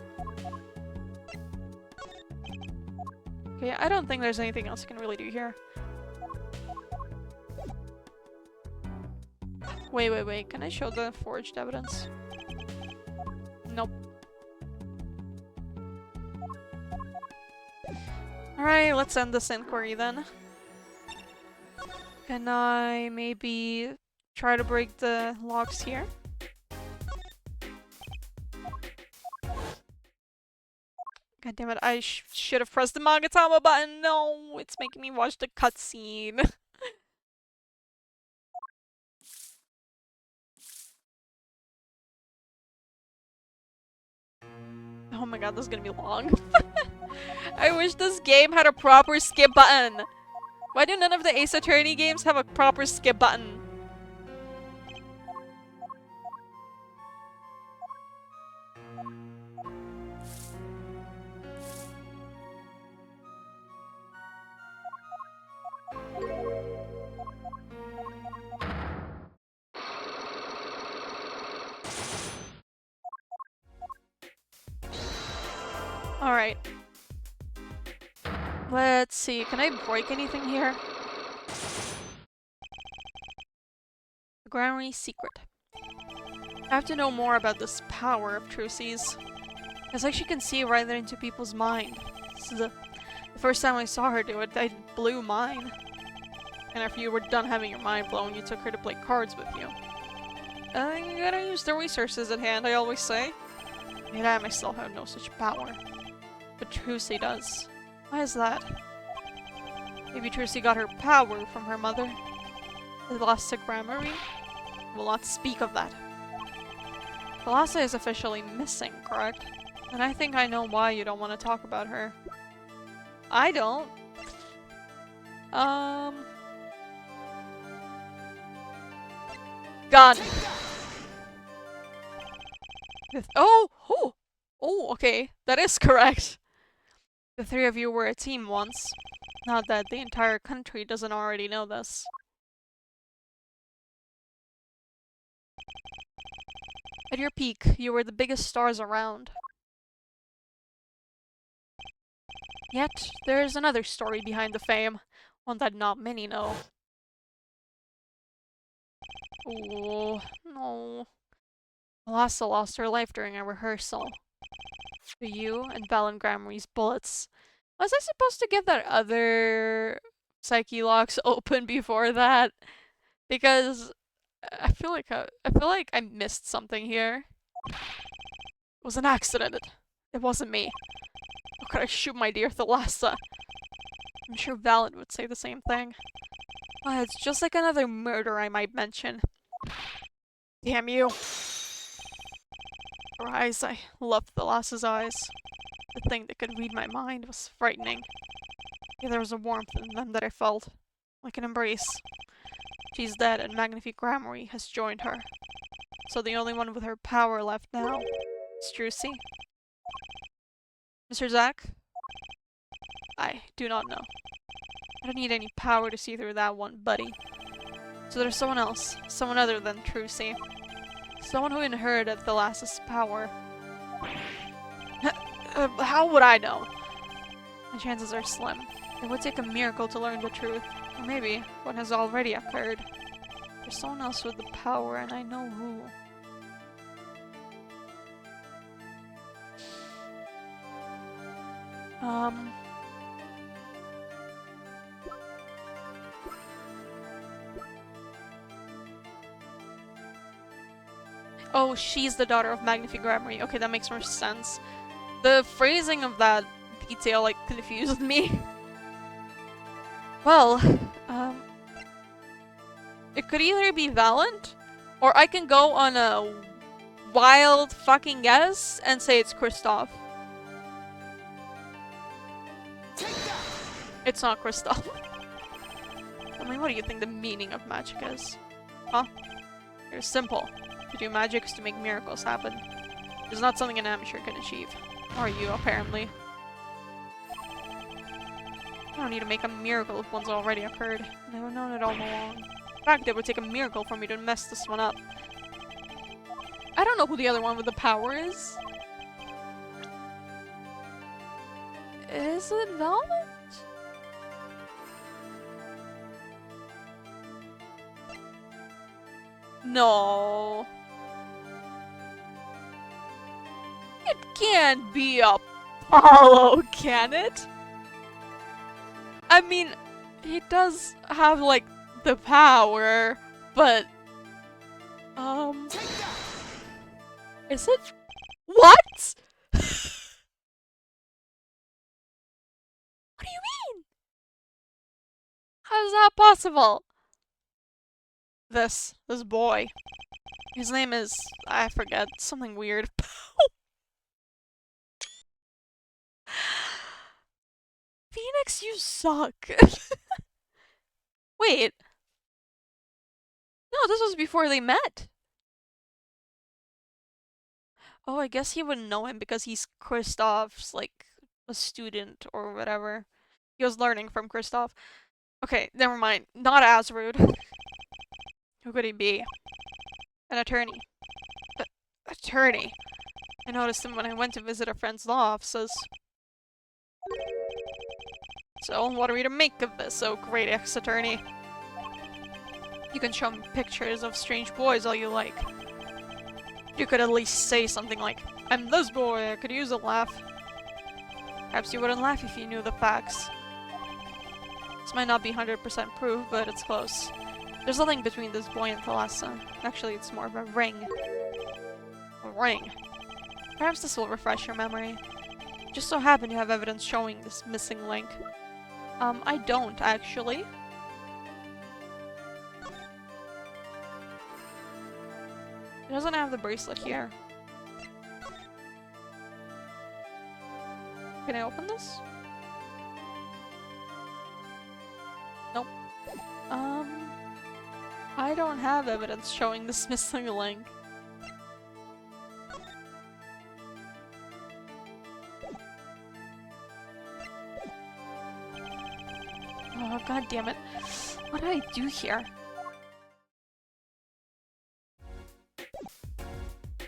S1: Okay, I don't think there's anything else I can really do here. Wait. Can I show the forged evidence? Nope. Alright, let's end this inquiry then. Can I maybe try to break the locks here? God damn it, I should have pressed the Magatama button. No, it's making me watch the cutscene. Oh my god, this is gonna be long. I wish this game had a proper skip button. Why do none of the Ace Attorney games have a proper skip button? Alright. Let's see, can I break anything here? The Granary secret. I have to know more about this power of Trucy's. It's like she can see right into people's mind. This is the first time I saw her do it, I blew mine. And after you were done having your mind blown, you took her to play cards with you. You gotta use the resources at hand, I always say. Yet I myself have no such power. But Trucy does. Why is that? Maybe Trucy got her power from her mother. The lost to Granary? Will not speak of that. Thalassa is officially missing, correct? And I think I know why you don't want to talk about her. I don't. Gun! Oh, okay. That is correct. The three of you were a team once. Not that the entire country doesn't already know this. At your peak, you were the biggest stars around. Yet, there is another story behind the fame, one that not many know. Oh, no. Thalassa lost her life during a rehearsal. To you and Balin Gramarye's bullets. Was I supposed to get that other psyche locks open before that? Because I feel like I missed something here. It was an accident. It wasn't me. How could I shoot my dear Thalassa? I'm sure Valid would say the same thing. It's just like another murder I might mention. Damn you. Her eyes, I loved Thalassa's eyes. The thing that could read my mind was frightening. Yeah, there was a warmth in them that I felt. Like an embrace. She's dead and Magnifique Gramarye has joined her. So the only one with her power left now is Trucy. Mr. Zack? I do not know. I don't need any power to see through that one, buddy. So there's someone else. Someone other than Trucy. Someone who inherited Thalassa's power. How would I know? The chances are slim. It would take a miracle to learn the truth. Or maybe what has already occurred. There's someone else with the power and I know who. Oh, she's the daughter of Magnifique Gramarye. Okay, that makes more sense. The phrasing of that detail, like, confused me. Well, it could either be Valent, or I can go on a wild fucking guess and say it's Kristoff. It's not Kristoff. I mean, what do you think the meaning of magic is? Huh? It's simple. To do magic is to make miracles happen. It's not something an amateur can achieve. Or you, apparently. I don't need to make a miracle if one's already occurred. And I would have known it all along. In fact, it would take a miracle for me to mess this one up. I don't know who the other one with the power is. Is it Velvet? No. It can't be Apollo, can it? I mean, he does have, like, the power, but... Is it? What? What do you mean? How is that possible? This boy. His name is, I forget, something weird. Phoenix, you suck. Wait. No, this was before they met. Oh, I guess he wouldn't know him because he's Kristoff's, like, a student or whatever. He was learning from Kristoff. Okay, never mind. Not as rude. Who could he be? An attorney. Attorney? I noticed him when I went to visit a friend's law offices. So, what are we to make of this, oh great ex-attorney? You can show me pictures of strange boys all you like. You could at least say something like, "I'm this boy, I could use a laugh." Perhaps you wouldn't laugh if you knew the facts. This might not be 100% proof, but it's close. There's a link between this boy and Thalassa. Actually, it's more of a ring. A ring. Perhaps this will refresh your memory. Just so happen you have evidence showing this missing link. I don't, actually. It doesn't have the bracelet here. Can I open this? Nope. I don't have evidence showing this missing link. Oh, god damn it. What did I do here?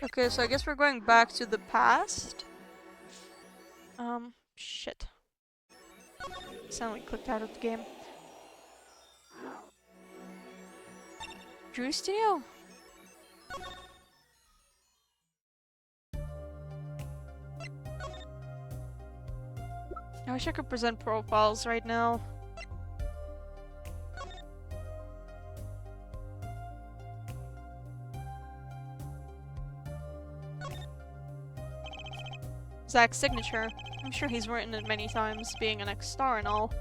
S1: Okay, so I guess we're going back to the past. Shit. Suddenly clicked out of the game. Drew Studio? I wish I could present profiles right now. Zach's signature. I'm sure he's written it many times, being an ex-star and all.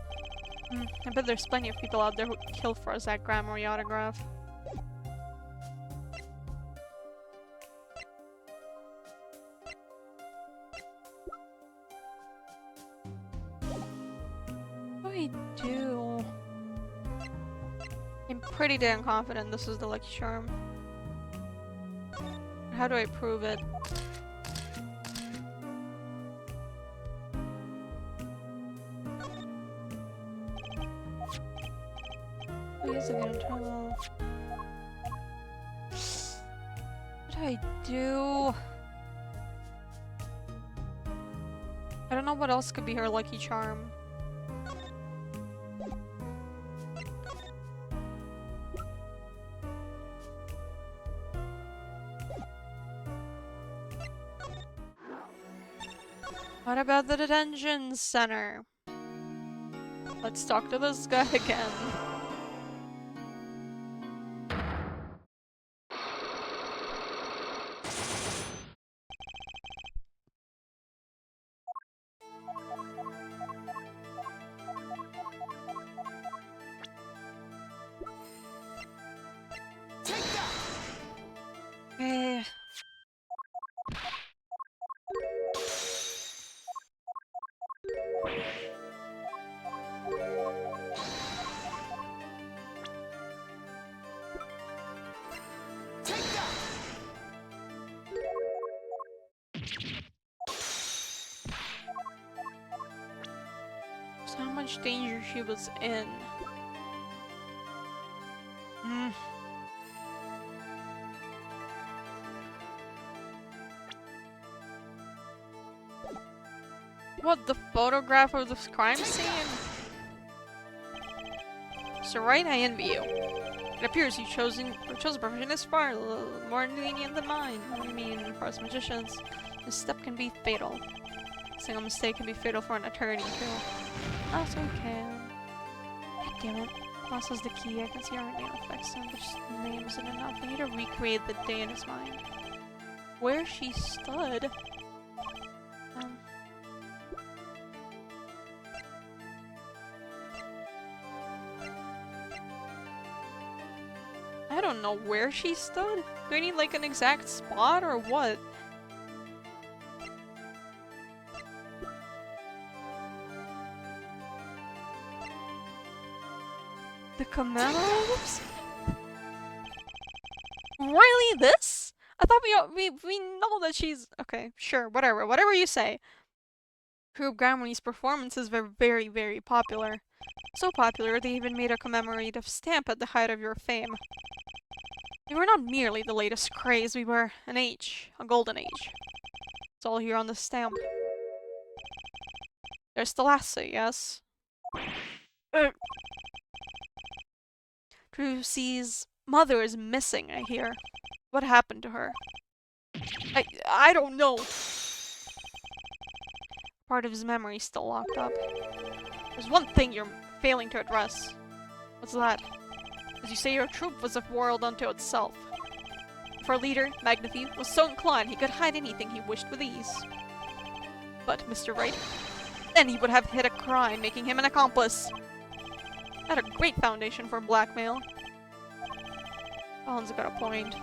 S1: I bet there's plenty of people out there who'd kill for a Zach Grammary autograph. What do I do? I'm pretty damn confident this is the Lucky Charm. How do I prove it? What do I do? I don't know what else could be her lucky charm. What about the detention center? Let's talk to this guy again. Okay. So how much danger she was in. What, the photograph of this crime scene? So right, I envy you. It appears you chose a profession this far, more lenient than mine. What do you mean, for us magicians? This step can be fatal. A single mistake can be fatal for an attorney, too. Oh, so we can. God damn it. Loss is the key. I can see our name affects him, but just the name isn't enough. I need to recreate the day in his mind. Where she stood? I don't know where she stood. Do I need like an exact spot or what? The commemoratives? Really, this? I thought we know that she's okay. Sure, whatever you say. Group Grammarly's performances were very, very popular. So popular they even made a commemorative stamp at the height of your fame. We were not merely the latest craze, we were an age, a golden age. It's all here on the stamp. There's Thalassa, yes? Trucy's mother is missing, I hear. What happened to her? I don't know. Part of his memory is still locked up. There's one thing you're failing to address. What's that? As you say, your troop was a world unto itself. If our leader, Magnifi, was so inclined, he could hide anything he wished with ease. But, Mr. Wright, then he would have hid a crime, making him an accomplice. Had a great foundation for blackmail. Colin's got a point.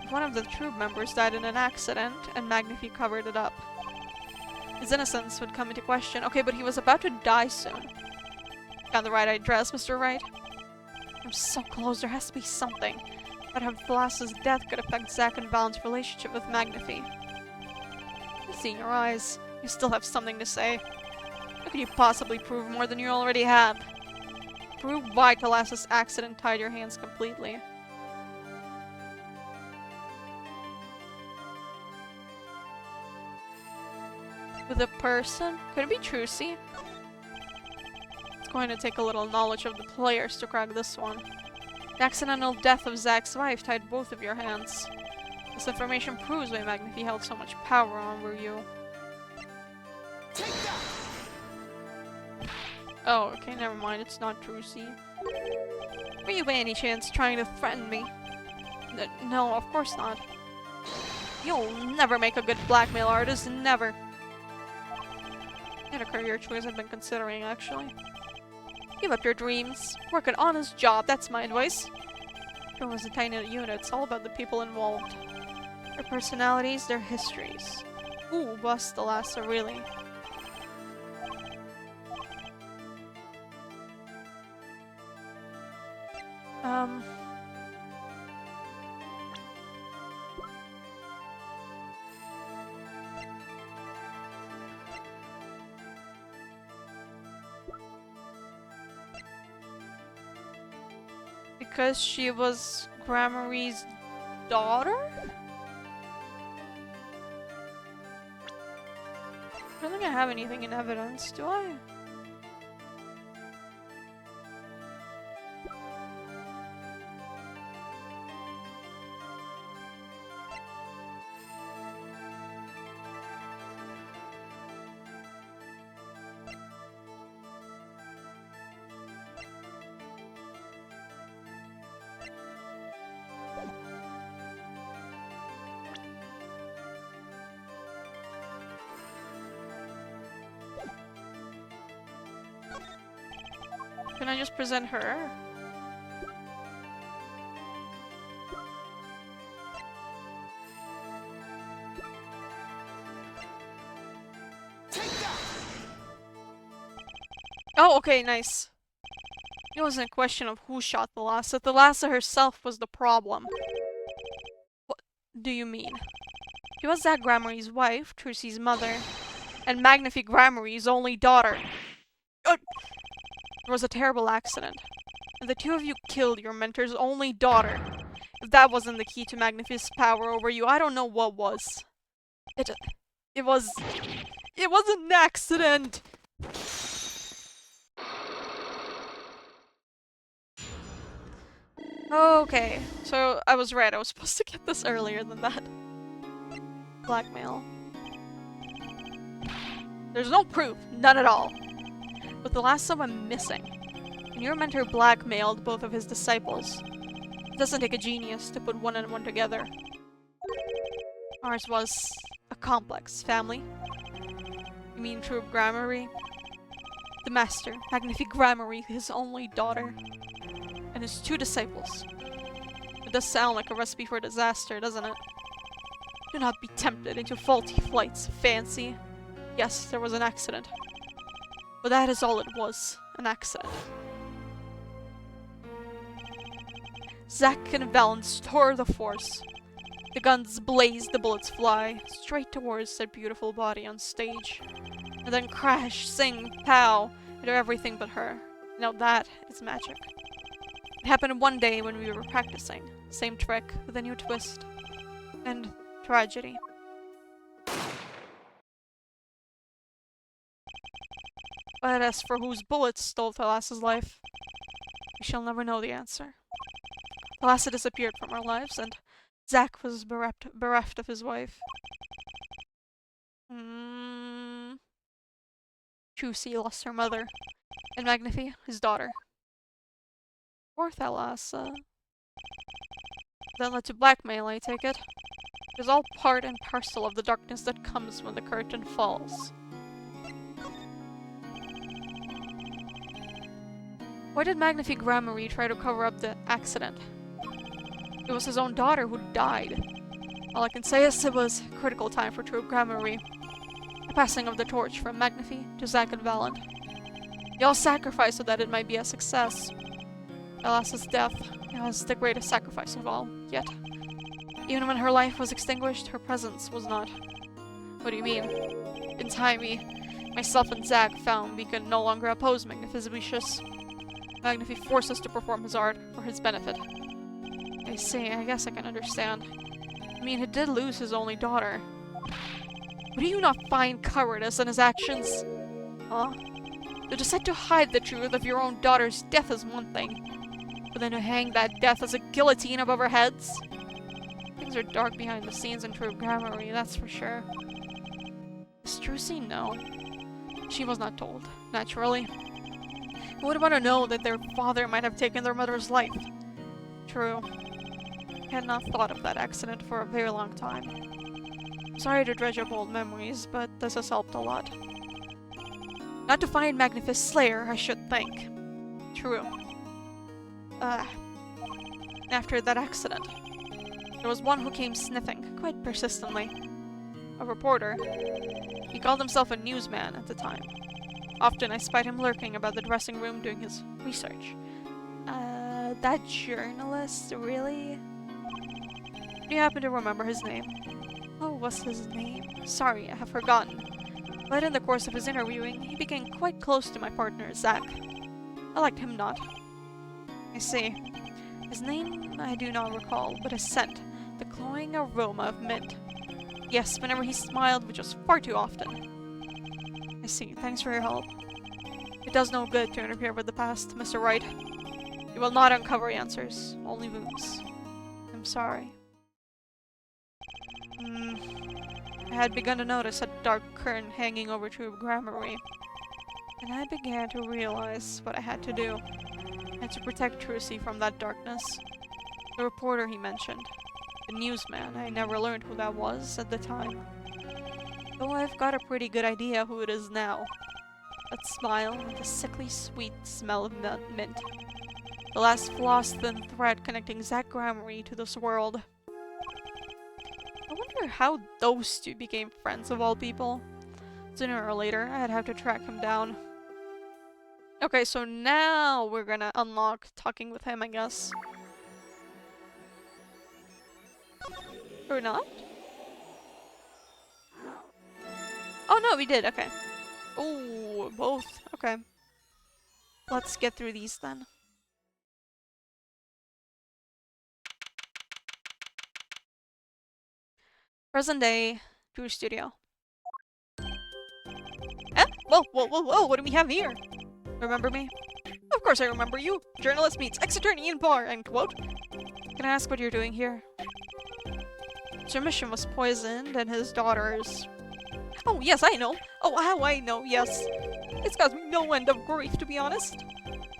S1: If one of the troop members died in an accident, and Magnifi covered it up, his innocence would come into question. Okay, but he was about to die soon. Got the right address, Mr. Wright? I'm so close, there has to be something. But how Thalass's death could affect Zack and Valen's relationship with Magnifi. I see in your eyes. You still have something to say. How could you possibly prove more than you already have? Prove why Thalass's accident tied your hands completely. With a person? Could it be Trucy? It's going to take a little knowledge of the players to crack this one. The accidental death of Zack's wife tied both of your hands. This information proves why Magnifi held so much power over you. Oh, okay, never mind. It's not Trucy. Were you by any chance trying to threaten me? No, of course not. You'll never make a good blackmail artist, never. Not a career choice I've been considering, actually. Give up your dreams. Work an honest job, that's my advice. It was a tiny unit, it's all about the people involved. Their personalities, their histories. Ooh, bust the Thalassa, really. Because she was Gramarye's daughter? I don't think I have anything in evidence, do I? Can I just present her? Oh, okay, nice. It wasn't a question of who shot Thalassa. Thalassa herself was the problem. What do you mean? She was Zack Gramarye's wife, Trucy's mother, and Magnifi Gramarye's only daughter. There was a terrible accident, and the two of you killed your mentor's only daughter. If that wasn't the key to Magnifi's power over you, I don't know what was. It was an accident! Okay, so I was right, I was supposed to get this earlier than that. Blackmail. There's no proof, none at all. But the last someone missing. And your mentor blackmailed both of his disciples. It doesn't take a genius to put one and one together. Ours was a complex family. You mean true Gramarye? The master, Magnifi Gramarye, his only daughter, and his two disciples. It does sound like a recipe for disaster, doesn't it? Do not be tempted into faulty flights of fancy. Yes, there was an accident. But that is all it was, an accident. Zack and Valen tore the force. The guns blazed, the bullets fly, straight towards that beautiful body on stage. And then crash, sing, pow, into everything but her. Now that is magic. It happened one day when we were practicing. Same trick, with a new twist. And tragedy. But as for whose bullets stole Thalas's life, we shall never know the answer. Thalassa disappeared from our lives, and Zack was bereft of his wife. Trucy lost her mother, and Magnifi, his daughter. Poor Thalassa. Then led to blackmail, I take it. It is all part and parcel of the darkness that comes when the curtain falls. Why did Magnifi Gramarye try to cover up the accident? It was his own daughter who died. All I can say is it was a critical time for True Gramarye. The passing of the torch from Magnifi to Zack and Valant. They all sacrificed so that it might be a success. Thalassa's death was the greatest sacrifice of all, yet even when her life was extinguished, her presence was not. What do you mean? In time, myself and Zack found we could no longer oppose Magnifi's wishes. Magnifi forced us to perform his art for his benefit. I see, I guess I can understand. I mean, he did lose his only daughter. But do you not find cowardice in his actions? Huh? To decide to hide the truth of your own daughter's death is one thing, but then to hang that death as a guillotine above our heads? Things are dark behind the scenes in True Gramarye, that's for sure. Is Trucy? No. She was not told, naturally. Who would want to know that their father might have taken their mother's life? True. I had not thought of that accident for a very long time. Sorry to dredge up old memories, but this has helped a lot. Not to find Magnifi's slayer, I should think. True. After that accident, there was one who came sniffing, quite persistently. A reporter. He called himself a newsman at the time. Often I spied him lurking about the dressing room doing his research. That journalist, really? Do you happen to remember his name? What was his name? Sorry, I have forgotten. But in the course of his interviewing, he became quite close to my partner, Zack. I liked him not. I see. His name I do not recall, but his scent, the cloying aroma of mint. Yes, whenever he smiled, which was far too often. I see. Thanks for your help. It does no good to interfere with the past, Mr. Wright. You will not uncover answers, only wounds. I'm sorry. I had begun to notice a dark curtain hanging over True Gramarye, and I began to realize what I had to do. I had to protect Trucy from that darkness. The reporter he mentioned, the newsman, I never learned who that was at the time. Though I've got a pretty good idea who it is now. That smile and the sickly sweet smell of mint. The last floss-thin thread connecting Zack Gramarye to this world. I wonder how those two became friends of all people. Sooner or later, I'd have to track him down. Okay, so now we're gonna unlock talking with him, I guess. Or not? Oh no, we did, okay. Oh, both. Okay. Let's get through these then. Present day, Drew Studio. Eh? Whoa, what do we have here? Remember me? Of course I remember you. Journalist meets ex-attorney in bar, end quote. Can I ask what you're doing here? Sir Mission was poisoned and his daughters... Oh, yes, I know. Oh, how I know, yes. It's caused me no end of grief, to be honest.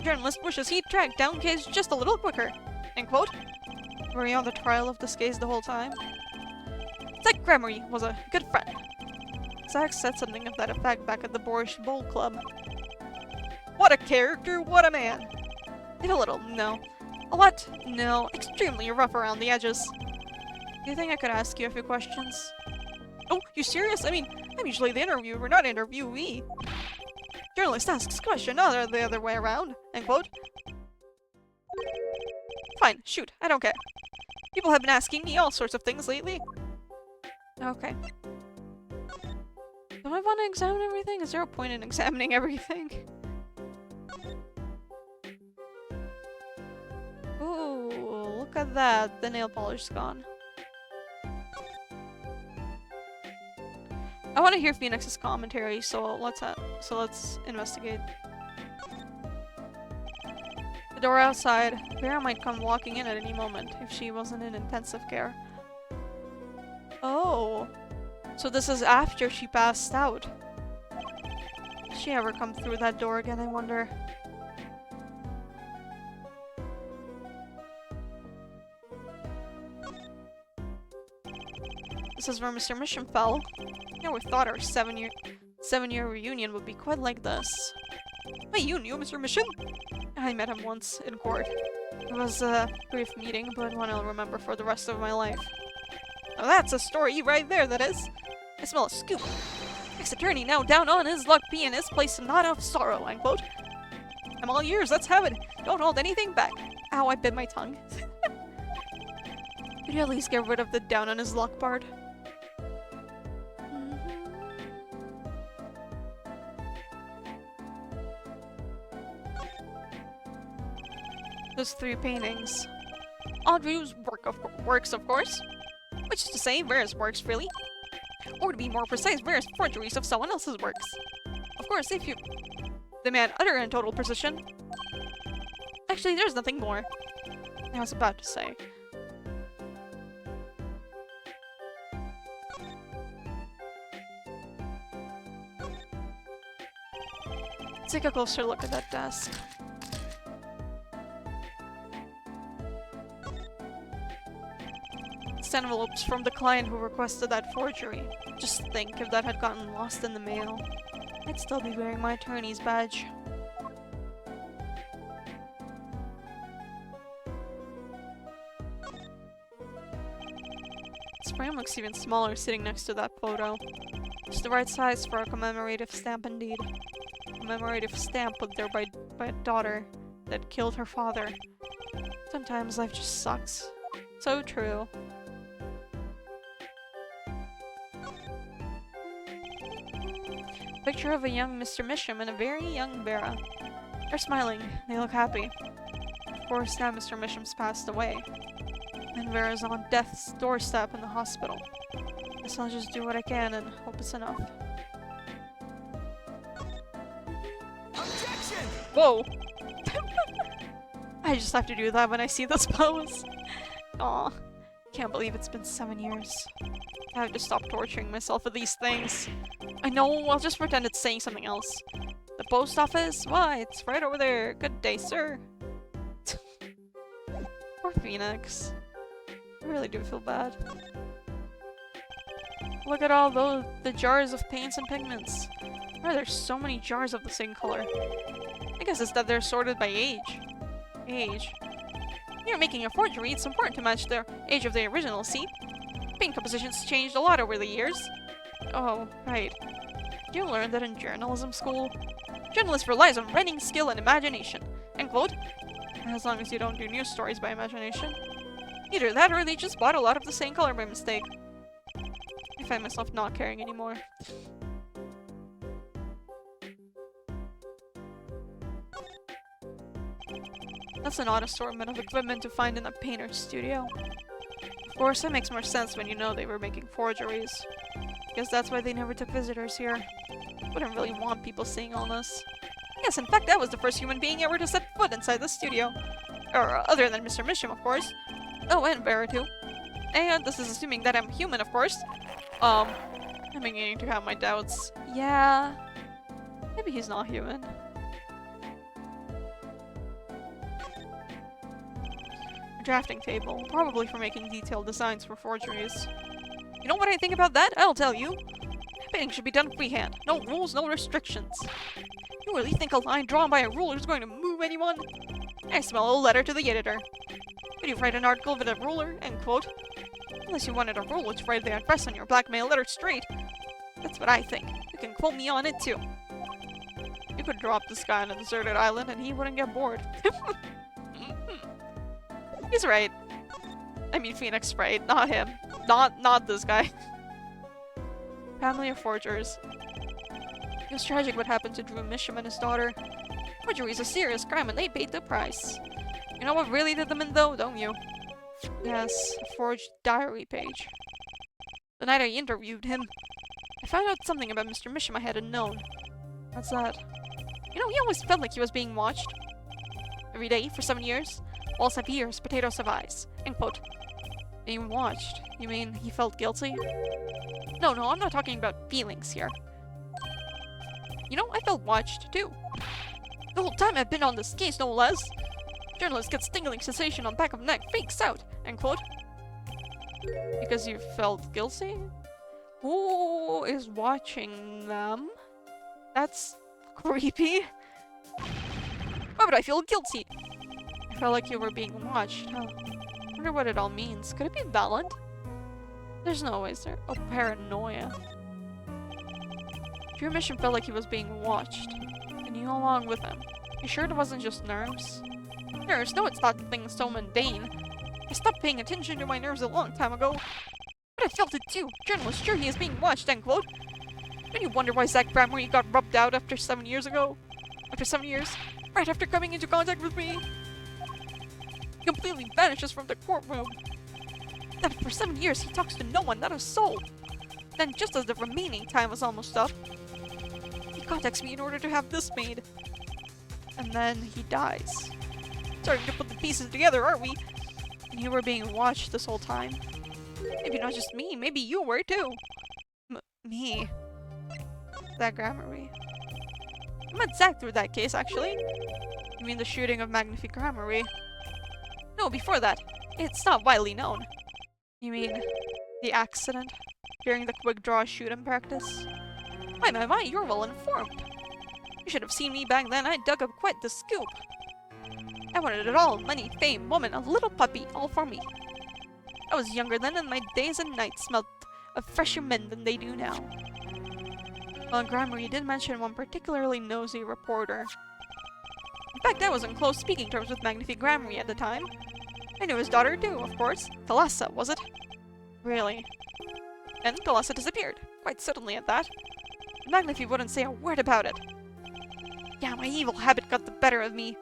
S1: Journalist wishes he'd tracked down case just a little quicker, end quote. Were you on the trial of this case the whole time? Zack Gramarye was a good friend. Zack said something of that effect back at the Boorish Bowl Club. What a character, what a man! If a little, no. A lot, no. Extremely rough around the edges. Do you think I could ask you a few questions? Oh, you serious? I mean, I'm usually the interviewer, not interviewee. Journalist asks question, not the other way around, end quote. Fine, shoot, I don't care. People have been asking me all sorts of things lately. Okay. Do I want to examine everything? Is there a point in examining everything? Ooh, look at that. The nail polish is gone. I want to hear Phoenix's commentary, so let's investigate. The door outside. Vera might come walking in at any moment if she wasn't in intensive care. Oh, so this is after she passed out. Will she ever come through that door again, I wonder? This is where Mr. Mission fell. Never thought our seven-year reunion would be quite like this. Wait, you knew Mr. Mission? I met him once in court. It was a brief meeting, but one I'll remember for the rest of my life. Now that's a story right there, that is. I smell a scoop. Ex-attorney now down on his luck, pianist placed a knot of sorrow, unquote. I'm all ears, let's have it. Don't hold anything back. Ow, I bit my tongue. Could you at least get rid of the down on his luck part? Those 3 paintings. Audrey's works, of course. Which is to say, Vera's works, really. Or to be more precise, Vera's forgeries of someone else's works. Of course, if you demand utter and total precision. Actually, there's nothing more. I was about to say. Let's take a closer look at that desk. Envelopes from the client who requested that forgery. Just think if that had gotten lost in the mail. I'd still be wearing my attorney's badge. This frame looks even smaller sitting next to that photo. Just the right size for a commemorative stamp indeed. A commemorative stamp put there by a daughter that killed her father. Sometimes life just sucks. So true. Picture of a young Mr. Misham and a very young Vera. They're smiling. They look happy. Of course, now Mr. Misham's passed away. And Vera's on death's doorstep in the hospital. Guess I'll just do what I can and hope it's enough.
S2: Objection!
S1: Whoa! I just have to do that when I see this pose. Aw. Can't believe it's been 7 years. I have to stop torturing myself with these things. I know, I'll just pretend it's saying something else. The post office? Why, it's right over there. Good day, sir. Poor Phoenix. I really do feel bad. Look at all the jars of paints and pigments. Why are there so many jars of the same color? I guess it's that they're sorted by age. Age. You're making a forgery, it's important to match the age of the original, see? Paint compositions changed a lot over the years. Oh, right. Did you learn that in journalism school? Journalist relies on writing skill and imagination. End quote. As long as you don't do news stories by imagination. Either that or they just bought a lot of the same color by mistake. I find myself not caring anymore. That's an odd assortment of equipment to find in a painter's studio. Of course, that makes more sense when you know they were making forgeries. Guess that's why they never took visitors here. Wouldn't really want people seeing all this. Yes, in fact, I was the first human being ever to set foot inside the studio. Or, other than Mr. Misham, of course. Oh, and Vera, too. And this is assuming that I'm human, of course. I'm beginning to have my doubts. Yeah. Maybe he's not human. A drafting table, probably for making detailed designs for forgeries. You know what I think about that? I'll tell you. Painting should be done freehand. No rules, no restrictions. You really think a line drawn by a ruler is going to move anyone? I smell a letter to the editor. Would you write an article with a ruler? End quote. Unless you wanted a ruler to write the address on your blackmail letter straight. That's what I think. You can quote me on it too. You could drop this guy on a deserted island and he wouldn't get bored. He's right. I mean Phoenix right, not him. Not this guy. Family of forgers. It was tragic what happened to Drew Misham and his daughter. Forgery is a serious crime and they paid the price. You know what really did them in though, don't you? Yes, a forged diary page. The night I interviewed him, I found out something about Mr. Misham I hadn't known. What's that? You know, he always felt like he was being watched. Every day, for 7 years. Walls have ears, potatoes have eyes. End quote. Being watched? You mean he felt guilty? No, I'm not talking about feelings here. You know, I felt watched, too. The whole time I've been on this case, no less. Journalist gets tingling sensation on back of neck, freaks out. End quote. Because you felt guilty? Who is watching them? That's creepy. Why would I feel guilty? I felt like you were being watched, huh? Wonder what it all means. Could it be valid? There's no way, sir. Oh, paranoia. If your mission felt like he was being watched, and you along with him, you sure it wasn't just nerves? Nerves? No, it's not something so mundane. I stopped paying attention to my nerves a long time ago. But I felt it too. Journalist, sure he is being watched, end quote. Don't you wonder why Zach Bramley got rubbed out after 7 years ago? After 7 years? Right after coming into contact with me? He completely vanishes from the courtroom. Then for 7 years he talks to no one, not a soul. Then just as the remaining time was almost up, he contacts me in order to have this made. And then he dies. Starting to put the pieces together, aren't we? And you were being watched this whole time. Maybe not just me, maybe you were too. Me. That Gramarye. I met Zach through that case, actually. You mean the shooting of Magnifique Gramarye? No, before that. It's not widely known. You mean the accident during the quick draw shoot-in practice? My, you're well informed. You should have seen me back then. I dug up quite the scoop. I wanted it all. Money, fame, woman, a little puppy, all for me. I was younger then, and my days and nights smelled of fresher men than they do now. Well, Gramarye did mention one particularly nosy reporter. In fact, I was in close speaking terms with Magnifique Gramarye at the time. I knew his daughter too, of course. Thalassa, was it? Really? And Thalassa disappeared, quite suddenly at that. Magnifique wouldn't say a word about it. Yeah, my evil habit got the better of me.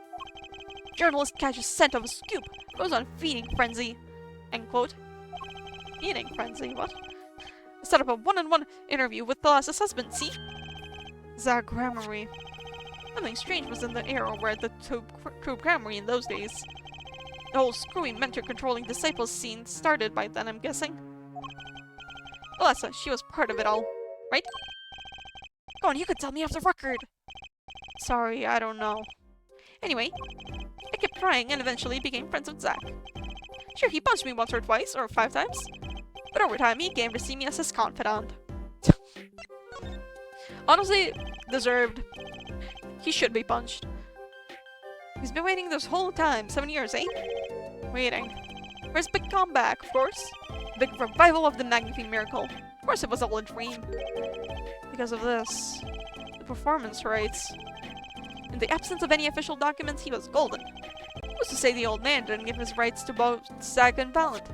S1: Journalist catches scent of a scoop, goes on feeding frenzy. End quote. Feeding frenzy, what? I set up a one-on-one interview with Thalassa's husband, see? Zach Gramarye. Something strange was in the air over at the Troop Gramarye in those days. The whole screwy mentor-controlling disciples scene started by then, I'm guessing. Thalassa, she was part of it all, right? Go on, you could tell me off the record. Sorry, I don't know. Anyway, I kept trying and eventually became friends with Zach. Sure, he punched me once or twice, or 5 times. But over time, he came to see me as his confidant. Honestly, deserved. He should be punched. He's been waiting this whole time, 7 years, eh? Waiting. For his big comeback, of course. Big revival of the Magnifique miracle. Of course it was all a dream. Because of this. The performance rights. In the absence of any official documents, he was golden. Who's to say the old man didn't give his rights to both Zach and Valent?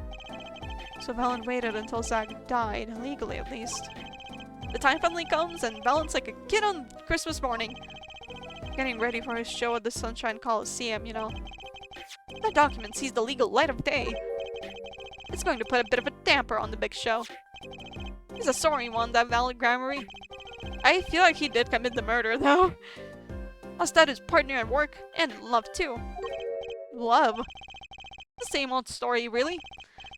S1: So Valent waited until Zach died, legally at least. The time finally comes, and Valent's like a kid on Christmas morning. Getting ready for his show at the Sunshine Coliseum, you know. That document sees the legal light of day. It's going to put a bit of a damper on the big show. He's a sorry one, that Valent Gramarye. I feel like he did commit the murder, though. Lost out his partner at work, and love too. Love? The same old story, really.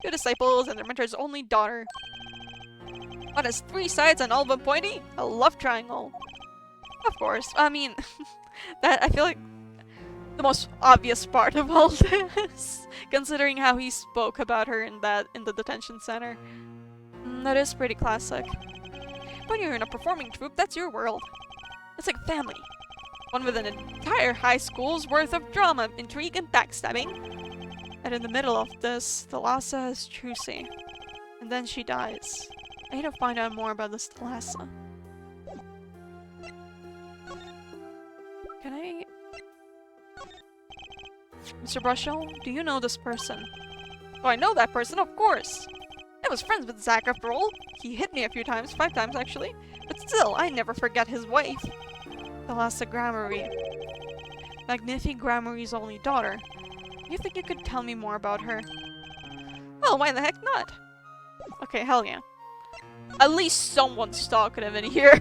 S1: 2 disciples and their mentor's only daughter. What has 3 sides and all of them pointy? A love triangle. Of course. I mean, that I feel like the most obvious part of all this, considering how he spoke about her in the detention center. That is pretty classic. When you're in a performing troupe, that's your world. It's like family. One with an entire high school's worth of drama, intrigue, and backstabbing. And in the middle of this, Thalassa has Trucy. And then she dies. I need to find out more about this Thalassa. Can I... Mr. Brushell, do you know this person? Oh, I know that person, of course! I was friends with Zach after all. He hit me a few times, 5 times actually. But still, I never forget his wife. Thalassa Gramarye. Magnifique Gramarye's only daughter. You think you could tell me more about her? Well, why the heck not? Okay, hell yeah. At least someone's talking him in here.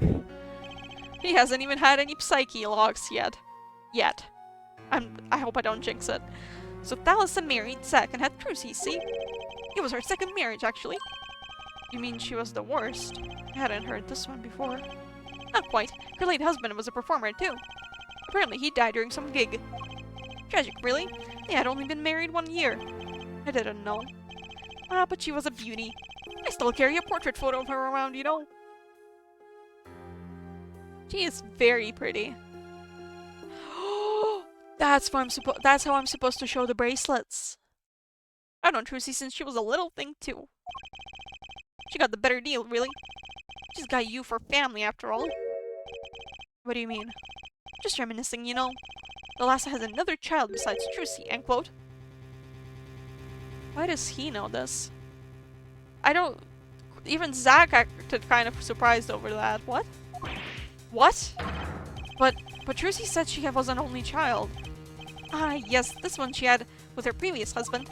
S1: He hasn't even had any psyche logs yet. I hope I don't jinx it. So Thalissa married Zack and had Trucy, see? It was her second marriage, actually. You mean she was the worst? I hadn't heard this one before. Not quite. Her late husband was a performer, too. Apparently he died during some gig. Tragic, really? They had only been married 1 year. I didn't know. Ah, but she was a beauty. I still carry a portrait photo of her around, you know? She is very pretty. That's how I'm supposed to show the bracelets. I've known Trucy since she was a little thing too. She got the better deal, really. She's got you for family after all. What do you mean? Just reminiscing, you know. Thalassa has another child besides Trucy, end quote. Why does he know this? I don't... Even Zack acted kind of surprised over that. What? What? But Trucy said she was an only child. Ah, yes, this one she had with her previous husband.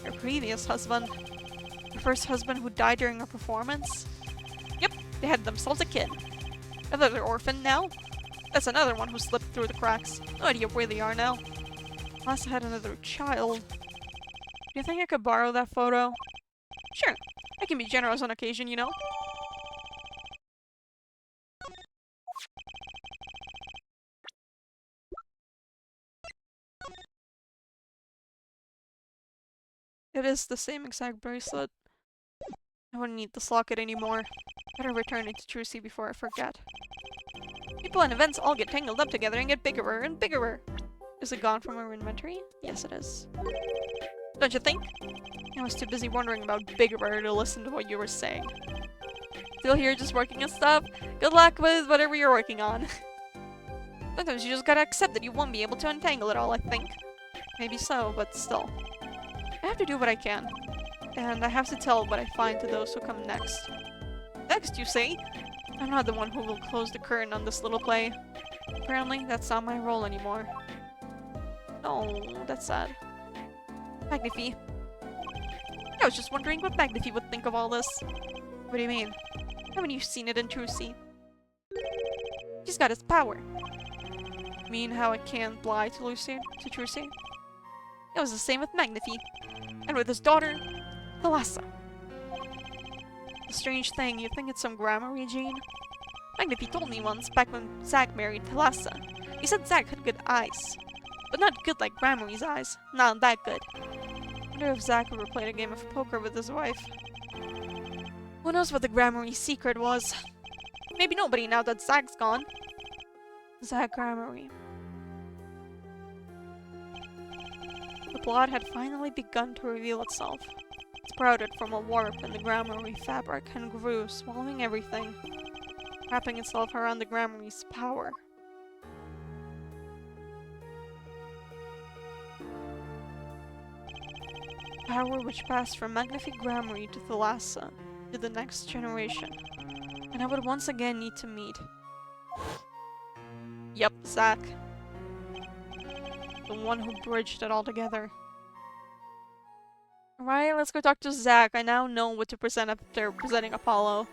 S1: Her previous husband? Her first husband who died during a performance? Yep, they had themselves a kid. Another orphan now? That's another one who slipped through the cracks. No idea where they are now. Last had another child. Do you think I could borrow that photo? Sure, I can be generous on occasion, you know? It is the same exact bracelet. I wouldn't need this locket anymore. Better return it to Trucy before I forget. People and events all get tangled up together and get bigger and bigger. Is it gone from our inventory? Yes, it is. Don't you think? I was too busy wondering about bigger to listen to what you were saying. Still here just working on stuff? Good luck with whatever you're working on. Sometimes you just gotta accept that you won't be able to untangle it all, I think. Maybe so, but still. I have to do what I can. And I have to tell what I find to those who come next. Next, you say? I'm not the one who will close the curtain on this little play. Apparently, that's not my role anymore. Oh, that's sad. Magnifi. I was just wondering what Magnifi would think of all this. What do you mean? Haven't you seen it in Trucy? She's got his power. You mean how I can't lie to Trucy? It was the same with Magnifi. And with his daughter, Thalassa. A strange thing, you think it's some grammar, Eugene? Magnifi told me once, back when Zack married Thalassa. He said Zack had good eyes. But not good like Gramarye's eyes. Not that good. I wonder if Zack ever played a game of poker with his wife. Who knows what the Gramarye secret was? Maybe nobody now that Zack's gone. Zack Gramarye. The plot had finally begun to reveal itself. It sprouted from a warp in the Gramarye fabric and grew, swallowing everything, wrapping itself around the Gramarye's power. Power which passed from Magnific Gramarye to Thalassa, to the next generation. And I would once again need to meet. Yep, Zack. The one who bridged it all together. Alright, let's go talk to Zack. I now know what to present after presenting Apollo.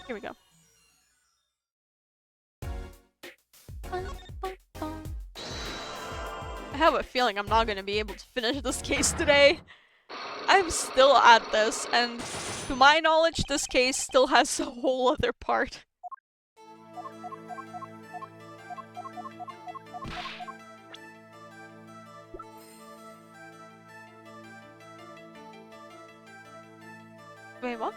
S1: Here we go. I have a feeling I'm not gonna be able to finish this case today. I'm still at this, and to my knowledge, this case still has a whole other part. Wait, what?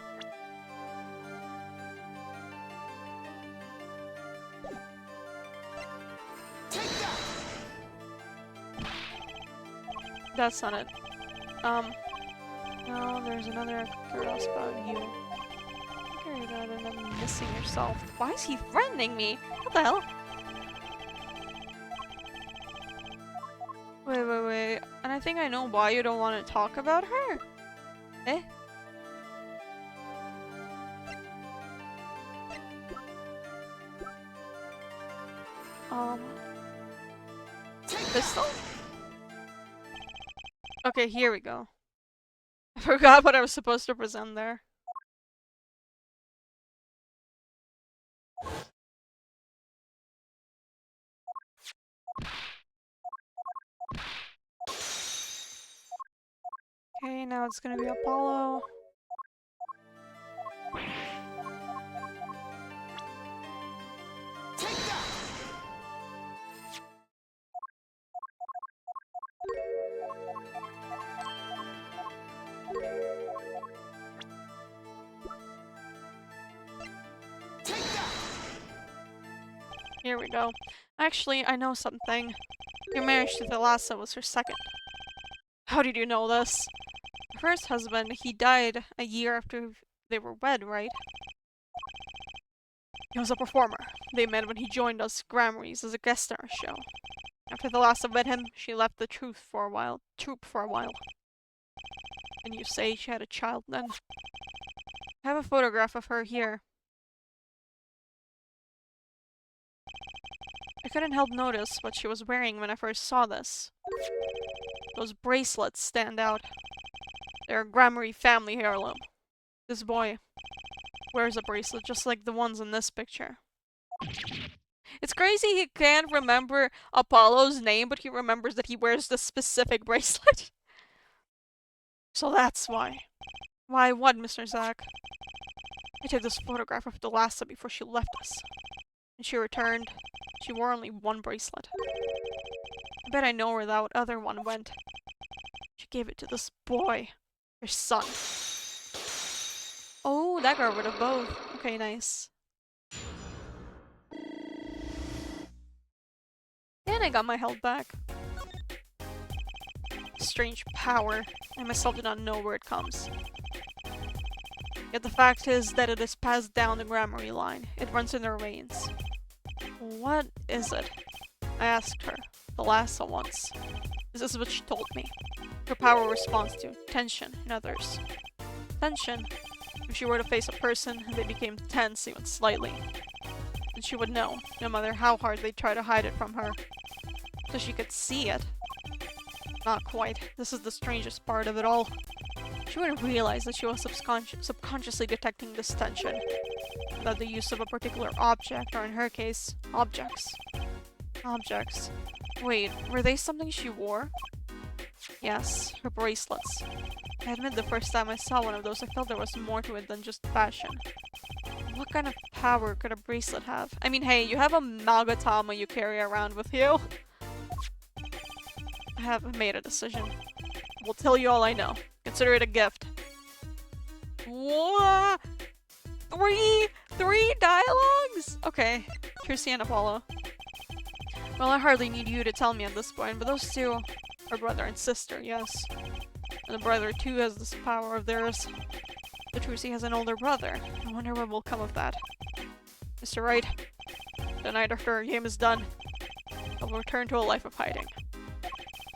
S1: That's not it. No, there's another girl about you. Carry that and then missing yourself. Why is he threatening me? What the hell? Wait. And I think I know why you don't want to talk about her. Eh? Pistol? Okay, here we go. I Forgot what I was supposed to present there. Okay, now it's gonna be Apollo. Here we go. Actually, I know something. Your marriage to Thalassa was her second. How did you know this? Her first husband, he died a year after they were wed, right? He was a performer. They met when he joined us Gramarys as a guest on our show. After Thalassa wed him, she left the troupe for a while. And you say she had a child then? I have a photograph of her here. I couldn't help notice what she was wearing when I first saw this. Those bracelets stand out. They're a Grammarly family heirloom. This boy wears a bracelet just like the ones in this picture. It's crazy he can't remember Apollo's name, but he remembers that he wears the specific bracelet. So that's why. Why what, Mr. Zack? I took this photograph of Thalassa before she left us. When she returned, she wore only one bracelet. I bet I know where that other one went. She gave it to this boy. Her son. Oh, that got rid of both. Okay, nice. And I got my health back. Strange power. I myself do not know where it comes. Yet the fact is that it is passed down the Grammarly line. It runs in their veins. What is it? I asked her, Thalassa once. This is what she told me. Her power responds to tension in others. Tension? If she were to face a person and they became tense even slightly, then she would know, no matter how hard they try to hide it from her. So she could see it. Not quite. This is the strangest part of it all. She wouldn't realize that she was subconsciously detecting this tension. About the use of a particular object, or in her case, objects. Objects. Wait, were they something she wore? Yes, her bracelets. I admit the first time I saw one of those, I felt there was more to it than just fashion. What kind of power could a bracelet have? I mean, hey, you have a Magatama you carry around with you. I haven't made a decision. I will tell you all I know. Consider it a gift. What? Three dialogues? Okay. Trilogy and Apollo. Well, I hardly need you to tell me at this point, but those two are brother and sister, yes. And the brother too has this power of theirs. The Trilogy has an older brother. I wonder what will come of that. Mr. Wright, the night after our game is done, I will return to a life of hiding.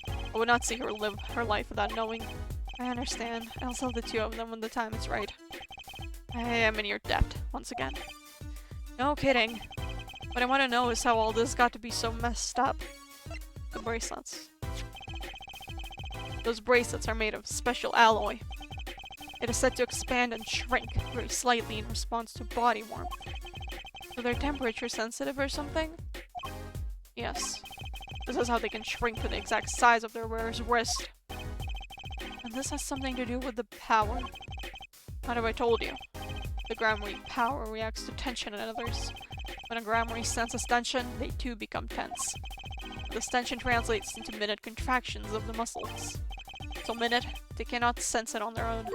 S1: I would not see her live her life without knowing. I understand. I'll sell the two of them when the time is right. I am in your debt, once again. No kidding. What I want to know is how all this got to be so messed up. The bracelets. Those bracelets are made of special alloy. It is said to expand and shrink very slightly in response to body warmth. So they're temperature sensitive or something? Yes. This is how they can shrink to the exact size of their wearer's wrist. And this has something to do with the power. What have I told you? The Grammarly power reacts to tension in others. When a Grammarly senses tension, they too become tense. This tension translates into minute contractions of the muscles. So minute, they cannot sense it on their own.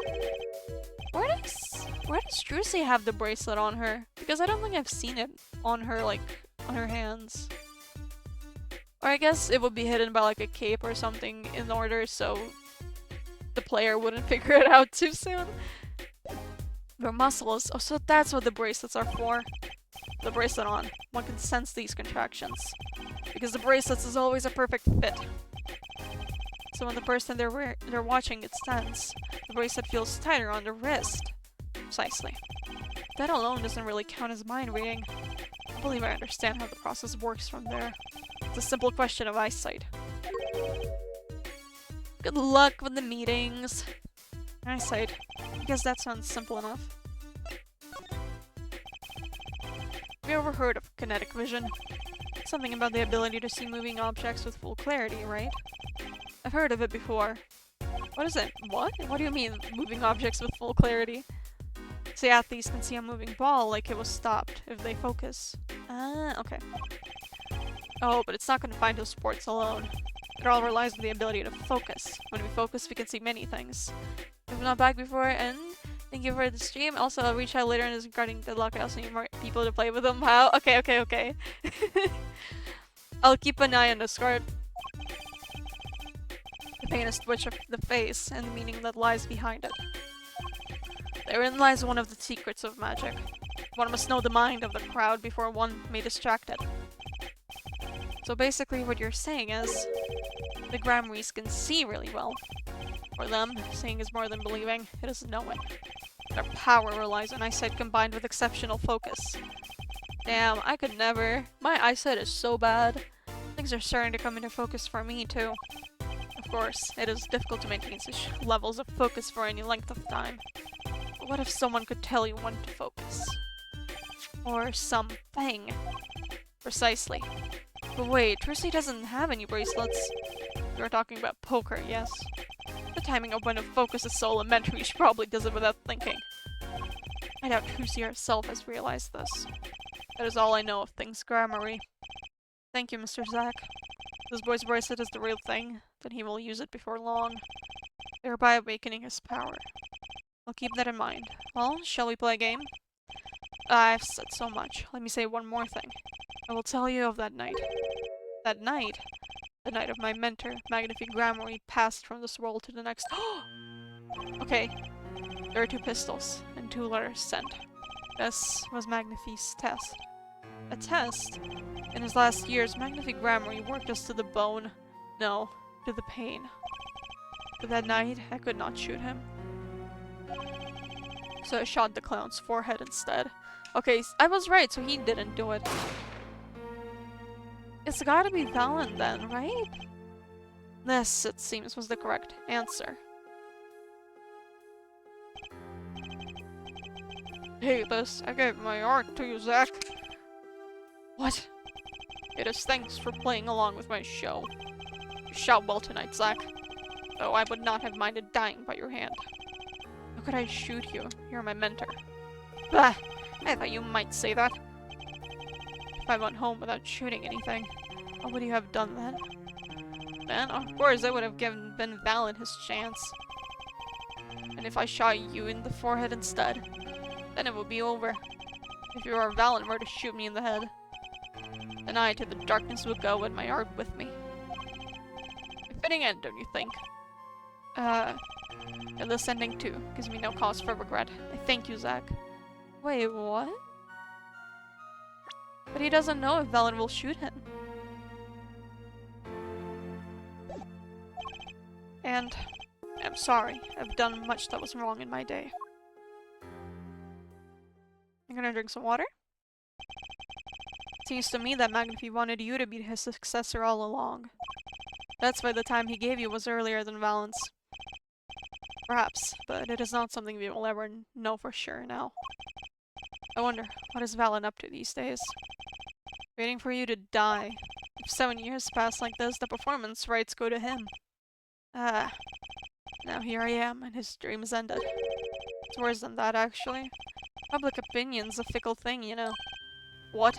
S1: Where does Trilogy have the bracelet on her? Because I don't think I've seen it on her, like, on her hands. Or I guess it would be hidden by like a cape or something in order so the player wouldn't figure it out too soon. Their muscles. Oh, so that's what the bracelets are for. The bracelet on. One can sense these contractions. Because the bracelets is always a perfect fit. So when the person they're watching gets tense, the bracelet feels tighter on the wrist. Precisely. That alone doesn't really count as mind reading. I believe I understand how the process works from there. It's a simple question of eyesight. Good luck with the meetings. Eyesight. I guess that sounds simple enough. Have you ever heard of kinetic vision? Something about the ability to see moving objects with full clarity, right? I've heard of it before. What is it? What? What do you mean, moving objects with full clarity? Say athletes can see a moving ball like it was stopped if they focus. Ah, okay. Oh, but it's not confined to sports alone. It all relies on the ability to focus. When we focus, we can see many things. If I'm not back before, and thank you for the stream. Also, I'll reach out later and is regarding the lock. I also need more people to play with them. Wow. Okay. I'll keep an eye on this card. The faintest twitch of the face and the meaning that lies behind it. Therein lies one of the secrets of magic. One must know the mind of the crowd before one may distract it. So basically what you're saying is, the Gramarys can see really well. For them, seeing is more than believing, it is knowing. Their power relies on eyesight combined with exceptional focus. Damn, I could never. My eyesight is so bad. Things are starting to come into focus for me too. Of course, it is difficult to maintain such levels of focus for any length of time. But what if someone could tell you when to focus? Or something. Precisely. But wait, Trucy doesn't have any bracelets. You're talking about poker, yes? The timing of when to focus is so elementary, she probably does it without thinking. I doubt Trucy herself has realized this. That is all I know of things Grammarly. Thank you, Mr. Zack. If this boy's bracelet is the real thing, then he will use it before long, thereby awakening his power. I'll keep that in mind. Well, shall we play a game? I've said so much. Let me say one more thing. I will tell you of that night. That night? The night of my mentor, Magnifique Grammarly, passed from this world to the next. Okay. There are 2 pistols, and 2 letters sent. This was Magnifique's test. A test? In his last years, Magnifique Grammarly worked us to the bone. No, to the pain. But that night, I could not shoot him. So I shot the clown's forehead instead. Okay, I was right, so he didn't do it. It's gotta be Valen then, right? This, it seems, was the correct answer. Hey, this, I gave my art to you, Zack. What? It is thanks for playing along with my show. You shot well tonight, Zack. Though I would not have minded dying by your hand. How could I shoot you? You're my mentor. Bah! I thought you might say that. If I went home without shooting anything, what would you have done then? Then, of course, I would have given Ben Valen his chance. And if I shot you in the forehead instead, then it would be over. If your Valen were to shoot me in the head, then I to the darkness would go and my art with me. A fitting end, don't you think? And this ending too gives me no cause for regret. I thank you, Zack. Wait, what? But he doesn't know if Valen will shoot him. And I'm sorry. I've done much that was wrong in my day. I'm gonna drink some water. Seems to me that Magnifique wanted you to be his successor all along. That's why the time he gave you was earlier than Valen's. Perhaps, but it is not something we will ever know for sure now. I wonder, what is Valen up to these days? Waiting for you to die. If 7 years pass like this, the performance rights go to him. Ah. Now here I am, and his dream is ended. It's worse than that, actually. Public opinion's a fickle thing, you know. What?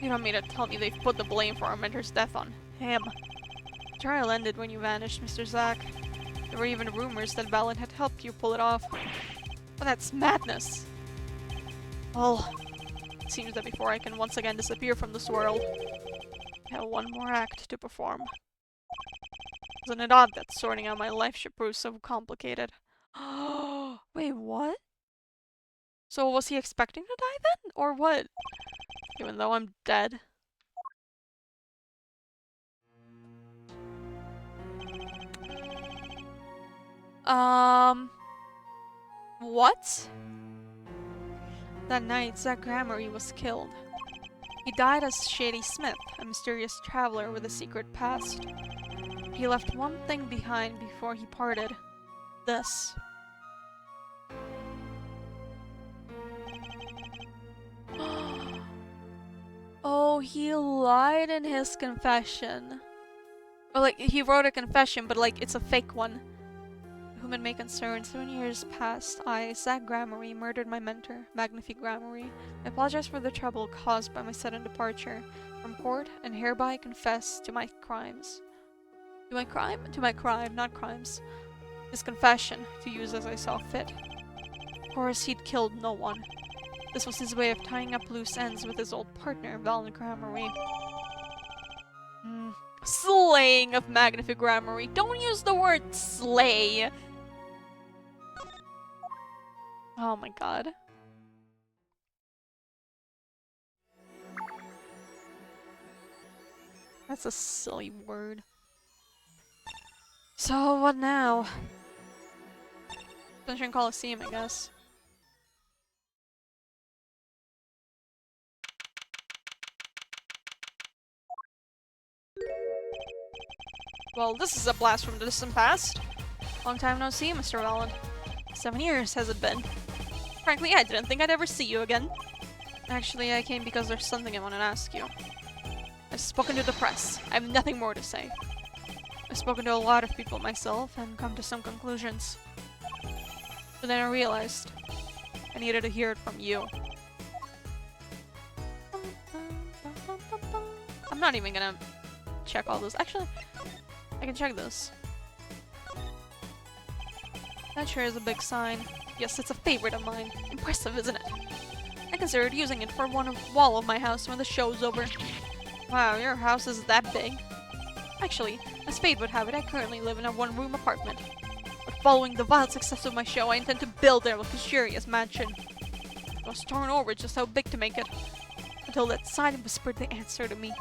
S1: You don't mean to tell me they've put the blame for our mentor's death on him? The trial ended when you vanished, Mr. Zack. There were even rumors that Valen had helped you pull it off. But that's madness! Well, it seems that before I can once again disappear from this world, I have one more act to perform. Isn't it odd that sorting out my life should prove so complicated? Wait, what? So was he expecting to die then? Or what? Even though I'm dead? What? That night, Zack Grammarly was killed. He died as Shady Smith, a mysterious traveler with a secret past. He left one thing behind before he parted. This. Oh, he lied in his confession. Or like, he wrote a confession, but like, it's a fake one. Whom it may concern, 7 years past, I, Zach Gramarye, murdered my mentor, Magnifique Gramarye. I apologize for the trouble caused by my sudden departure from court, and hereby confess to my crimes. To my crime? To my crime, not crimes. His confession, to use as I saw fit. Of course, he'd killed no one. This was his way of tying up loose ends with his old partner, Valen Gramarye. Slaying of Magnifique Gramarye. Don't use the word slay! Oh my god. That's a silly word. So, what now? Dungeon Coliseum, I guess. Well, this is a blast from the distant past. Long time no see, Mr. Valen. 7 years has it been. Frankly, I didn't think I'd ever see you again. Actually, I came because there's something I want to ask you. I've spoken to the press. I have nothing more to say. I've spoken to a lot of people myself and come to some conclusions. But then I realized I needed to hear it from you. I'm not even gonna check all this. Actually, I can check this. That sure is a big sign. Yes, it's a favorite of mine. Impressive, isn't it? I considered using it for one wall of my house when the show's over. Wow, your house is that big. Actually, as fate would have it, I currently live in a one-room apartment. But following the wild success of my show, I intend to build a luxurious mansion. I was torn over just how big to make it, until that sign whispered the answer to me.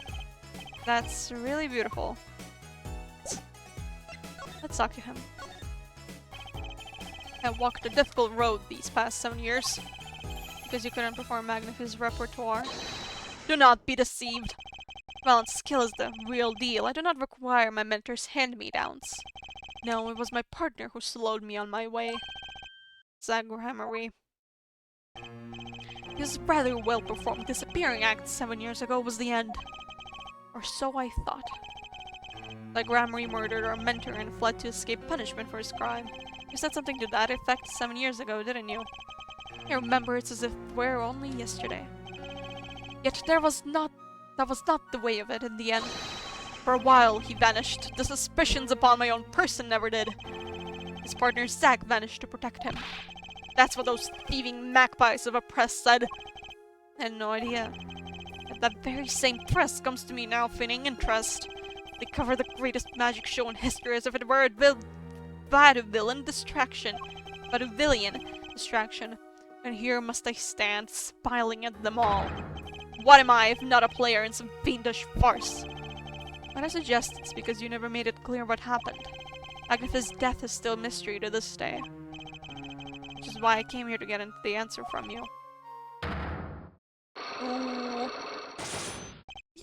S1: That's really beautiful. Let's talk to him. I walked a difficult road these past 7 years, because you couldn't perform Magnifique's repertoire. Do not be deceived. Valen's skill is the real deal. I do not require my mentor's hand-me-downs. No, it was my partner who slowed me on my way. Zach Gramarye. His rather well-performed disappearing act 7 years ago was the end. Or so I thought. Like Gramarye murdered our mentor and fled to escape punishment for his crime. You said something to that effect 7 years ago, didn't you? I remember it's as if it were only yesterday. Yet that was not the way of it in the end. For a while he vanished. The suspicions upon my own person never did. His partner Zach vanished to protect him. That's what those thieving magpies of a press said. I had no idea. Yet that very same press comes to me now feigning interest. They cover the greatest magic show in history as if it were a vaudevillian distraction. And here must I stand, smiling at them all. What am I if not a player in some fiendish farce? But I suggest it's because you never made it clear what happened. Agatha's death is still a mystery to this day. Which is why I came here to get the answer from you. Ooh.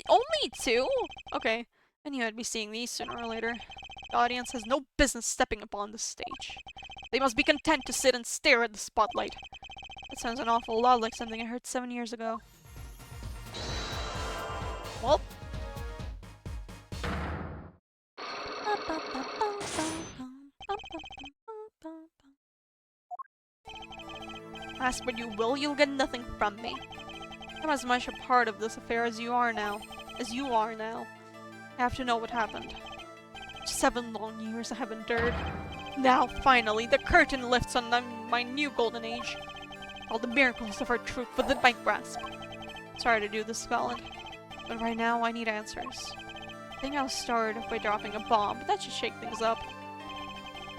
S1: Only 2? Okay. I knew I'd be seeing these sooner or later. The audience has no business stepping upon the stage. They must be content to sit and stare at the spotlight. That sounds an awful lot like something I heard 7 years ago. Well. Ask what you will, you'll get nothing from me. I'm as much a part of this affair as you are now. I have to know what happened. 7 long years I have endured. Now, finally, the curtain lifts on my new golden age. All the miracles of our truth within my grasp. Sorry to do this, Valen, but right now I need answers. I think I'll start by dropping a bomb, but that should shake things up.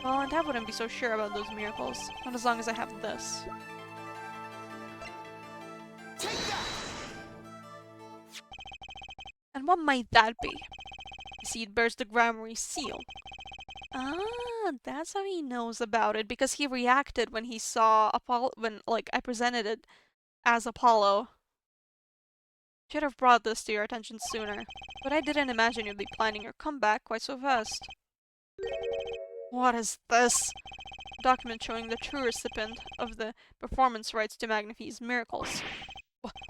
S1: Well, and I wouldn't be so sure about those miracles, not as long as I have this.
S3: Take that!
S1: And what might that be? You see, it bears the Gramarye seal. Ah, that's how he knows about it, because he reacted when he saw Apollo, when, like, I presented it as Apollo. Should have brought this to your attention sooner, but I didn't imagine you'd be planning your comeback quite so fast. What is this? A document showing the true recipient of the performance rights to Magnifique's miracles.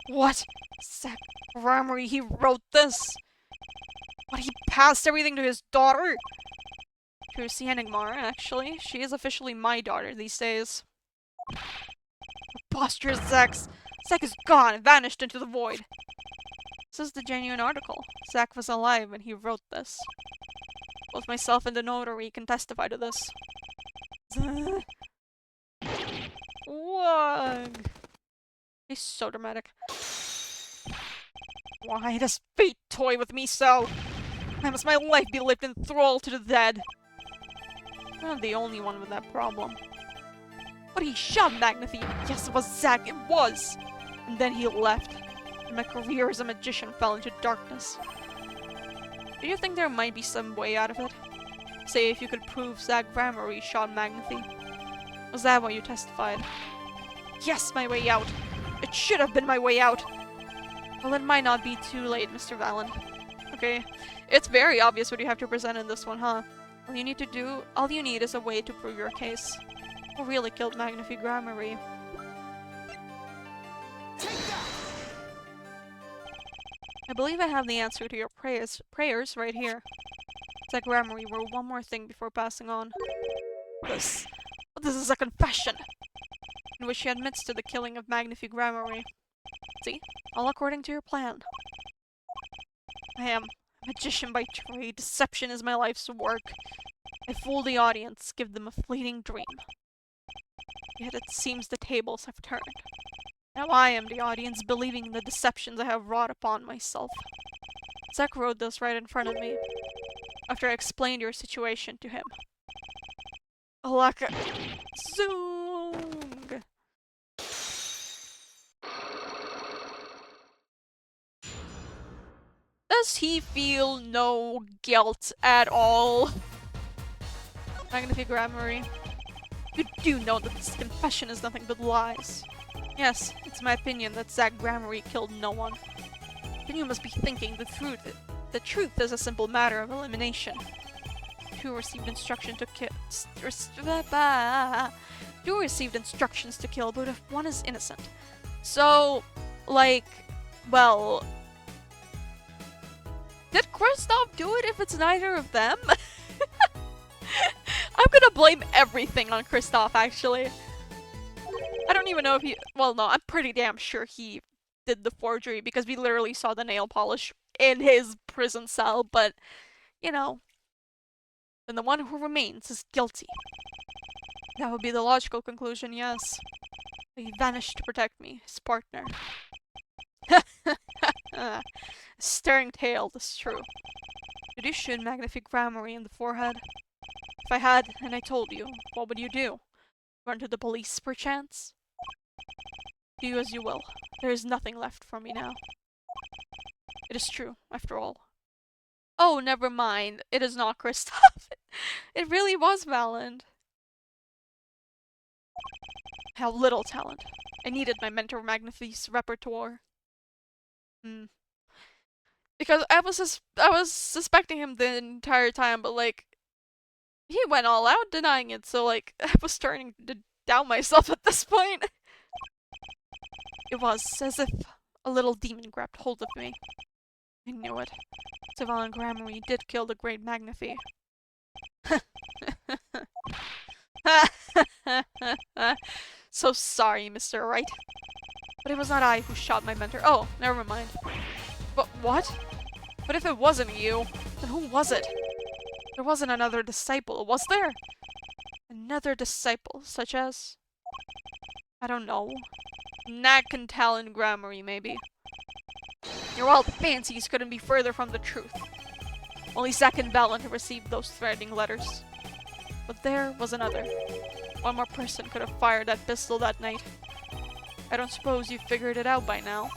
S1: What? Zach Ramery, he wrote this? What, he passed everything to his daughter? To see Enigmar, actually. She is officially my daughter these days. Preposterous, Zach. Zach is gone, vanished into the void. This is the genuine article. Zach was alive when he wrote this. Both myself and the notary can testify to this. Wag. He's so dramatic. Why does fate toy with me so? Why must my life be lived in thrall to the dead? I'm not the only one with that problem. But he shot Magnethy. Yes, it was Zach. It was. And then he left. And my career as a magician fell into darkness. Do you think there might be some way out of it? Say if you could prove Zach Ramery shot Magnethy. Was that what you testified? Yes, my way out. It should have been my way out. Well, it might not be too late, Mr. Valen. Okay. It's very obvious what you have to present in this one, huh? All you need is a way to prove your case. Who really killed Magnethy Ramery? I believe I have the answer to your prayers right here. Zach Ramery wrote one more thing before passing on. This is a confession, in which she admits to the killing of Magnethy Ramery. See? All according to your plan. I am a magician by trade. Deception is my life's work. I fool the audience, give them a fleeting dream. Yet it seems the tables have turned. Now I am the audience, believing in the deceptions I have wrought upon myself. Zach wrote this right in front of me, after I explained your situation to him. Alaka. Zoong! Does he feel no guilt at all? Magnethy Ramery, you do know that this confession is nothing but lies. Yes, it's my opinion that Zach Ramery killed no one. Then you must be thinking the truth is a simple matter of elimination. Two received instructions to kill. Two received instructions to kill, but if one is innocent. So, like, well, did Kristoff do it if it's neither of them? I'm gonna blame everything on Kristoff, actually. I don't even know if he... Well, no, I'm pretty damn sure he did the forgery because we literally saw the nail polish in his prison cell, but, you know, then the one who remains is guilty. That would be the logical conclusion, yes. But he vanished to protect me, his partner. A staring tale, this is true. Did you shoot Magnethy Ramery in the forehead? If I had, and I told you, what would you do? Run to the police, perchance? Do as you will. There is nothing left for me now. It is true, after all. Oh, never mind. It is not Kristoff. It really was Valand. How little talent. I needed my mentor Magnethy's repertoire. Because I was suspecting him the entire time, but like, he went all out denying it, so like, I was starting to doubt myself at this point. It was as if a little demon grabbed hold of me. I knew it. Valand Ramery did kill the great Magnethy. So sorry, Mr. Wright. But it was not I who shot my mentor. Oh, never mind. But what? But if it wasn't you, then who was it? There wasn't another disciple, was there? Another disciple, such as... I don't know. Nagkantalan Grammary, maybe. Your wild fancies couldn't be further from the truth. Only Zach and Valand have received those threatening letters. But there was another. One more person could have fired that pistol that night. I don't suppose you figured it out by now.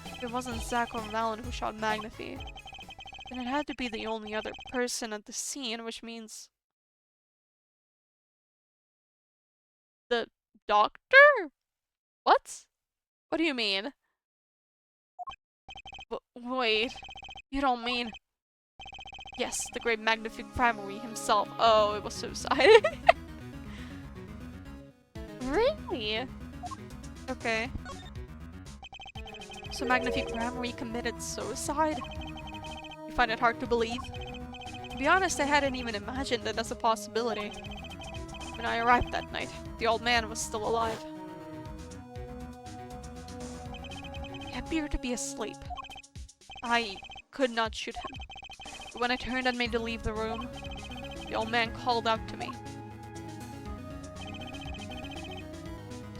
S1: If it wasn't Zach or Valand who shot Magnethy, then it had to be the only other person at the scene, which means... The doctor? What? What do you mean? Wait, you don't mean... Yes, the great Magnethy Ramery himself. Oh, it was suicide. Really? Okay. So Magnifique Grammary committed suicide? You find it hard to believe? To be honest, I hadn't even imagined it as a possibility. When I arrived that night, the old man was still alive. He appeared to be asleep. I could not shoot him. But when I turned and made to leave the room, the old man called out to me.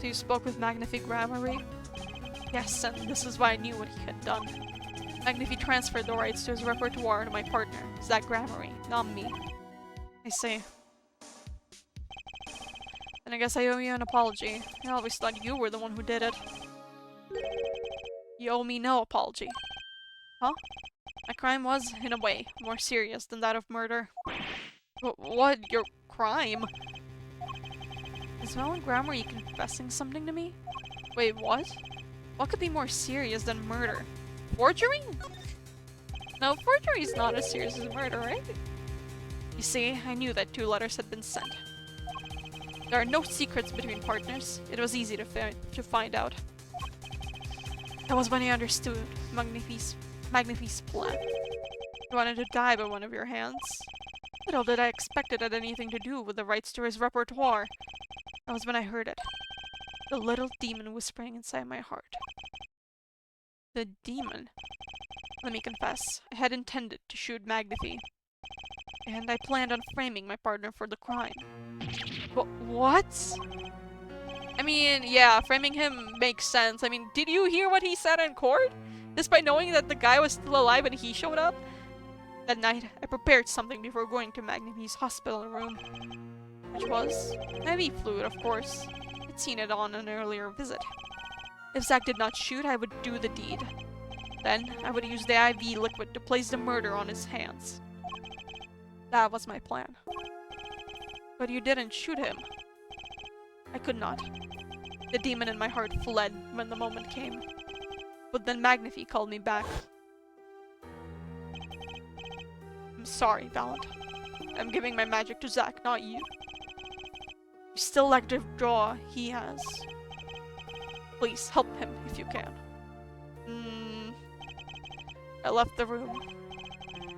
S1: So you spoke with Magnifique Grammary? Yes, and this is why I knew what he had done. Magnifique transferred the rights to his repertoire to my partner, Zach Grammary, not me. I see. Then I guess I owe you an apology. I always thought you were the one who did it. You owe me no apology. Huh? My crime was, in a way, more serious than that of murder. What? Your crime? Is Valen Grammary confessing something to me? Wait, what? What could be more serious than murder? Forgery? No, forgery is not as serious as murder, right? You see, I knew that 2 letters had been sent. There are no secrets between partners. It was easy to find out. That was when I understood Magnifique's plan. He wanted to die by one of your hands. Little did I expect it had anything to do with the rights to his repertoire. That was when I heard it. The little demon whispering inside my heart. The demon? Let me confess, I had intended to shoot Magnifique. And I planned on framing my partner for the crime. But what? I mean, yeah, framing him makes sense. I mean, did you hear what he said in court? Despite knowing that the guy was still alive when he showed up? That night, I prepared something before going to Magnifique's hospital room. Which was IV fluid, of course. I'd seen it on an earlier visit. If Zach did not shoot, I would do the deed. Then, I would use the IV liquid to place the murder on his hands. That was my plan. But you didn't shoot him. I could not. The demon in my heart fled when the moment came. But then Magnifique called me back. I'm sorry, Valen. I'm giving my magic to Zach, not you. You still lack the draw he has. Please, help him if you can. I left the room.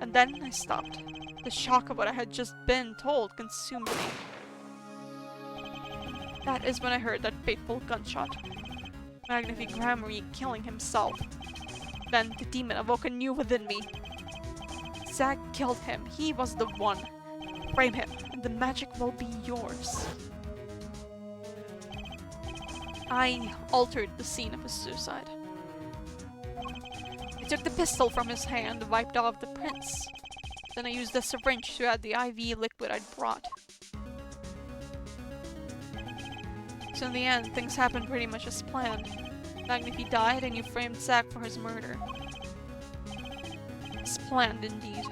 S1: And then I stopped. The shock of what I had just been told consumed me. That is when I heard that fateful gunshot. Magnifique Grammary killing himself. Then the demon awoke anew within me. Zach killed him. He was the one. Frame him, and the magic will be yours. I altered the scene of his suicide. I took the pistol from his hand and wiped off the prints. Then I used a syringe to add the IV liquid I'd brought. So in the end, things happened pretty much as planned. Magnifique died and you framed Zach for his murder. As planned indeed.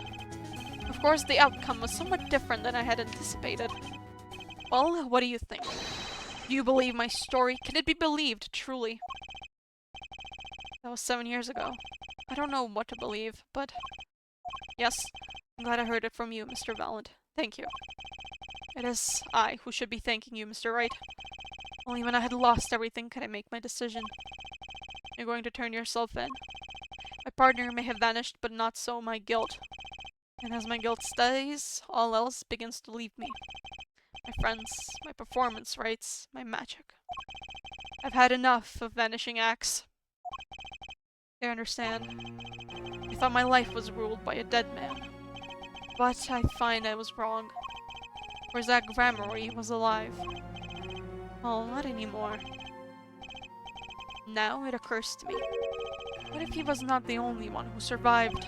S1: Of course, the outcome was somewhat different than I had anticipated. Well, what do you think? Do you believe my story? Can it be believed, truly? That was 7 years ago. I don't know what to believe, but... Yes, I'm glad I heard it from you, Mr. Valen. Thank you. It is I who should be thanking you, Mr. Wright. Only when I had lost everything could I make my decision. You're going to turn yourself in. My partner may have vanished, but not so my guilt. And as my guilt stays, all else begins to leave me. My friends, my performance rights, my magic. I've had enough of vanishing acts. I understand. I thought my life was ruled by a dead man. But I find I was wrong. For Zach Grammary was alive. Well, not anymore. Now it occurs to me. What if he was not the only one who survived?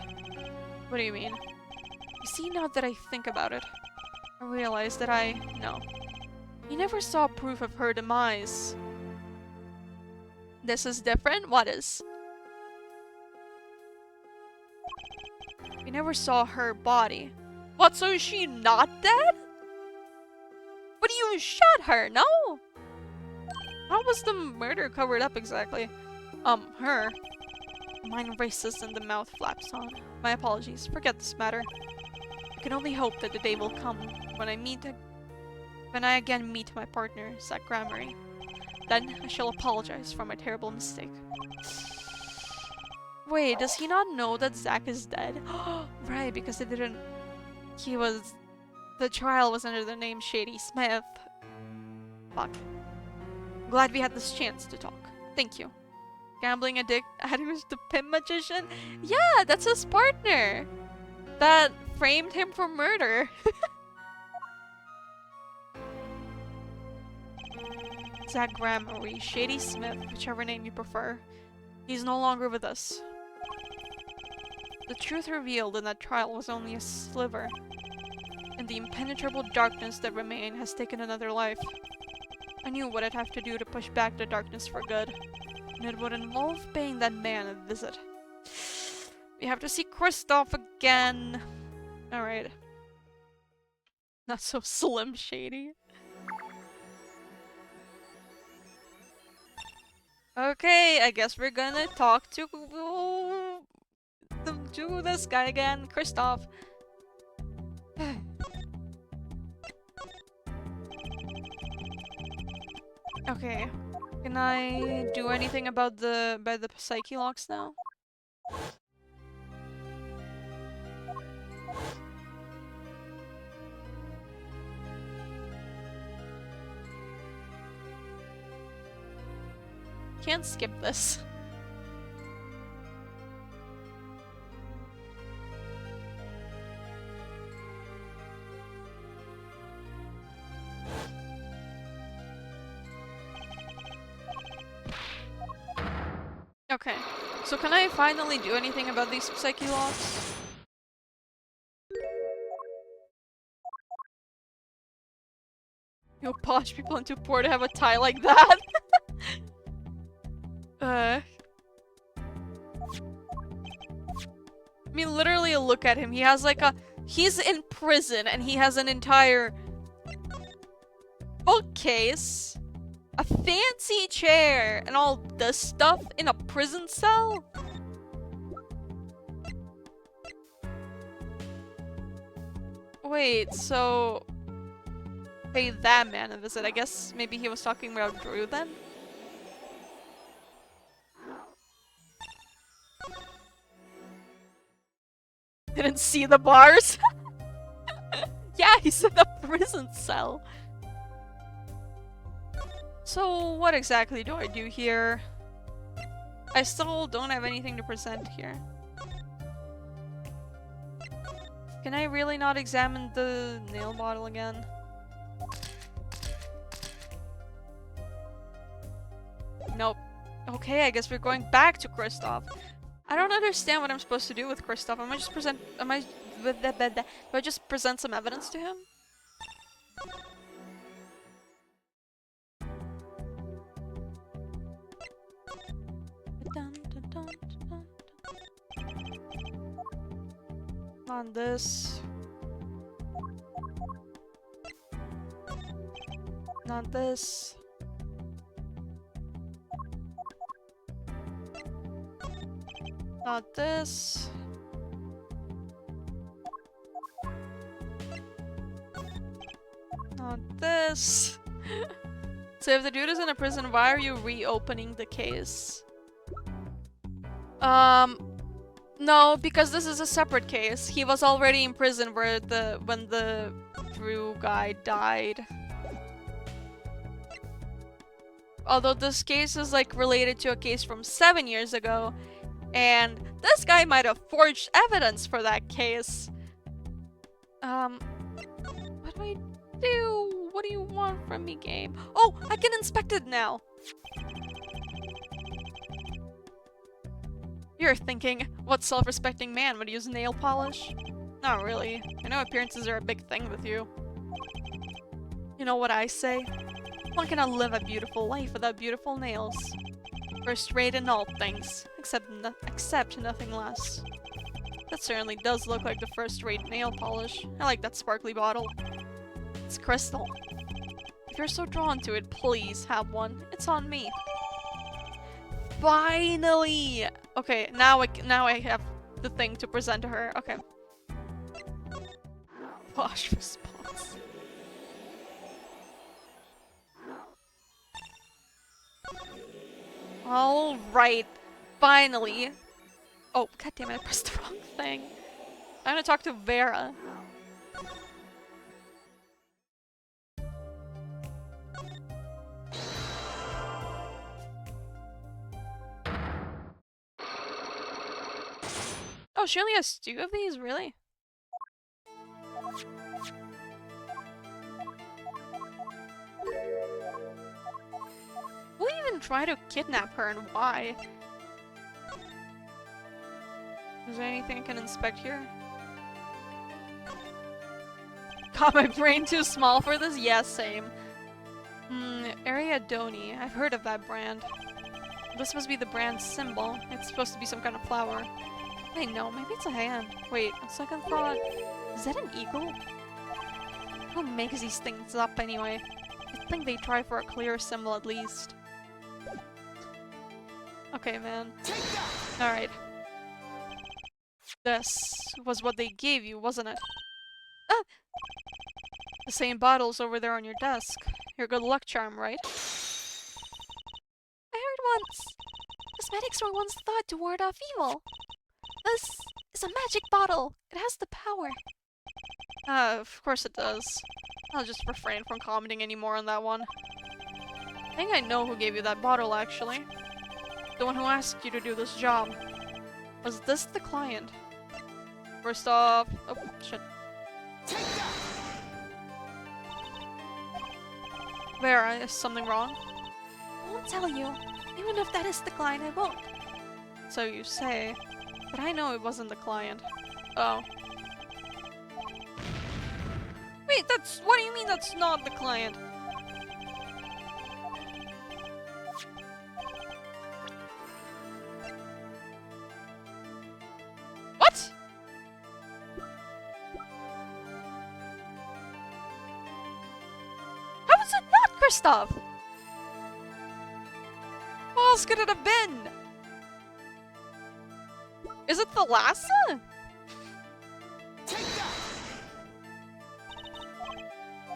S1: What do you mean? You see, now that I think about it, I realize that no. He never saw proof of her demise. This is different? What is? He never saw her body. What, so is she not dead? But you shot her, no? How was the murder covered up exactly? Her. The mind races and the mouth flaps on. My apologies. Forget this matter. I can only hope that the day will come when I again meet my partner, Zach Grammary. Then I shall apologize for my terrible mistake. Wait, does he not know that Zack is dead? Right, because it didn't... He was... The trial was under the name Shady Smith. Fuck. Glad we had this chance to talk. Thank you. Gambling addict, addict, the pimp magician? Yeah, that's his partner! That framed him for murder. Zach Graham or Shady Smith, whichever name you prefer. He's no longer with us. The truth revealed in that trial was only a sliver, and the impenetrable darkness that remained has taken another life. I knew what I'd have to do to push back the darkness for good, and it would involve paying that man a visit. We have to see Kristoff again. Alright. Not so Slim Shady. Okay, I guess we're gonna talk to this guy again, Kristoff. Okay, can I do anything about the psyche locks now? Can't skip this. Okay, so can I finally do anything about these psyche locks? You posh people into poor to have a tie like that? I mean, literally look at him. He has like a... He's in prison and he has an entire bookcase, a fancy chair, and all this stuff in a prison cell? Wait, so... Pay that man a visit. I guess maybe he was talking about Drew then? Didn't see the bars? Yeah, he's in a prison cell. So what exactly do I do here? I still don't have anything to present here. Can I really not examine the nail bottle again? Nope. Okay, I guess we're going back to Kristoff. I don't understand what I'm supposed to do with Kristoff. Do I just present some evidence to him? On this. Not this. Not this. Not this. So if the dude is in a prison, why are you reopening the case? No, because this is a separate case. He was already in prison when the Drew guy died. Although this case is like related to a case from 7 years ago, and this guy might have forged evidence for that case. What do I do? What do you want from me, game? Oh, I can inspect it now! You're thinking, what self-respecting man would use nail polish? Not really. I know appearances are a big thing with you. You know what I say? One cannot live a beautiful life without beautiful nails. First rate in all things, except nothing less. That certainly does look like the first-rate nail polish. I like that sparkly bottle. It's crystal. If you're so drawn to it, please have one. It's on me. Finally! Okay, now I have the thing to present to her. Okay. Posh response. Alright. Finally. Oh, god damn it, I pressed the wrong thing. I'm gonna talk to Vera. Oh, she only has 2 of these? Really? Who even tried to kidnap her and why? Is there anything I can inspect here? God, my brain too small for this? Yeah, same. Ariadone. I've heard of that brand. This must be the brand's symbol. It's supposed to be some kind of flower. I know, maybe it's a hand. Wait, on second thought, is that an eagle? Who makes these things up anyway? I think they try for a clear symbol at least. Okay, man. Alright. This was what they gave you, wasn't it? Ah! The same bottle's over there on your desk. Your good luck charm, right? I heard once. Cosmetics were once thought to ward off evil. This is a magic bottle. It has the power. Of course it does. I'll just refrain from commenting anymore on that one. I think I know who gave you that bottle, actually. The one who asked you to do this job. Was this the client? First off... Oh, shit. Vera, is something wrong? I won't tell you. Even if that is the client, I won't. So you say. But I know it wasn't the client. Oh. Wait, that's... What do you mean that's not the client? What? How is it not Kristoff? What else could it have been? Is it Thalassa?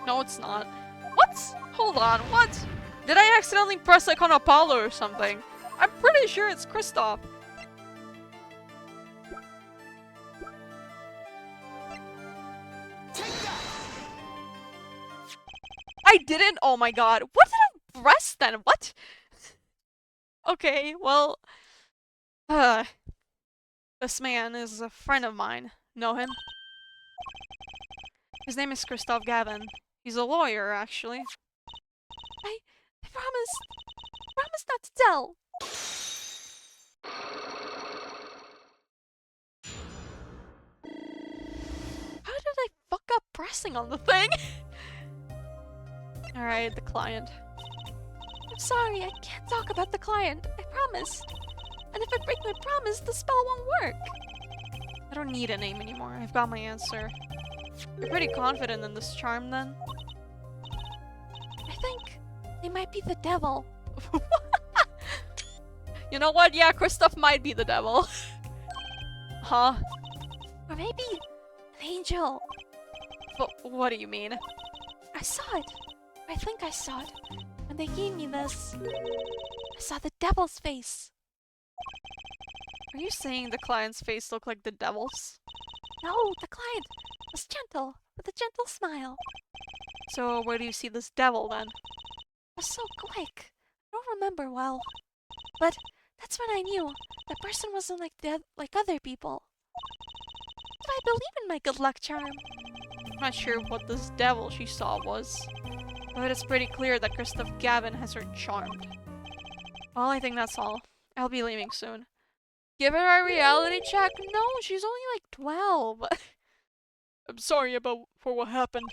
S1: No, it's not. What? Hold on, what? Did I accidentally press like on Apollo or something? I'm pretty sure it's Kristoff. I didn't? Oh my god. What did I press then? What? Okay, well... this man is a friend of mine. Know him? His name is Christoph Gavin. He's a lawyer, actually. I promise not to tell. How did I fuck up pressing on the thing? Alright, the client. I'm sorry, I can't talk about the client. I promised. And if I break my promise, the spell won't work. I don't need a name anymore. I've got my answer. You're pretty confident in this charm, then? I think they might be the devil. You know what? Yeah, Kristoff might be the devil. Huh? Or maybe an angel. But what do you mean? I saw it. I think I saw it. When they gave me this, I saw the devil's face. Are you saying the client's face looked like the devil's? No, the client was gentle, with a gentle smile. So where do you see this devil, then? It was so quick. I don't remember well. But that's when I knew that person wasn't like other people. But I believe in my good luck charm. I'm not sure what this devil she saw was. But it's pretty clear that Christoph Gavin has her charmed. Well, I think that's all. I'll be leaving soon. Give her a reality check? No, she's only like 12. I'm sorry for what happened.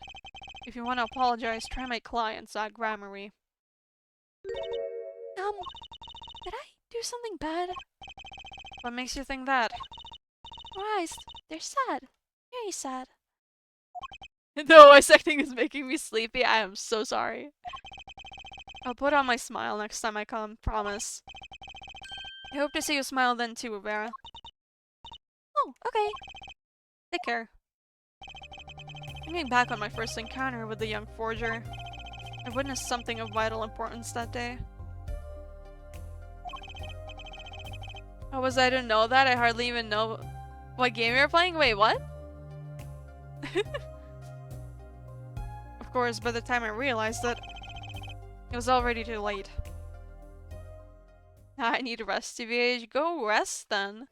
S1: If you want to apologize, try my client, Zach Grammary. Did I do something bad? What makes you think that? Her eyes, they're sad. Very sad. No, my acting is making me sleepy. I am so sorry. I'll put on my smile next time I come, promise. I hope to see you smile then too, Vera. Oh, okay. Take care. Thinking back on my first encounter with the young forger, I witnessed something of vital importance that day. How was I to know that? I hardly even know what game you're playing. Wait, what? Of course, by the time I realized it, it was already too late. I need a rest, TVH. Go rest then.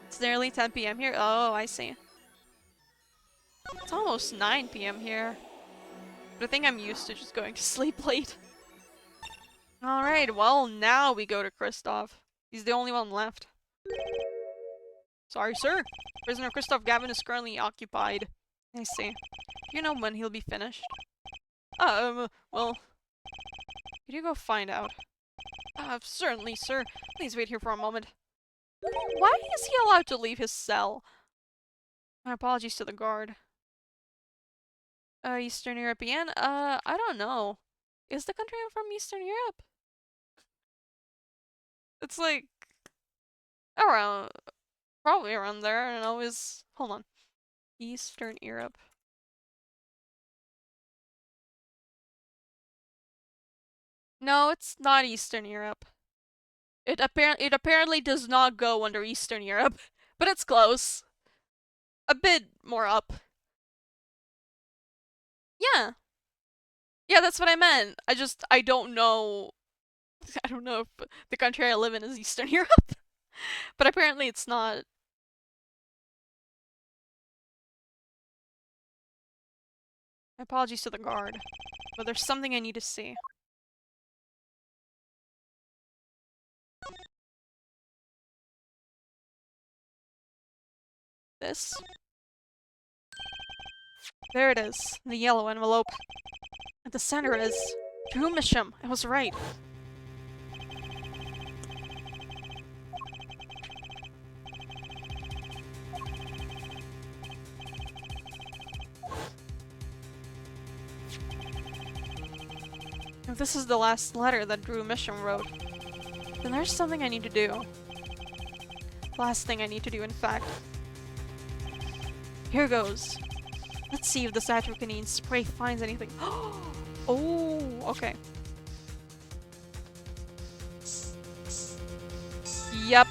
S1: It's nearly 10 p.m. here. Oh, I see. It's almost 9 p.m. here. But I think I'm used to just going to sleep late. Alright, well, now we go to Kristoff. He's the only one left. Sorry, sir. Prisoner Kristoff Gavin is currently occupied. I see. Do you know when he'll be finished? Well... Could you go find out? Certainly, sir. Please wait here for a moment. Why is he allowed to leave his cell? My apologies to the guard. Eastern European? I don't know. Is the country from Eastern Europe? It's like... around... probably around there, I don't know, is... hold on. Eastern Europe. No, it's not Eastern Europe. It apparently does not go under Eastern Europe, but it's close. A bit more up. Yeah. Yeah, that's what I meant. I don't know... I don't know if the country I live in is Eastern Europe. But apparently it's not. My apologies to the guard. But there's something I need to see. This? There it is. The yellow envelope. At the center is... Drew Misham. I was right. If this is the last letter that Drew Misham wrote, then there's something I need to do. Last thing I need to do, in fact. Here goes. Let's see if the atropine spray finds anything. Oh, okay. Yep.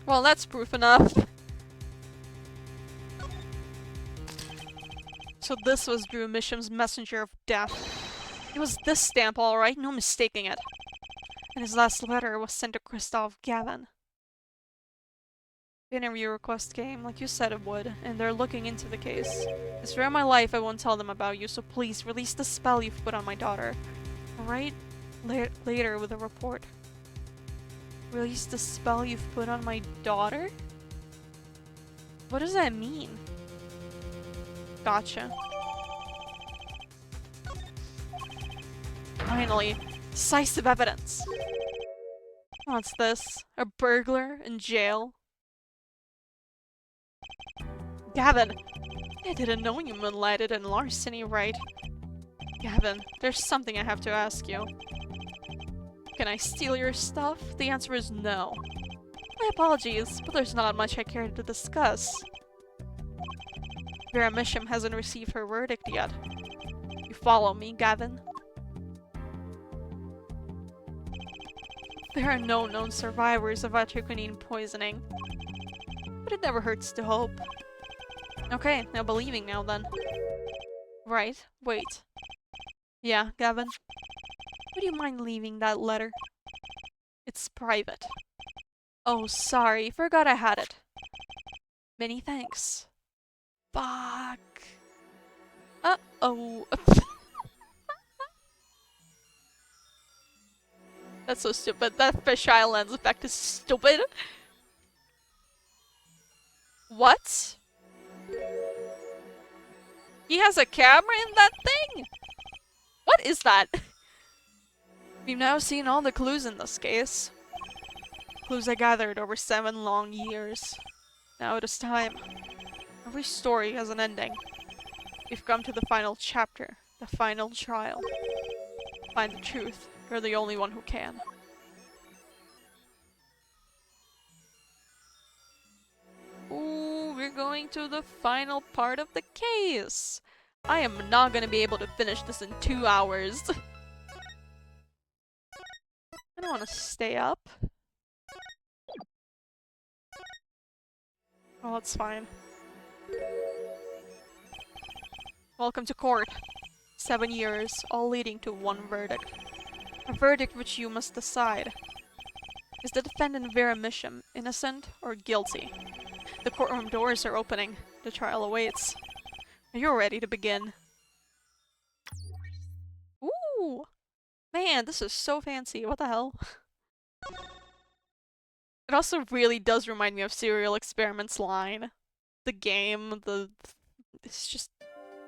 S1: Well, that's proof enough. So this was Drew Misham's messenger of death. It was this stamp, alright, no mistaking it. And his last letter was sent to Kristoff Gavin. The interview request came, like you said it would, and they're looking into the case. I swear on my life I won't tell them about you, so please release the spell you've put on my daughter. Alright? Later with a report. Release the spell you've put on my daughter? What does that mean? Gotcha. Finally, decisive evidence. What's this? A burglar in jail? Gavin! I didn't know you moonlighted in larceny, right? Gavin, there's something I have to ask you. Can I steal your stuff? The answer is no. My apologies, but there's not much I care to discuss. Vera Misham hasn't received her verdict yet. You follow me, Gavin? There are no known survivors of atroquinine poisoning. But it never hurts to hope. Okay, no believing now then. Right, wait. Yeah, Gavin? Would you mind leaving that letter? It's private. Oh, sorry, forgot I had it. Many thanks. Fuck. Uh-oh. That's so stupid. That fisheye lens effect is stupid. What? He has a camera in that thing? What is that? We've now seen all the clues in this case. Clues I gathered over 7 long years. Now it is time. Every story has an ending. We've come to the final chapter. The final trial. Find the truth. You're the only one who can. Ooh, we're going to the final part of the case. I am not gonna be able to finish this in 2 hours. I don't want to stay up. Oh, that's fine. Welcome to court. 7 years, all leading to one verdict. A verdict which you must decide. Is the defendant Vera Misham innocent or guilty? The courtroom doors are opening. The trial awaits. Are you ready to begin? Ooh! Man, this is so fancy. What the hell? It also really does remind me of Serial Experiments line. The game, it's just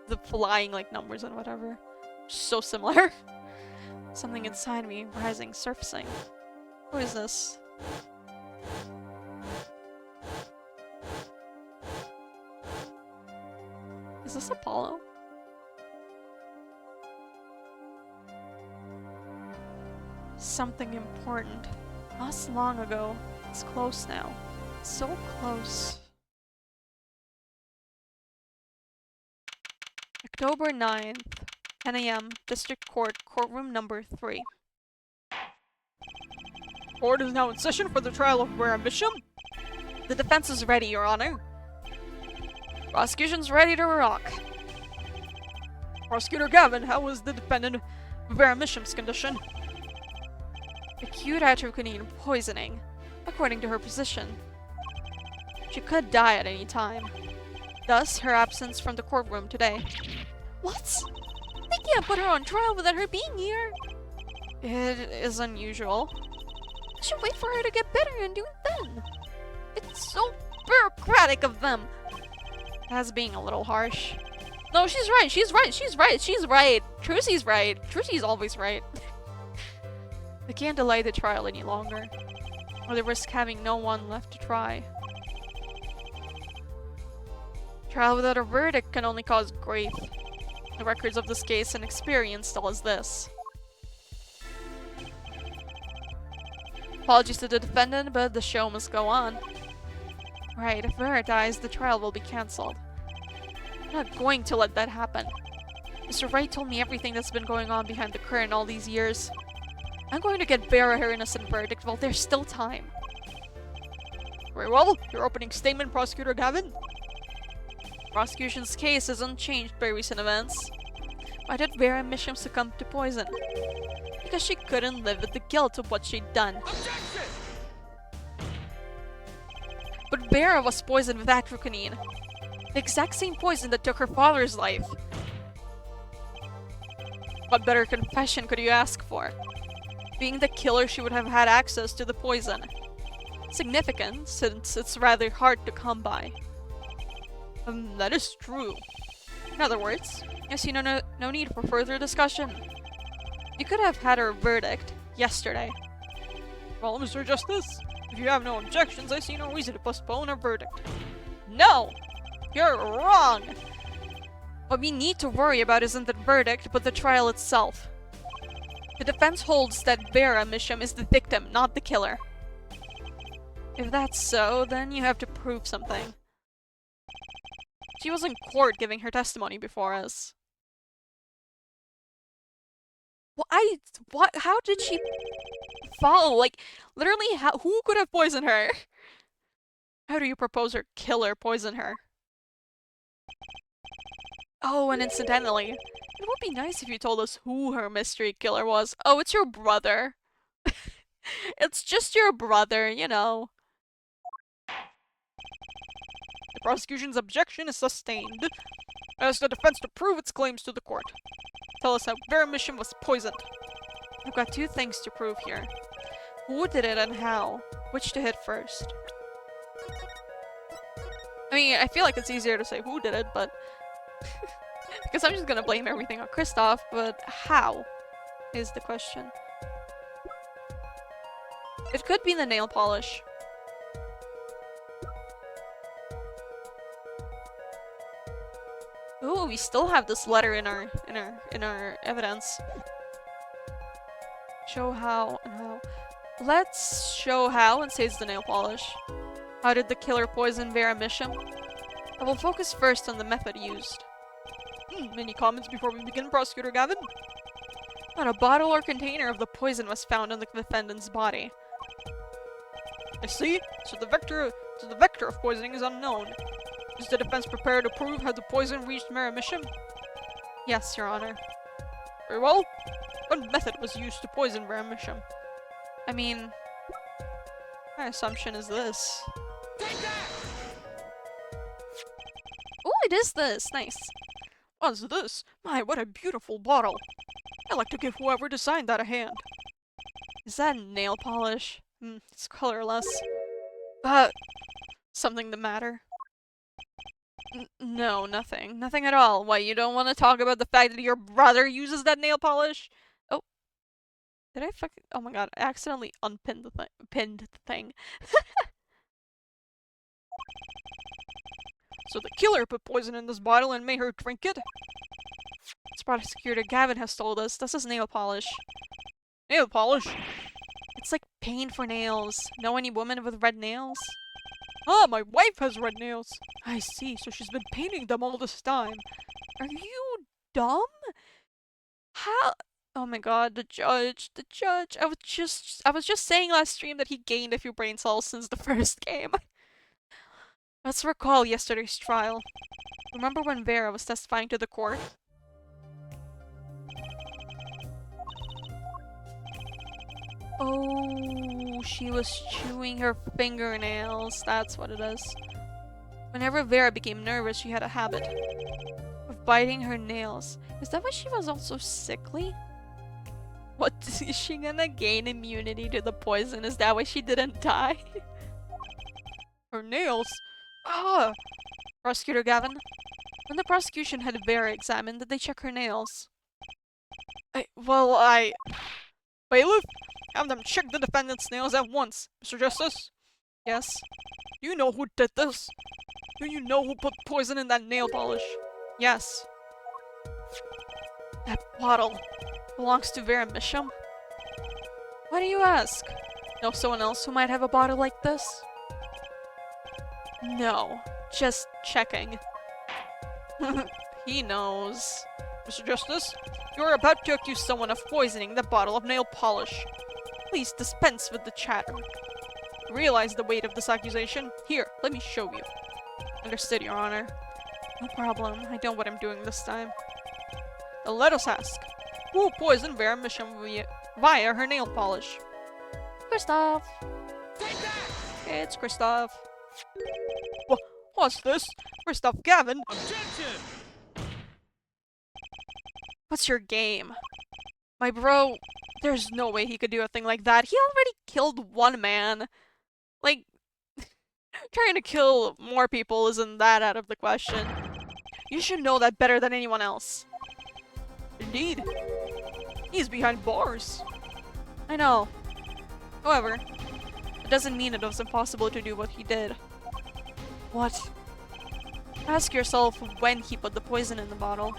S1: the flying like numbers and whatever. So similar. Something inside me, rising, surfacing. Who is this? Is this Apollo? Something important. Lost long ago. It's close now. So close. October 9th, 10 a.m., District Court, Courtroom number 3.
S2: Court is now in session for the trial of Vera Misham.
S1: The defense is ready, Your Honor. Prosecution's ready to rock.
S2: Prosecutor Gavin, how is the defendant Vera Misham's condition?
S1: Acute atropine poisoning, according to her position. She could die at any time. Thus, her absence from the courtroom today. What? They can't put her on trial without her being here. It is unusual. I should wait for her to get better and do it then. It's so bureaucratic of them. That's being a little harsh. No, she's right. She's right. She's right. She's right. Trucy's right. Trucy's always right. They can't delay the trial any longer, or they risk having no one left to try. Trial without a verdict can only cause grief. The records of this case and experience tell us this. Apologies to the defendant, but the show must go on. Right, if Vera dies, the trial will be cancelled. I'm not going to let that happen. Mr. Wright told me everything that's been going on behind the curtain all these years. I'm going to get Vera her innocent verdict while there's still time.
S2: Very well. Your opening statement, Prosecutor Gavin.
S1: Prosecution's case is unchanged by recent events. Why did Vera Misham succumb to poison? Because she couldn't live with the guilt of what she'd done.
S2: Objection!
S1: But Vera was poisoned with atropine. The exact same poison that took her father's life. What better confession could you ask for? Being the killer, she would have had access to the poison. Significant, since it's rather hard to come by.
S2: That is true.
S1: In other words, I see no need for further discussion. You could have had her verdict yesterday.
S2: Well, Mr. Justice, if you have no objections, I see no reason to postpone her verdict.
S1: No! You're wrong! What we need to worry about isn't the verdict, but the trial itself. The defense holds that Vera Misham is the victim, not the killer. If that's so, then you have to prove something. She was in court giving her testimony before us. What? How did she fall? Like, literally, who could have poisoned her? How do you propose her killer poison her? Oh, and incidentally, it would be nice if you told us who her mystery killer was. Oh, it's your brother. It's just your brother, you know.
S2: The prosecution's objection is sustained. I ask the defense to prove its claims to the court. Tell us how Vera Misham was poisoned.
S1: I've got 2 things to prove here. Who did it and how? Which to hit first? I mean, I feel like it's easier to say who did it, but... because I'm just gonna blame everything on Kristoff, but how is the question. It could be the nail polish. Ooh, we still have this letter in our evidence. Show how and how. Let's show how and say it's the nail polish. How did the killer poison Vera Misham? I will focus first on the method used.
S2: Any comments before we begin, Prosecutor Gavin?
S1: Not a bottle or container of the poison was found in the defendant's body.
S2: I see. So the vector of poisoning is unknown. Is the defense prepared to prove how the poison reached Meremisham?
S1: Yes, Your Honor.
S2: Very well. What method was used to poison Meremisham?
S1: I mean, my assumption is this. Oh, it is this. Nice.
S2: What's this? My, what a beautiful bottle. I'd like to give whoever designed that a hand.
S1: Is that nail polish? It's colorless. Something the matter? No, nothing. Nothing at all. Why, you don't want to talk about the fact that your brother uses that nail polish? Oh. Did I fucking— oh my god, I accidentally unpinned the pinned the thing.
S2: So the killer put poison in this bottle and made her drink it?
S1: As Prosecutor Gavin has told us, this is nail polish.
S2: Nail polish?
S1: It's like paint for nails. Know any woman with red nails?
S2: Ah, my wife has red nails. I see, so she's been painting them all this time.
S1: Are you dumb? How— oh my god, the judge. I was just saying last stream that he gained a few brain cells since the first game. Let's recall yesterday's trial. Remember when Vera was testifying to the court? Oh, she was chewing her fingernails. That's what it is. Whenever Vera became nervous, she had a habit of biting her nails. Is that why she was also sickly? What, is she gonna gain immunity to the poison? Is that why she didn't die?
S2: Her nails?
S1: Ah! Prosecutor Gavin, when the prosecution had Vera examined, did they check her nails?
S2: Bailiff, have them check the defendant's nails at once. Mr. Justice?
S1: Yes?
S2: Do you know who did this? Do you know who put poison in that nail polish?
S1: Yes. That bottle belongs to Vera Misham? Why do you ask? Know someone else who might have a bottle like this? No. Just checking. He knows.
S2: Mr. Justice, you are about to accuse someone of poisoning the bottle of nail polish.
S1: Please dispense with the chatter.
S2: Realize the weight of this accusation? Here, let me show you.
S1: Understood, Your Honor. No problem. I know what I'm doing this time.
S2: Now let us ask. Who poisoned Vera Misham via her nail polish?
S1: Kristoff!
S2: It's Kristoff. What's this? Kristoff Gavin?
S3: Objection!
S1: What's your game? My bro, there's no way he could do a thing like that. He already killed one man. Like, trying to kill more people isn't that out of the question. You should know that better than anyone else.
S2: Indeed. He's behind bars.
S1: I know. However, it doesn't mean it was impossible to do what he did. What? Ask yourself when he put the poison in the bottle.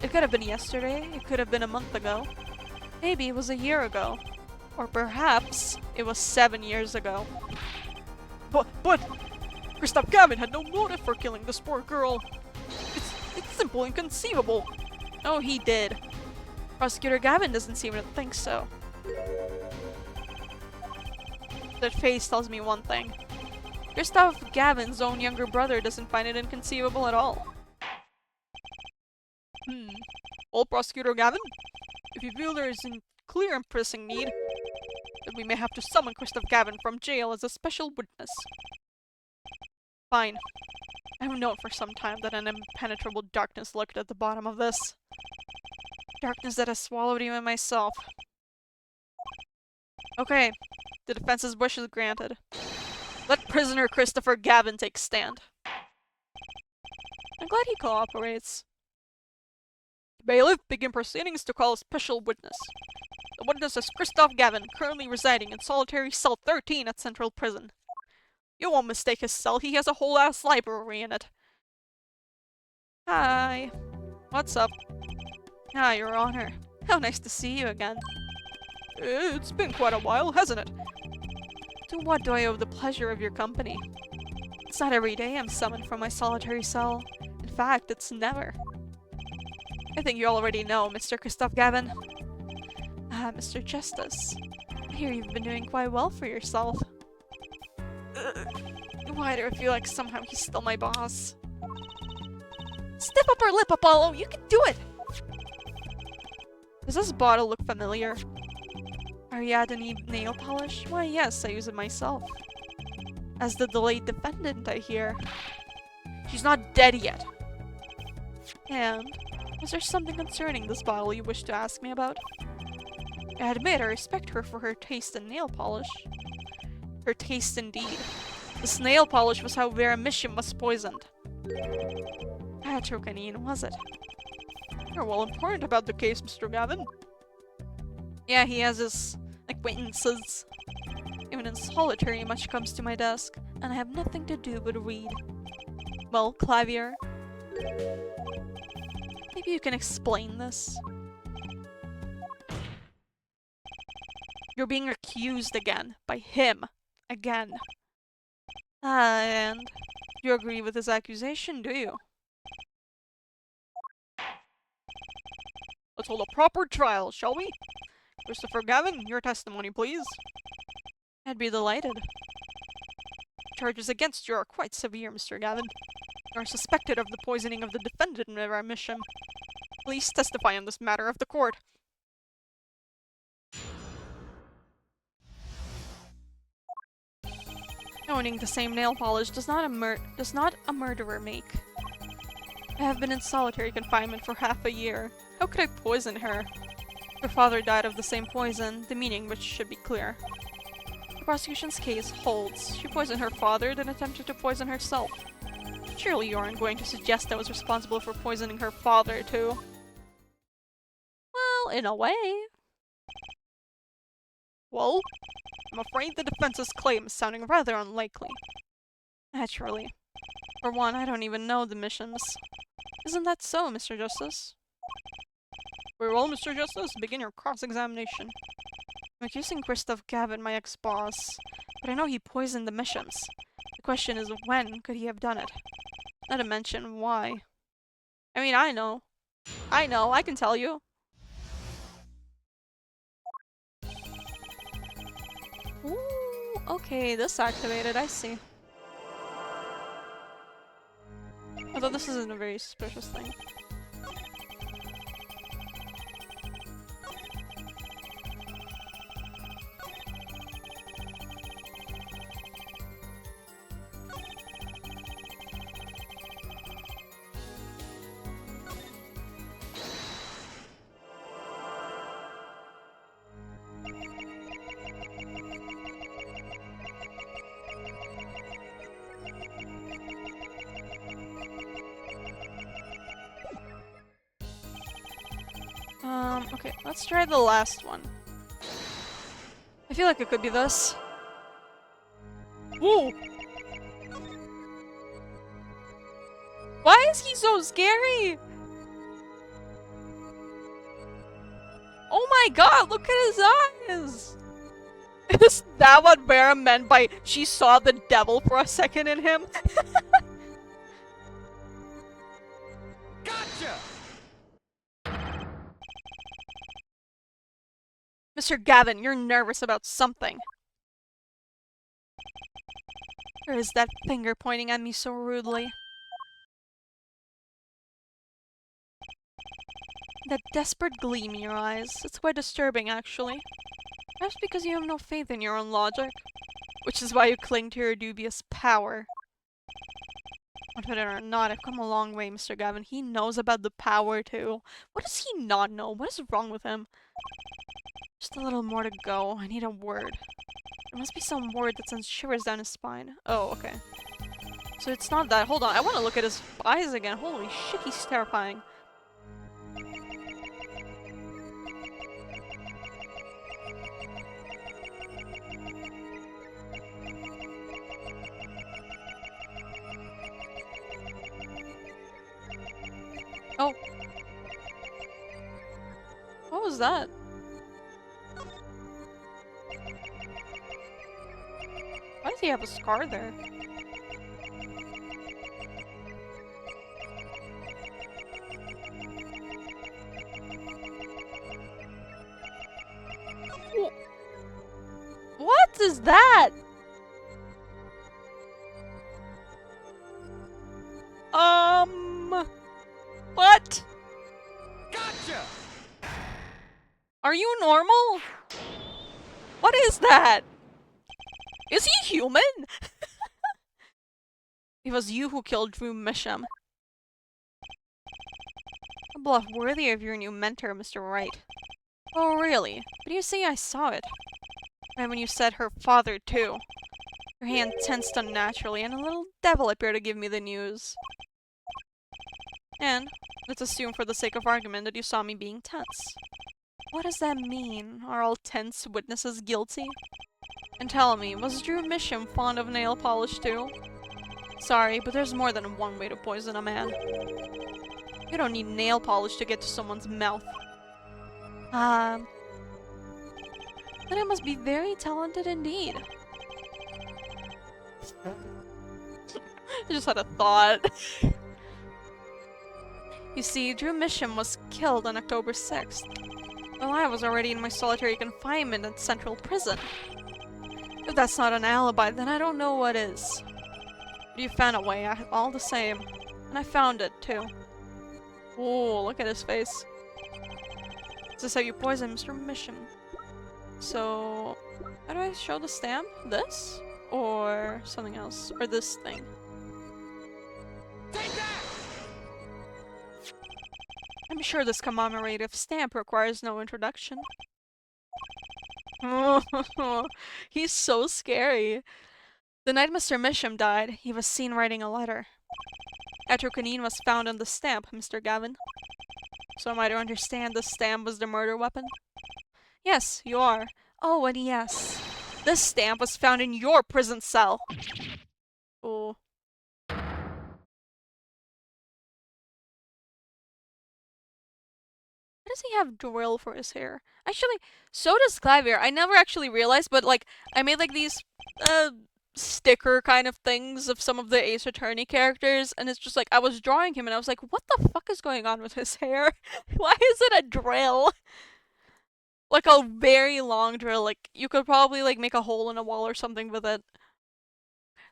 S1: It could have been yesterday, it could have been a month ago. Maybe it was a year ago. Or perhaps it was 7 years ago.
S2: But Kristoff Gavin had no motive for killing this poor girl. It's simply inconceivable.
S1: Oh, he did. Prosecutor Gavin doesn't seem to think so. That face tells me one thing. Kristoff Gavin's own younger brother doesn't find it inconceivable at all.
S2: Well, Prosecutor Gavin, if you feel there is a clear and pressing need, then we may have to summon Kristoff Gavin from jail as a special witness.
S1: Fine. I've known for some time that an impenetrable darkness lurked at the bottom of this. Darkness that has swallowed even myself. Okay, the defense's wish is granted. Let prisoner Christopher Gavin take stand. I'm glad he cooperates.
S2: Bailiff, begin proceedings to call a special witness. The witness is Kristoff Gavin, currently residing in solitary cell 13 at Central Prison. You won't mistake his cell, he has a whole ass library in it.
S1: Hi.
S2: What's up?
S1: Ah, Your Honor. How nice to see you again.
S2: It's been quite a while, hasn't it?
S1: To what do I owe the pleasure of your company? It's not every day I'm summoned from my solitary cell. In fact, it's never. I think you already know, Mr. Kristoff Gavin. Ah, Mr. Justice. I hear you've been doing quite well for yourself. Ugh. Why do I feel like somehow he's still my boss? Step up our lip, Apollo! You can do it! Does this bottle look familiar? Ariadne nail polish? Why yes, I use it myself. As the delayed defendant, I hear. She's not dead yet. And, was there something concerning this bottle you wish to ask me about? I admit I respect her for her taste in nail polish. Her taste indeed. This nail polish was how Vera Mission was poisoned. Atrocanine, was it? You're well informed about the case, Mr. Gavin. Yeah, he has his acquaintances. Even in solitary, much comes to my desk, and I have nothing to do but read. Well, Clavier, maybe you can explain this. You're being accused again. By him. Again. And you agree with his accusation, do you?
S2: Let's hold a proper trial, shall we? Christopher Gavin, your testimony, please.
S1: I'd be delighted.
S2: Charges against you are quite severe, Mr. Gavin. You are suspected of the poisoning of the defendant in our mission. Please testify on this matter of the court.
S1: Owning the same nail polish does not a murderer make. I have been in solitary confinement for half a year. How could I poison her? Her father died of the same poison, the meaning which should be clear. The prosecution's case holds. She poisoned her father, then attempted to poison herself. Surely you aren't going to suggest I was responsible for poisoning her father, too. Well, in a way.
S2: Well, I'm afraid the defense's claim is sounding rather unlikely.
S1: Naturally. For one, I don't even know the missions. Isn't that so, Mr. Justice?
S2: Very well, Mr. Justice, begin your cross-examination.
S1: I'm accusing Christoph Gavin, my ex-boss, but I know he poisoned the missions. The question is, when could he have done it? Not to mention, why. I mean, I know, I can tell you. Ooh, okay, this activated, I see. Although this isn't a very suspicious thing. Okay, let's try the last one. I feel like it could be this.
S2: Whoa!
S1: Why is he so scary? Oh my god, look at his eyes!
S2: Is that what Vera meant by she saw the devil for a second in him?
S3: Gotcha!
S1: Mr. Gavin, you're nervous about something. Or is that finger pointing at me so rudely? That desperate gleam in your eyes, it's quite disturbing actually. Perhaps because you have no faith in your own logic. Which is why you cling to your dubious power. Confident or not, I've come a long way, Mr. Gavin. He knows about the power too. What does he not know? What is wrong with him? Just a little more to go. I need a word. There must be some word that sends shivers down his spine. Oh, okay. So it's not that. Hold on, I want to look at his eyes again. Holy shit, he's terrifying. Oh. What was that? Why does he have a scar there? is that? What?
S2: Gotcha!
S1: Are you normal? What is that? Is he human? It was you who killed Drew Misham. A bluff worthy of your new mentor, Mr. Wright. Oh, really? But you see, I saw it. Right when you said her father, too. Your hand tensed unnaturally, and a little devil appeared to give me the news. And let's assume for the sake of argument that you saw me being tense. What does that mean? Are all tense witnesses guilty? And tell me, was Drew Misham fond of nail polish too? Sorry, but there's more than one way to poison a man. You don't need nail polish to get to someone's mouth. Then I must be very talented indeed. I just had a thought. You see, Drew Misham was killed on October 6th. Well, I was already in my solitary confinement at Central Prison. If that's not an alibi, then I don't know what is. But you found a way, all the same. And I found it, too. Oh, look at his face. Is this how you poison Mr. Misham? So, how do I show the stamp? This? Or something else? Or this thing?
S2: Take that!
S1: I'm sure this commemorative stamp requires no introduction. He's so scary. The night Mr. Misham died, he was seen writing a letter. Atropine was found on the stamp, Mr. Gavin. So am I to understand the stamp was the murder weapon? Yes, you are. Oh, and yes. This stamp was found in your prison cell. Oh. Why does he have drill for his hair? Actually, so does Clavier. I never actually realized, but like, I made like these, sticker kind of things of some of the Ace Attorney characters, and it's just like, I was drawing him and I was like, what the fuck is going on with his hair? Why is it a drill? Like a very long drill, like, you could probably like make a hole in a wall or something with it.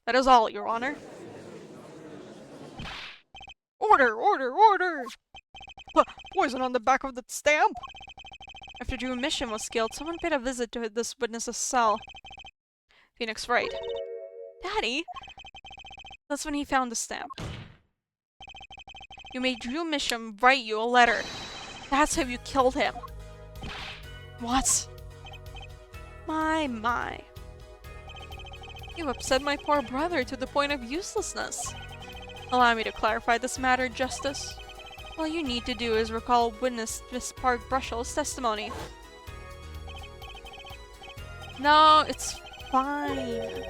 S1: That is all, Your Honor.
S2: Order! Order! Order! Poison on the back of the stamp!
S1: After Drew Misham was killed, someone paid a visit to this witness's cell. Phoenix Wright. Daddy? That's when he found the stamp. You made Drew Misham write you a letter. That's how you killed him. What? My. You upset my poor brother to the point of uselessness. Allow me to clarify this matter, Justice. All you need to do is recall witness Miss Park Brushell's testimony. No, it's fine.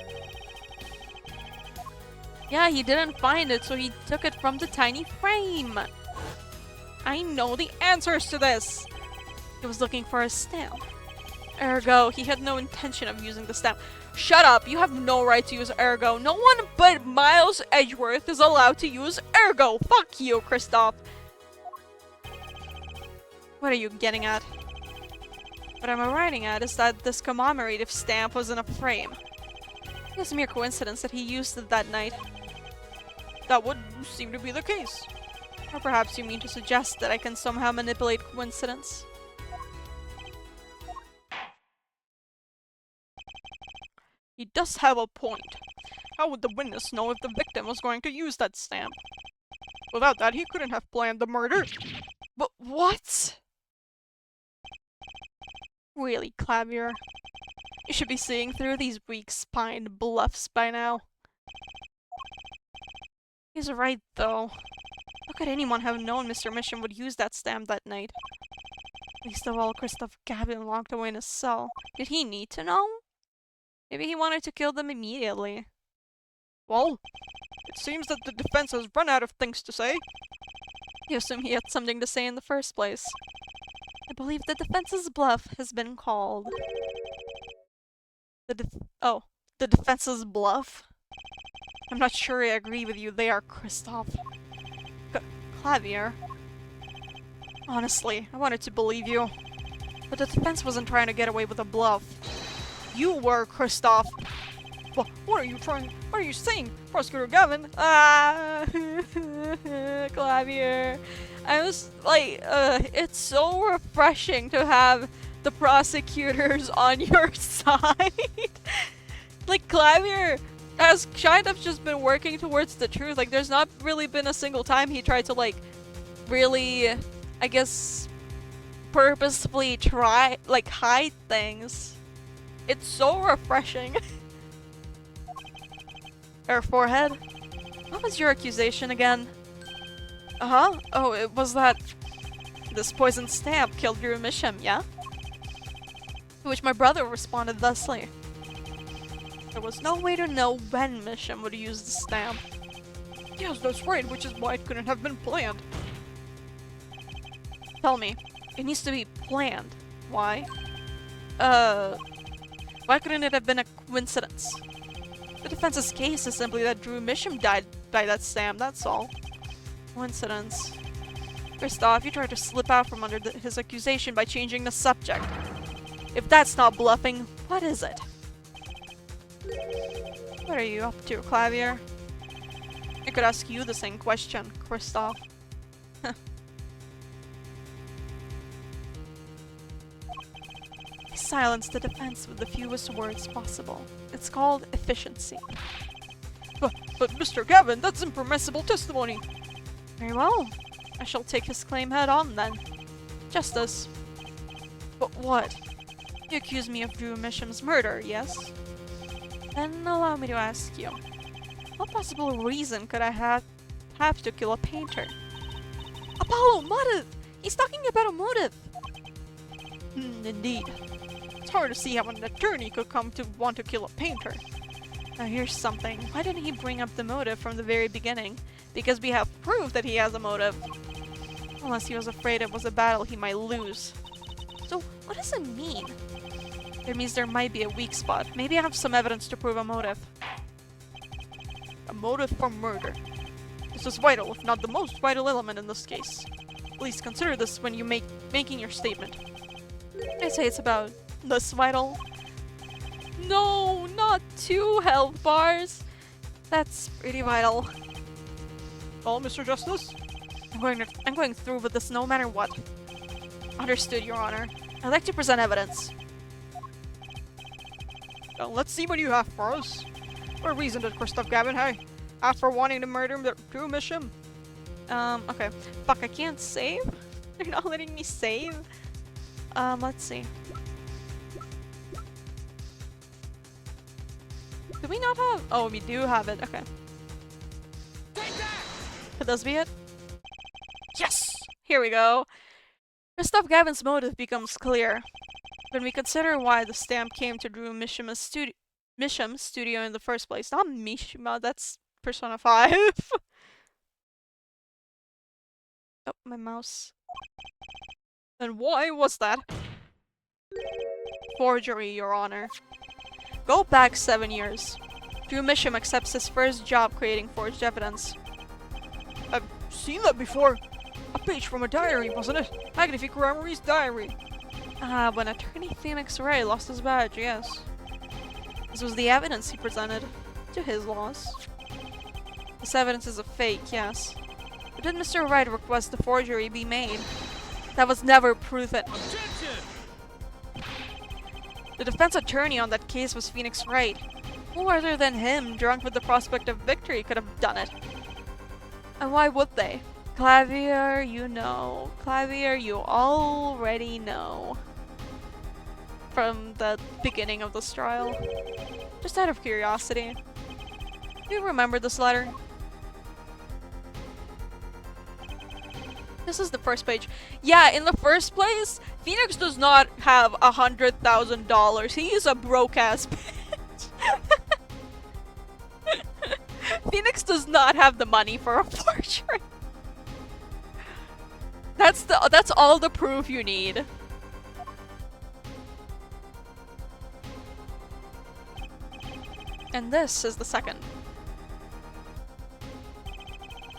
S1: Yeah, he didn't find it, so he took it from the tiny frame. I know the answers to this. He was looking for a stamp. Ergo, he had no intention of using the stamp. Shut up! You have no right to use Ergo. No one but Miles Edgeworth is allowed to use Ergo. Fuck you, Kristoff. What are you getting at? What I'm arriving at is that this commemorative stamp was in a frame. It's a mere coincidence that he used it that night.
S2: That would seem to be the case.
S1: Or perhaps you mean to suggest that I can somehow manipulate coincidence?
S2: He does have a point. How would the witness know if the victim was going to use that stamp? Without that, he couldn't have planned the murder.
S1: But what? Really, Clavier? You should be seeing through these weak-spined bluffs by now. He's right, though. How could anyone have known Mr. Misham would use that stamp that night? Least of all, Christoph Gavin locked away in his cell. Did he need to know? Maybe he wanted to kill them immediately.
S2: Well, it seems that the defense has run out of things to say.
S1: You assume he had something to say in the first place. I believe the defense's bluff has been called. The defense's bluff? I'm not sure I agree with you there, Kristoff. Clavier. Honestly, I wanted to believe you. But the defense wasn't trying to get away with a bluff. You were, Kristoff.
S2: What are you saying, Prosecutor Gavin?
S1: Clavier. I was like, it's so refreshing to have the prosecutors on your side. Like, Clavier has kind of just been working towards the truth. Like, there's not really been a single time he tried to, like, really, I guess, purposefully try, like, hide things. It's so refreshing. Her forehead. What was your accusation again? Uh-huh. Oh, it was that this poisoned stamp killed Drew Misham, yeah? To which my brother responded thusly. There was no way to know when Misham would use the stamp.
S2: Yes, that's right, which is why it couldn't have been planned.
S1: Tell me, it needs to be planned. Why? Why couldn't it have been a coincidence? The defense's case is simply that Drew Misham died by that stamp, that's all. Coincidence. Kristoff, you tried to slip out from under his accusation by changing the subject. If that's not bluffing, what is it? What are you up to, Clavier? I could ask you the same question, Kristoff. Silence the defense with the fewest words possible. It's called efficiency.
S2: But Mr. Gavin, that's impermissible testimony.
S1: Very well. I shall take his claim head on then. Justice. But what? You accuse me of Drew Misham's murder, yes? Then allow me to ask you. What possible reason could I have to kill a painter? Apollo, motive! He's talking about a motive!
S2: Indeed. It's hard to see how an attorney could come to want to kill a painter.
S1: Now here's something. Why didn't he bring up the motive from the very beginning? Because we have proof that he has a motive. Unless he was afraid it was a battle he might lose. So, what does it mean? It means there might be a weak spot. Maybe I have some evidence to prove a motive.
S2: A motive for murder. This is vital, if not the most vital element in this case. Please consider this when you making your statement.
S1: I'd say it's about this vital. No, not 2 health bars. That's pretty vital.
S2: Well, Mr. Justice?
S1: I'm going through with this no matter what. Understood, Your Honor. I'd like to present evidence.
S2: Now, let's see what you have for us. What reason did Kristoff Gavin have for wanting to murder Drew Misham?
S1: Okay. Fuck, I can't save? They're not letting me save? Let's see. Do we not have? Oh, we do have it. Okay. Could this be it? Yes! Here we go. Kristoff Gavin's motive becomes clear. When we consider why the stamp came to Drew Misham's studio in the first place. Not Mishima, that's Persona 5. Oh, my mouse.
S2: And why was that?
S1: Forgery, Your Honor. Go back 7 years. Drew Misham accepts his first job creating forged evidence.
S2: I've seen that before. A page from a diary, wasn't it? Magnifique Ramori's diary.
S1: When attorney Phoenix Ray lost his badge, yes. This was the evidence he presented, to his loss. This evidence is a fake, yes. But did Mr. Wright request the forgery be made? That was never proven.
S3: Objection!
S1: The defense attorney on that case was Phoenix Wright. Who other than him, drunk with the prospect of victory, could have done it? And why would they? Clavier, you know. Clavier, you already know. From the beginning of this trial. Just out of curiosity. Do you remember this letter? This is the first page. Yeah, in the first place, Phoenix does not have $100,000. He is a broke-ass bitch. Phoenix does not have the money for a forgery. That's all the proof you need. And this is the second.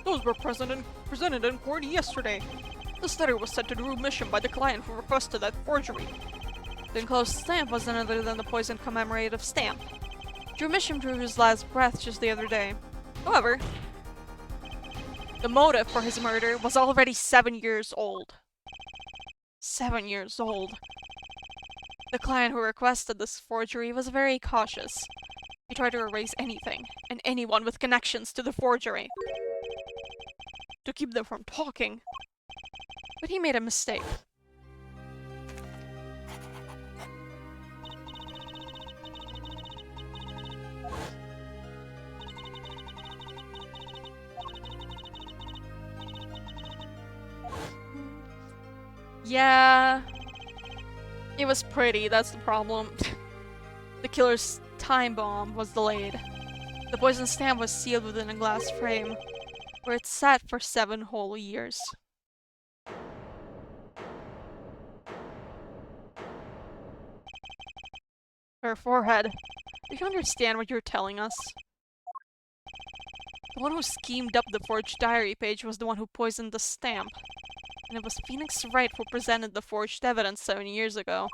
S2: Those were presented in court yesterday. This letter was sent to Drew Misham by the client who requested that forgery.
S1: The enclosed stamp was none other than the poisoned commemorative stamp. Drew Misham drew his last breath just the other day. However, the motive for his murder was already 7 years old. 7 years old. The client who requested this forgery was very cautious. He tried to erase anything and anyone with connections to the forgery to keep them from talking. But he made a mistake. Yeah, it was pretty, that's the problem. The killer's time bomb was delayed. The poison stamp was sealed within a glass frame, where it sat for 7 whole years. Her forehead. Do you understand what you're telling us? The one who schemed up the forged diary page was the one who poisoned the stamp. And it was Phoenix Wright who presented the forged evidence 7 years ago.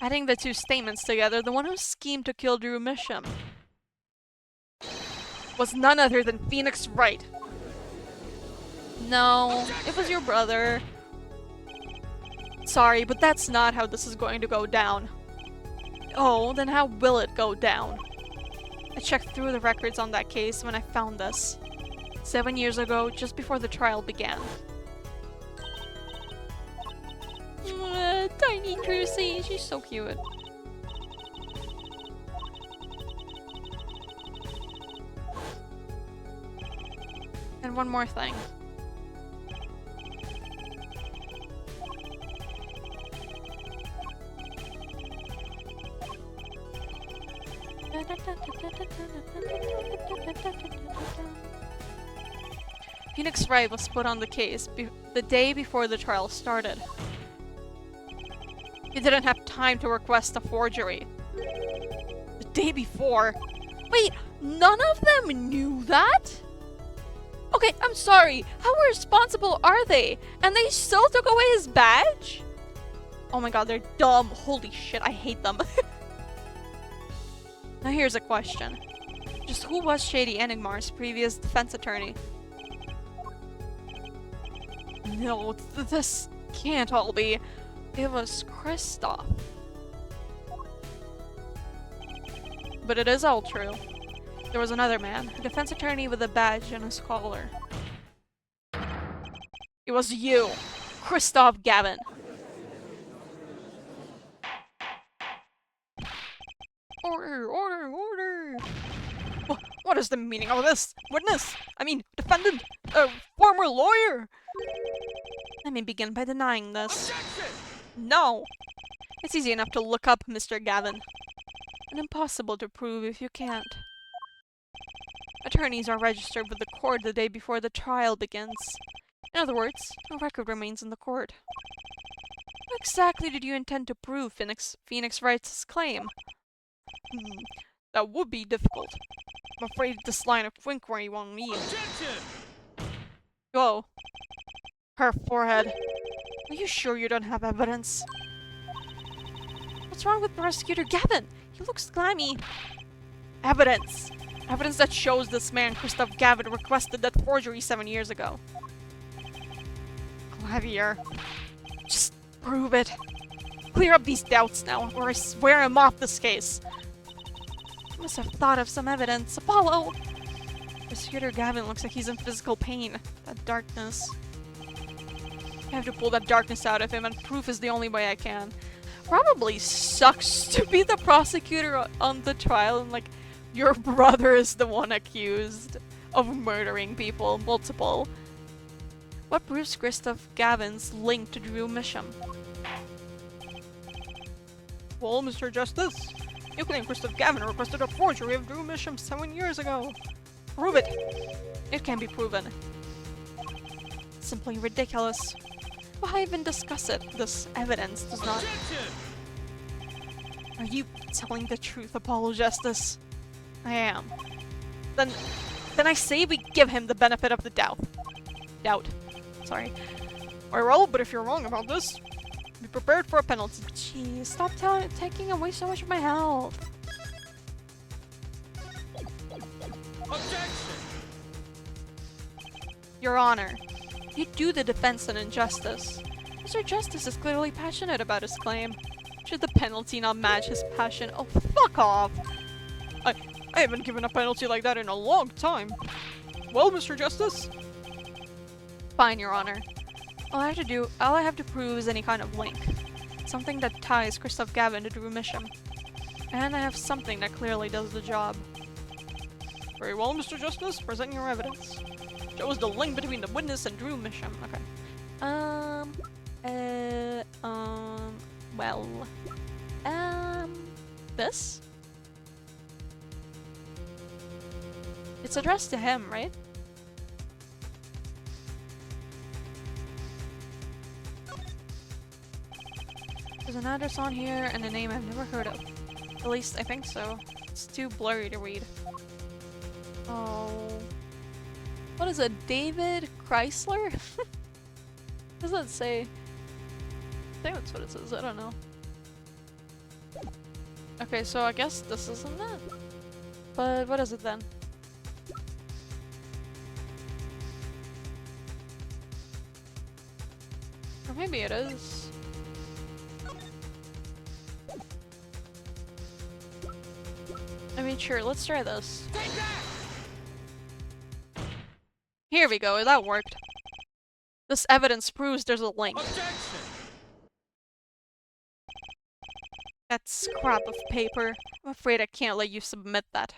S1: Adding the two statements together, the one who schemed to kill Drew Misham was none other than Phoenix Wright. No, it was your brother. Sorry, but that's not how this is going to go down. Oh, then how will it go down? I checked through the records on that case when I found this. 7 years ago, just before the trial began. Tiny Trucy, she's so cute. And one more thing. Phoenix Wright was put on the case the day before the trial started. He didn't have time to request a forgery. The day before? Wait, none of them knew that? Okay, I'm sorry. How irresponsible are they? And they still took away his badge? Oh my god, they're dumb. Holy shit, I hate them. Now here's a question. Just who was Shady Enigmar's previous defense attorney? No, this can't all be. It was Kristoff. But it is all true. There was another man, a defense attorney with a badge and a collar. It was you, Kristoff Gavin. Order, order, order! What is the meaning of this? Witness! I mean, defendant! Former lawyer! Let me begin by denying this. Objection! No! It's easy enough to look up Mr. Gavin. And impossible to prove if you can't. Attorneys are registered with the court the day before the trial begins. In other words, no record remains in the court. What exactly did you intend to prove Phoenix Wright's claim? That would be difficult. I'm afraid this line of inquiry won't need. Objection! Whoa. Her forehead. Are you sure you don't have evidence? What's wrong with Prosecutor Gavin? He looks clammy. Evidence! Evidence that shows this man, Kristoff Gavin, requested that forgery 7 years ago. Clavier. Just prove it. Clear up these doubts now, or I swear I'm off this case. I must have thought of some evidence. Apollo! Prosecutor Gavin looks like he's in physical pain. That darkness. I have to pull that darkness out of him, and proof is the only way I can. Probably sucks to be the prosecutor on the trial, and like, your brother is the one accused of murdering people, multiple. What proves Kristoff Gavin's link to Drew Misham? Well, Mr. Justice, you claim Kristoff Gavin requested a forgery of Drew Misham 7 years ago. Prove it! It can be proven. Simply ridiculous. Why even discuss it? This evidence does not... Are you telling the truth, Apollo Justice? I am. Then I say we give him the benefit of the doubt. Sorry. Well, but if you're wrong about this,
S2: Be prepared for a penalty.
S1: Jeez, stop taking away so much of my health.
S3: Objection!
S1: Your Honor, you do the defense an injustice. Mr. Justice is clearly passionate about his claim. Should the penalty not match his passion? Oh, fuck off!
S2: I haven't given a penalty like that in a long time. Well, Mr. Justice?
S1: Fine, Your Honor. All I have to prove is any kind of link. Something that ties Christoph Gavin to Drew Misham. And I have something that clearly does the job.
S2: Very well, Mr. Justice. Present your evidence. Shows the link between the witness and Drew Misham. Okay.
S1: This? It's addressed to him, right? There's an address on here and a name I've never heard of. At least I think so. It's too blurry to read. Oh. What is it? David Chrysler? What does that say? I think that's what it says. I don't know. Okay, so I guess this isn't it. But what is it then? Or maybe it is. I mean, sure, let's try this.
S3: Take that!
S1: Here we go, that worked. This evidence proves there's a link.
S3: Objection!
S1: That scrap of paper. I'm afraid I can't let you submit that.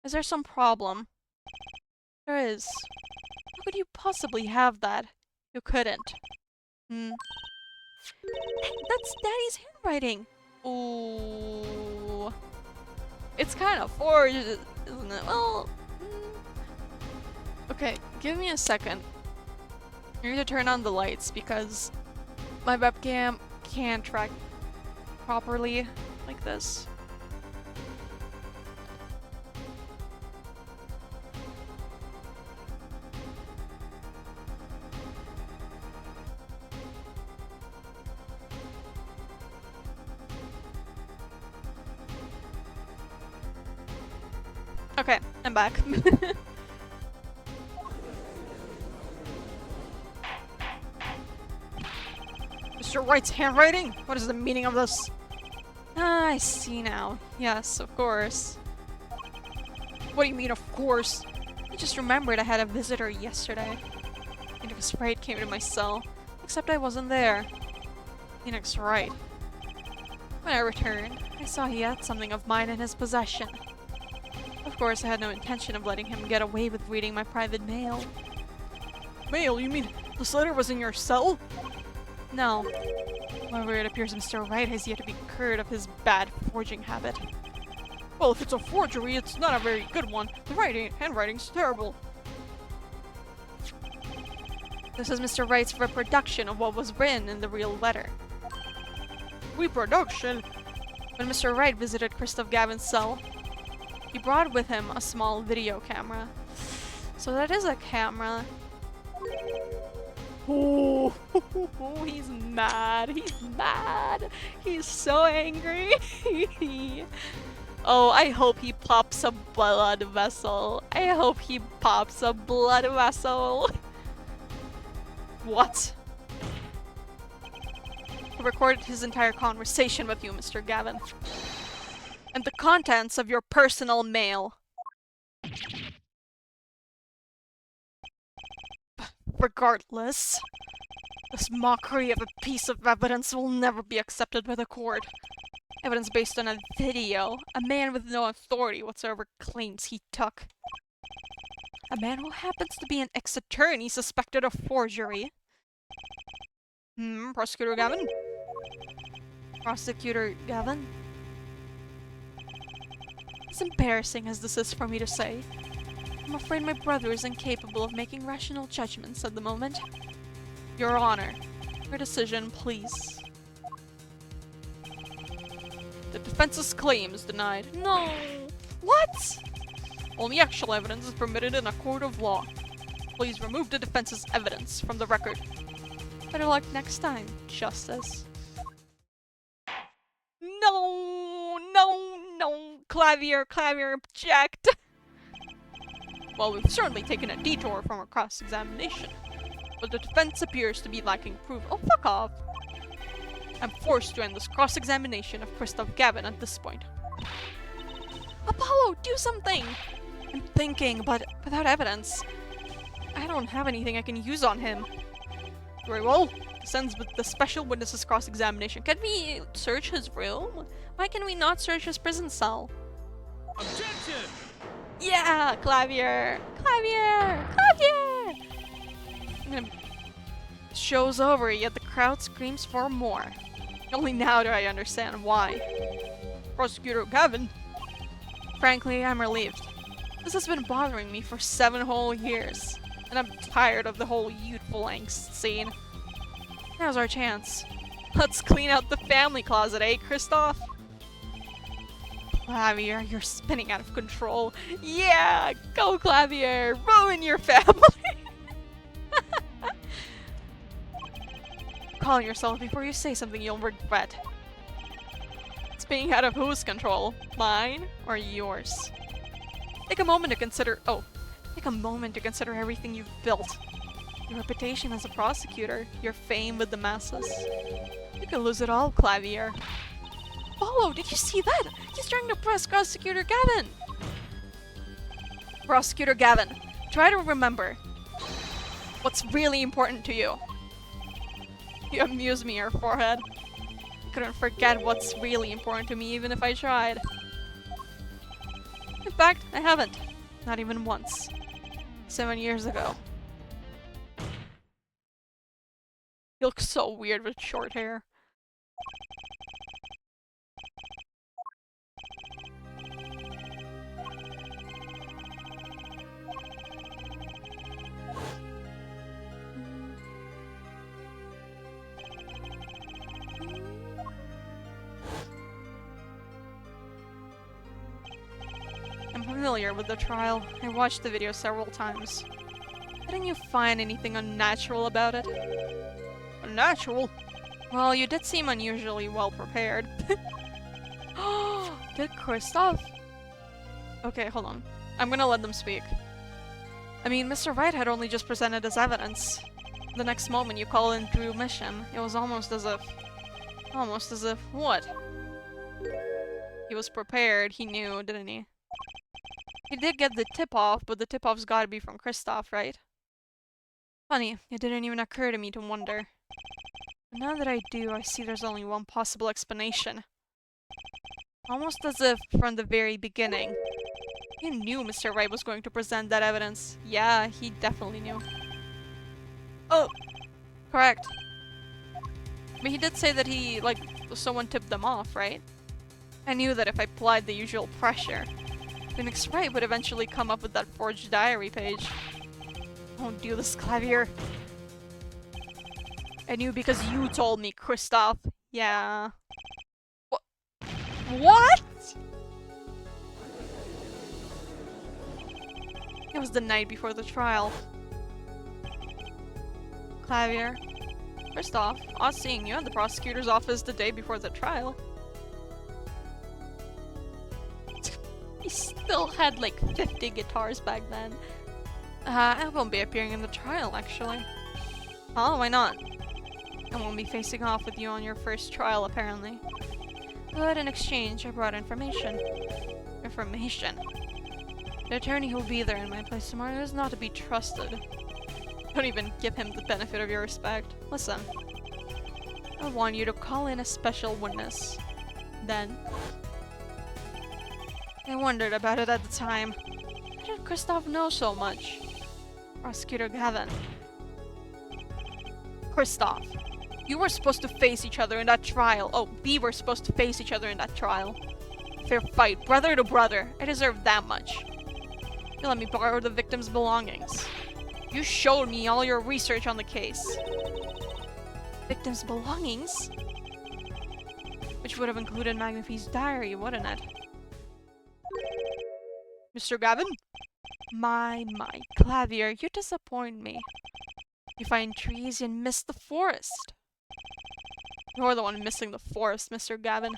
S1: Is there some problem? There is. How could you possibly have that? You couldn't. Hey, that's Daddy's handwriting! Ooh. It's kind of forged, isn't it? Well... Okay, give me a second. I need to turn on the lights because my webcam can't track properly like this. Okay, I'm back.
S2: Mr. Wright's handwriting? What is the meaning of this?
S1: Ah, I see now. Yes, of course.
S2: What do you mean, of course?
S1: I just remembered I had a visitor yesterday. Phoenix Wright came to my cell, except I wasn't there.
S2: Phoenix Wright.
S1: When I returned, I saw he had something of mine in his possession. Of course, I had no intention of letting him get away with reading my private mail.
S2: Mail? You mean this letter was in your cell?
S1: No. However, it appears Mr. Wright has yet to be cured of his bad forging habit.
S2: Well, if it's a forgery, it's not a very good one. The handwriting's terrible.
S1: This is Mr. Wright's reproduction of what was written in the real letter.
S2: Reproduction?
S1: When Mr. Wright visited Christoph Gavin's cell, he brought with him a small video camera. So that is a camera.
S2: Oh,
S1: He's mad. He's mad. He's so angry. Oh, I hope he pops a blood vessel. I hope he pops a blood vessel.
S2: what?
S1: He recorded his entire conversation with you, Mr. Gavin. And the contents of your personal mail. Regardless, this mockery of a piece of evidence will never be accepted by the court. Evidence based on a video a man with no authority whatsoever claims he took. A man who happens to be an ex-attorney suspected of forgery.
S2: Prosecutor Gavin?
S1: Prosecutor Gavin? As embarrassing as this is for me to say, I'm afraid my brother is incapable of making rational judgments at the moment. Your Honor, your decision, please.
S2: The defense's claim is denied.
S1: No! What?
S2: Only actual evidence is permitted in a court of law. Please remove the defense's evidence from the record.
S1: Better luck next time, Justice. No, no, no. Clavier, object. Well, we've certainly taken a detour from our cross-examination, but the defense appears to be lacking proof. Oh, fuck off. I'm forced to end this cross-examination of Christoph Gavin at this point. Apollo, do something! I'm thinking, but without evidence. I don't have anything I can use on him. Very well. This ends with the special witness's cross-examination. Can we search his room? Why can we not search his prison cell?
S2: Objection!
S1: Yeah! Clavier! Show's over, yet the crowd screams for more. Only now do I understand why. Prosecutor Gavin? Frankly, I'm relieved. This has been bothering me for 7 whole years, and I'm tired of the whole youthful angst scene. Now's our chance. Let's clean out the family closet, eh, Christoph? Clavier, you're spinning out of control. Yeah! Go, Clavier! Ruin your family! Call yourself before you say something you'll regret. Spinning out of whose control? Mine or yours? Take a moment to consider everything you've built. Your reputation as a prosecutor, your fame with the masses. You could lose it all, Clavier. Apollo, did you see that? He's trying to press Prosecutor Gavin! Prosecutor Gavin, try to remember what's really important to you. You amuse me, your forehead. I couldn't forget what's really important to me even if I tried. In fact, I haven't. Not even once. 7 years ago. He looks so weird with short hair. I'm familiar with the trial. I watched the video several times. Didn't you find anything unnatural about it? Unnatural? Well, you did seem unusually well prepared. Did Christoph? Okay, hold on. I'm gonna let them speak. I mean, Mr. Wright had only just presented his evidence. The next moment you call in Drew mission, it was almost as if... what? He was prepared, he knew, didn't he? He did get the tip-off, but the tip-off's gotta be from Christoph, right? Funny, it didn't even occur to me to wonder. But now that I do, I see there's only one possible explanation. Almost as if from the very beginning. He knew Mr. Wright was going to present that evidence. Yeah, he definitely knew. Oh! Correct. But he did say that he, like, someone tipped them off, right? I knew that if I applied the usual pressure, Phoenix Wright would eventually come up with that forged diary page. Don't do this, Clavier. I knew because you told me, Christoph. Yeah. What? It was the night before the trial. Clavier. First off, odd seeing you at the prosecutor's office the day before the trial. He still had like 50 guitars back then. I won't be appearing in the trial, actually. Oh, why not? I won't be facing off with you on your first trial, apparently. But in exchange, I brought information. Information? The attorney who'll be there in my place tomorrow is not to be trusted. Don't even give him the benefit of your respect. Listen. I want you to call in a special witness. Then... I wondered about it at the time. How did Christoph know so much? Prosecutor Gavin. Christoph, you were supposed to face each other in that trial. Oh, we were supposed to face each other in that trial. Fair fight, brother to brother. I deserve that much. You let me borrow the victim's belongings. You showed me all your research on the case. Victim's belongings? Which would have included Magnifi's diary, wouldn't it? Mr. Gavin? My, Clavier, you disappoint me. You find trees and miss the forest. You're the one missing the forest, Mr. Gavin.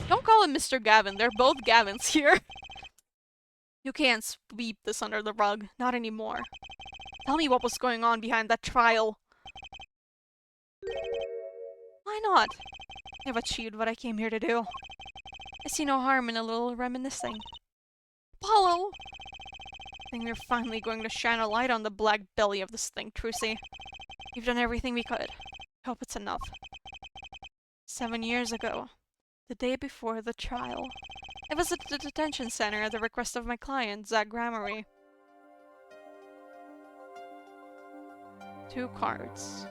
S1: Don't call him Mr. Gavin. They're both Gavins here. You can't sweep this under the rug. Not anymore. Tell me what was going on behind that trial. Why not? I've achieved what I came here to do. I see no harm in a little reminiscing. Apollo! I think we're finally going to shine a light on the black belly of this thing, Trucy. We've done everything we could. I hope it's enough. 7 years ago, the day before the trial, I visited the detention center at the request of my client, Zach Gramery. 2 cards.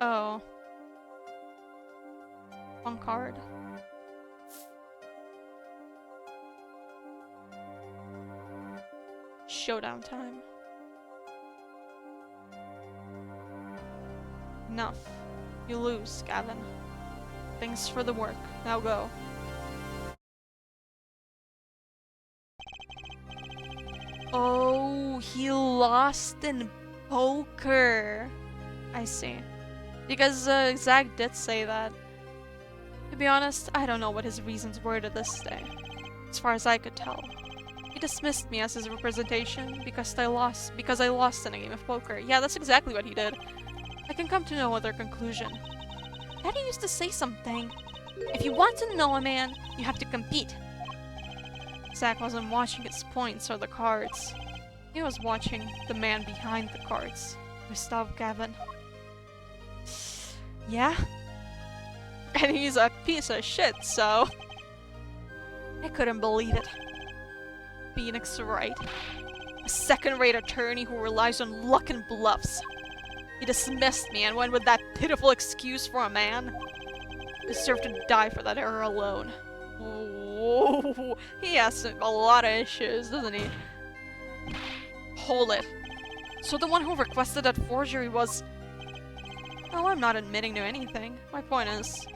S1: Oh. 1 card. Showdown time. Enough. You lose, Gavin. Thanks for the work. Now go. Oh, he lost in poker. I see. Because Zach did say that. To be honest, I don't know what his reasons were to this day. As far as I could tell. He dismissed me as his representation because I lost in a game of poker. Yeah, that's exactly what he did. I can come to no other conclusion. Daddy used to say something. If you want to know a man, you have to compete. Zach wasn't watching his points or the cards. He was watching the man behind the cards. Gustav Gavin. Yeah? And he's a piece of shit, so... I couldn't believe it. Phoenix Wright. A second-rate attorney who relies on luck and bluffs. He dismissed me and went with that pitiful excuse for a man. He deserved to die for that error alone. Whoa, he has a lot of issues, doesn't he? Hold it. So the one who requested that forgery was... Oh, I'm not admitting to anything. My point is...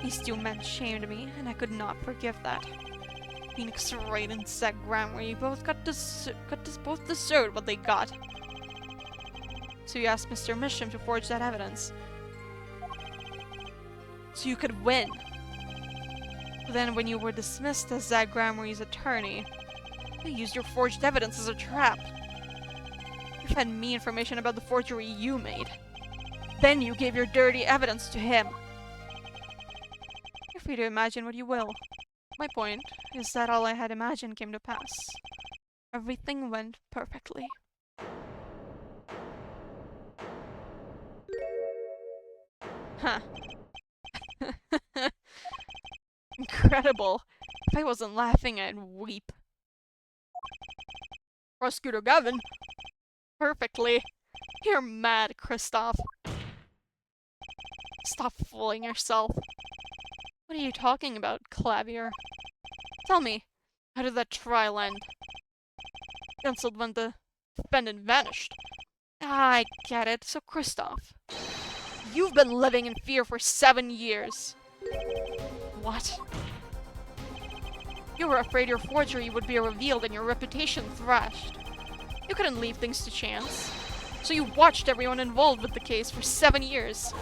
S1: These 2 men shamed me, and I could not forgive that. Phoenix Wright and Zach Gramery both both deserved what they got. So you asked Mr. Misham to forge that evidence. So you could win. But then when you were dismissed as Zach Gramery's attorney, you used your forged evidence as a trap. You fed me information about the forgery you made. Then you gave your dirty evidence to him. You're free to imagine what you will. My point is that all I had imagined came to pass. Everything went perfectly. Huh. Incredible. If I wasn't laughing, I'd weep. Prosecutor Gavin. Perfectly. You're mad, Kristoff. Stop fooling yourself. What are you talking about, Clavier? Tell me, how did that trial end? Cancelled when the defendant vanished. Ah, I get it. So, Kristoff, you've been living in fear for 7 years. What? You were afraid your forgery would be revealed and your reputation thrashed. You couldn't leave things to chance. So you watched everyone involved with the case for 7 years.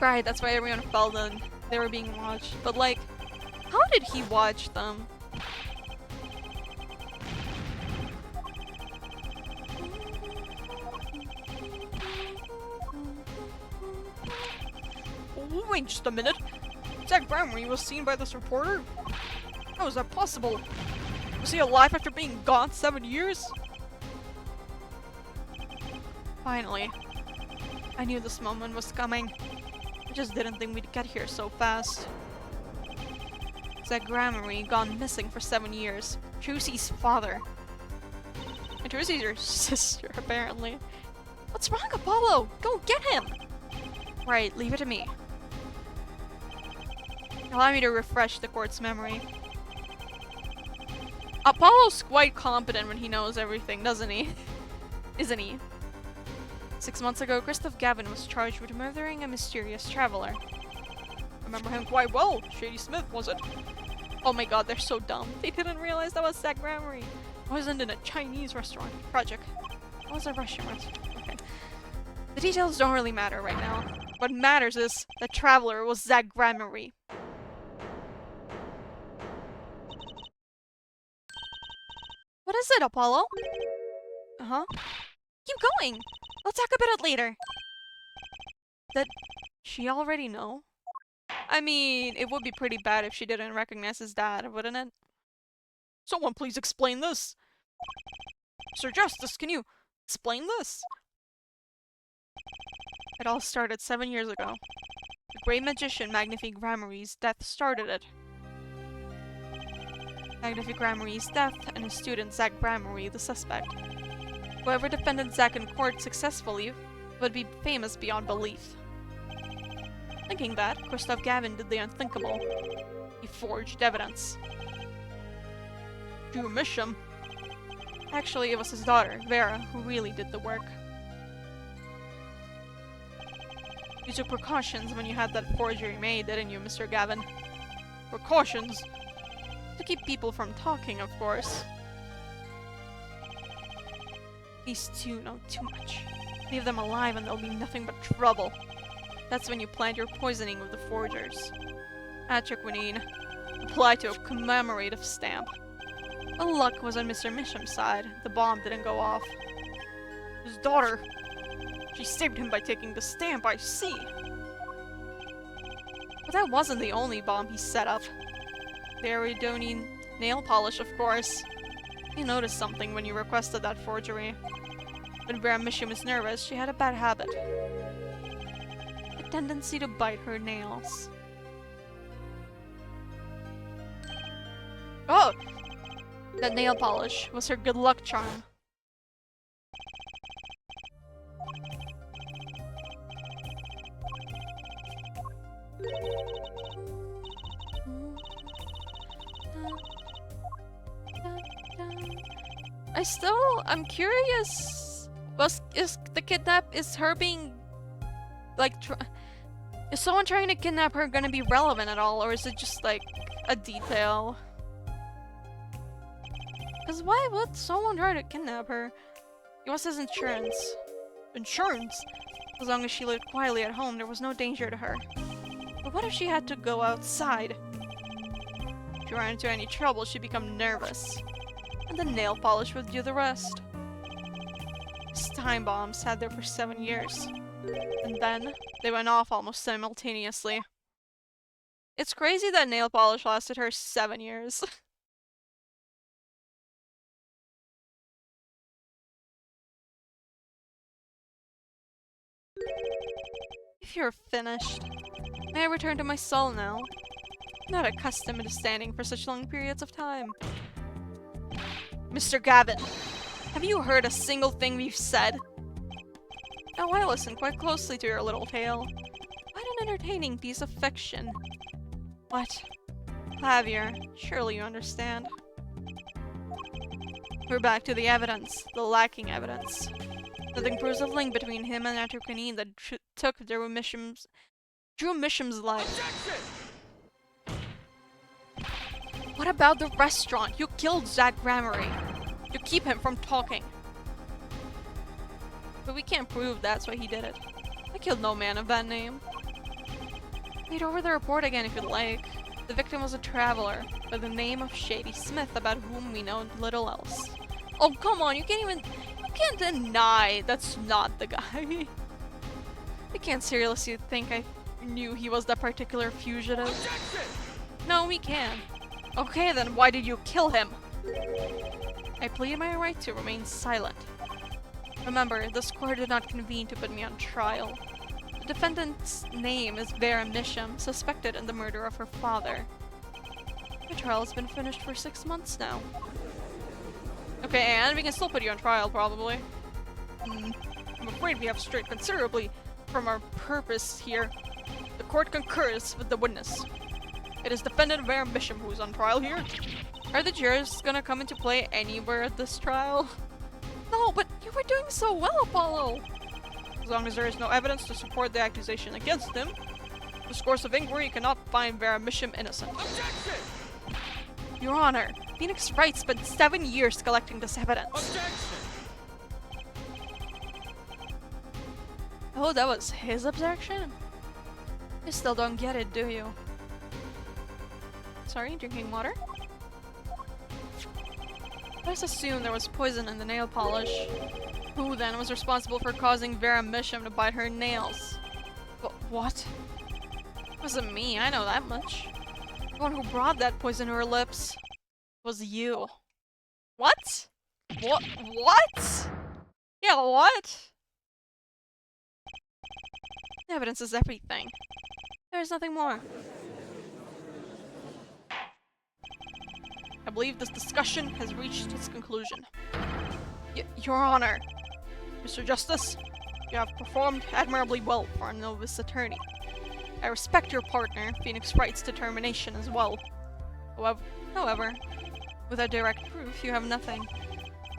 S1: Right, that's why everyone felt that they were being watched. But like, how did he watch them? Wait just a minute. Zach Gramery was seen by this reporter? How is that possible? Was he alive after being gone 7 years? Finally. I knew this moment was coming. I just didn't think we'd get here so fast. Zach Gramery gone missing for 7 years. Trucy's father. And Trucy's your sister, apparently. What's wrong, Apollo? Go get him! Right, leave it to me. Allow me to refresh the court's memory. Apollo's quite competent when he knows everything, doesn't he? Isn't he? 6 months ago, Christoph Gavin was charged with murdering a mysterious traveler. Remember him quite well. Shady Smith, was it? Oh my god, they're so dumb. They didn't realize that was Zach Gramery. I wasn't in a Chinese restaurant. Tragic. What was a restaurant? Okay. The details don't really matter right now. What matters is the traveler was Zach Gramarye. What is it, Apollo? Uh-huh. Keep going! We'll talk about it later. Did she already know? I mean, it would be pretty bad if she didn't recognize his dad, wouldn't it?
S2: Someone please explain this!
S1: Sir Justice, can you explain this? It all started 7 years ago. The great magician Magnifique Gramarye's death started it. Magnifique Gramarye's death and his student Zach Gramarye the suspect. Whoever defended Zach in court successfully would be famous beyond belief. Thinking that, Christoph Gavin did the unthinkable. He forged evidence.
S2: Drew Misham?
S1: Actually, it was his daughter, Vera, who really did the work. You took precautions when you had that forgery made, didn't you, Mr. Gavin?
S2: Precautions?
S1: To keep people from talking, of course. These two know too much. Leave them alive and there'll be nothing but trouble. That's when you planned your poisoning with the forgers. At your quinine. Apply to a commemorative stamp. Well, luck was on Mr. Misham's side. The bomb didn't go off.
S2: His daughter. She saved him by taking the stamp, I see.
S1: But that wasn't the only bomb he set up. The Aridonian nail polish, of course. You noticed something when you requested that forgery. When Vera Misham was nervous, she had a bad habit. A tendency to bite her nails. Oh! That nail polish was her good luck charm. I'm curious. Is her being, like, is someone trying to kidnap her gonna be relevant at all, or is it just, like, a detail? Because why would someone try to kidnap her? It was his insurance.
S2: Insurance?
S1: As long as she lived quietly at home, there was no danger to her. But what if she had to go outside? If she ran into any trouble, she'd become nervous. And the nail polish would do the rest. These time bombs sat there for 7 years. And then, they went off almost simultaneously. It's crazy that nail polish lasted her 7 years. If you're finished, may I return to my cell now? I'm not accustomed to standing for such long periods of time. Mr. Gavin, have you heard a single thing we've said? Oh, I listened quite closely to your little tale. Quite an entertaining piece of fiction. What? Javier, surely you understand. We're back to the evidence, the lacking evidence. Nothing proves a link between him and Atrokanine that took Drew Misham's life. What about the restaurant? You killed Zach Gramarye. You keep him from talking. But we can't prove that's why he did it. I killed no man of that name. Read over the report again if you'd like. The victim was a traveler by the name of Shady Smith, about whom we know little else. Oh, come on, you can't deny that's not the guy. I can't seriously think I knew he was that particular fugitive. No, we can. Okay, then why did you kill him? I pleaded my right to remain silent. Remember, this court did not convene to put me on trial. The defendant's name is Vera Misham, suspected in the murder of her father. The trial has been finished for 6 months now. Okay, and we can still put you on trial, probably. I'm afraid we have strayed considerably from our purpose here. The court concurs with the witness. It is defendant Vera Misham who is on trial here. Are the jurors gonna come into play anywhere at this trial? No, but you were doing so well, Apollo!
S2: As long as there is no evidence to support the accusation against him, the course of inquiry cannot find Vera Misham innocent.
S3: Objection!
S1: Your Honor, Phoenix Wright spent 7 years collecting this evidence.
S3: Objection!
S1: Oh, that was his objection? You still don't get it, do you? Sorry, drinking water? Let's assume there was poison in the nail polish. Who then was responsible for causing Vera Misham to bite her nails? But what? It wasn't me, I know that much. The one who brought that poison to her lips was you. What? What? Yeah, what? The evidence is everything. There's nothing more. I believe this discussion has reached its conclusion. Your Honor, Mr. Justice, you have performed admirably well for a novice attorney. I respect your partner, Phoenix Wright's determination as well. However, without direct proof, you have nothing.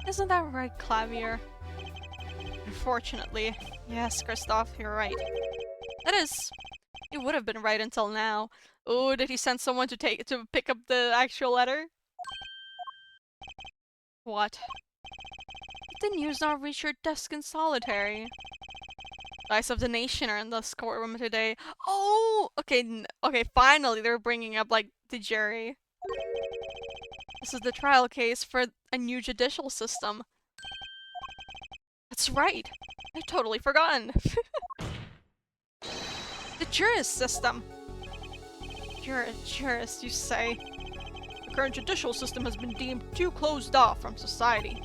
S1: Isn't that right, Clavier? Unfortunately, yes, Kristoff, you're right. That is, you would have been right until now. Oh, did he send someone to pick up the actual letter? What? The news now reached your desk in solitary. The eyes of the nation are in this courtroom today. Oh, okay, okay. Finally, they're bringing up like the jury. This is the trial case for a new judicial system. That's right. I've totally forgotten. The jurist system. You're a jurist, you say? The current judicial system has been deemed too closed off from society.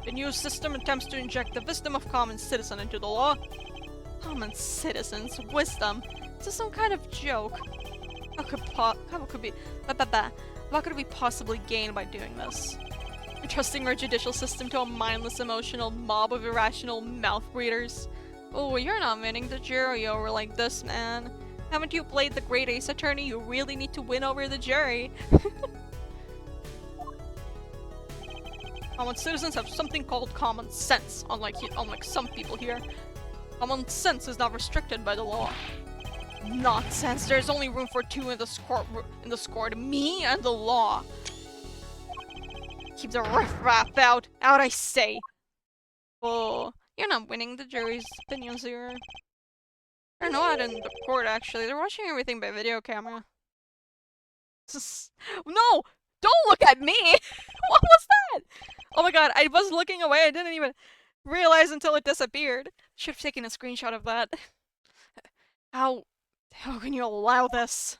S1: The new system attempts to inject the wisdom of common citizen into the law. Common citizens' wisdom? Is this some kind of joke? What could we possibly gain by doing this? Entrusting our judicial system to a mindless, emotional mob of irrational mouth breeders? Oh, you're not winning the jury over like this, man. Haven't you played the great ace attorney? You really need to win over the jury. Common citizens have something called common sense, unlike some people here. Common sense is not restricted by the law. Nonsense! There's only room for two in this court, me and the law. Keep the riffraff out, I say. Oh, you're not winning the jury's opinions here. They're not in the court, actually. They're watching everything by video camera. No! Don't look at me! What was that? Oh my god, I was looking away. I didn't even realize until it disappeared. Should have taken a screenshot of that. How can you allow this?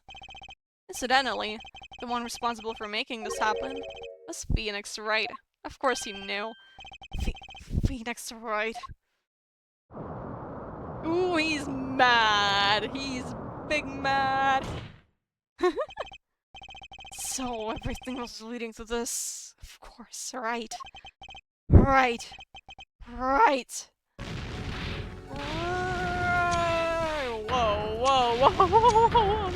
S1: Incidentally, the one responsible for making this happen was Phoenix Wright. Of course he knew. Phoenix Wright. Ooh, he's mad. He's big mad. So everything was leading to this. Of course, right. Right. Right. Whoa, whoa, whoa, whoa, whoa,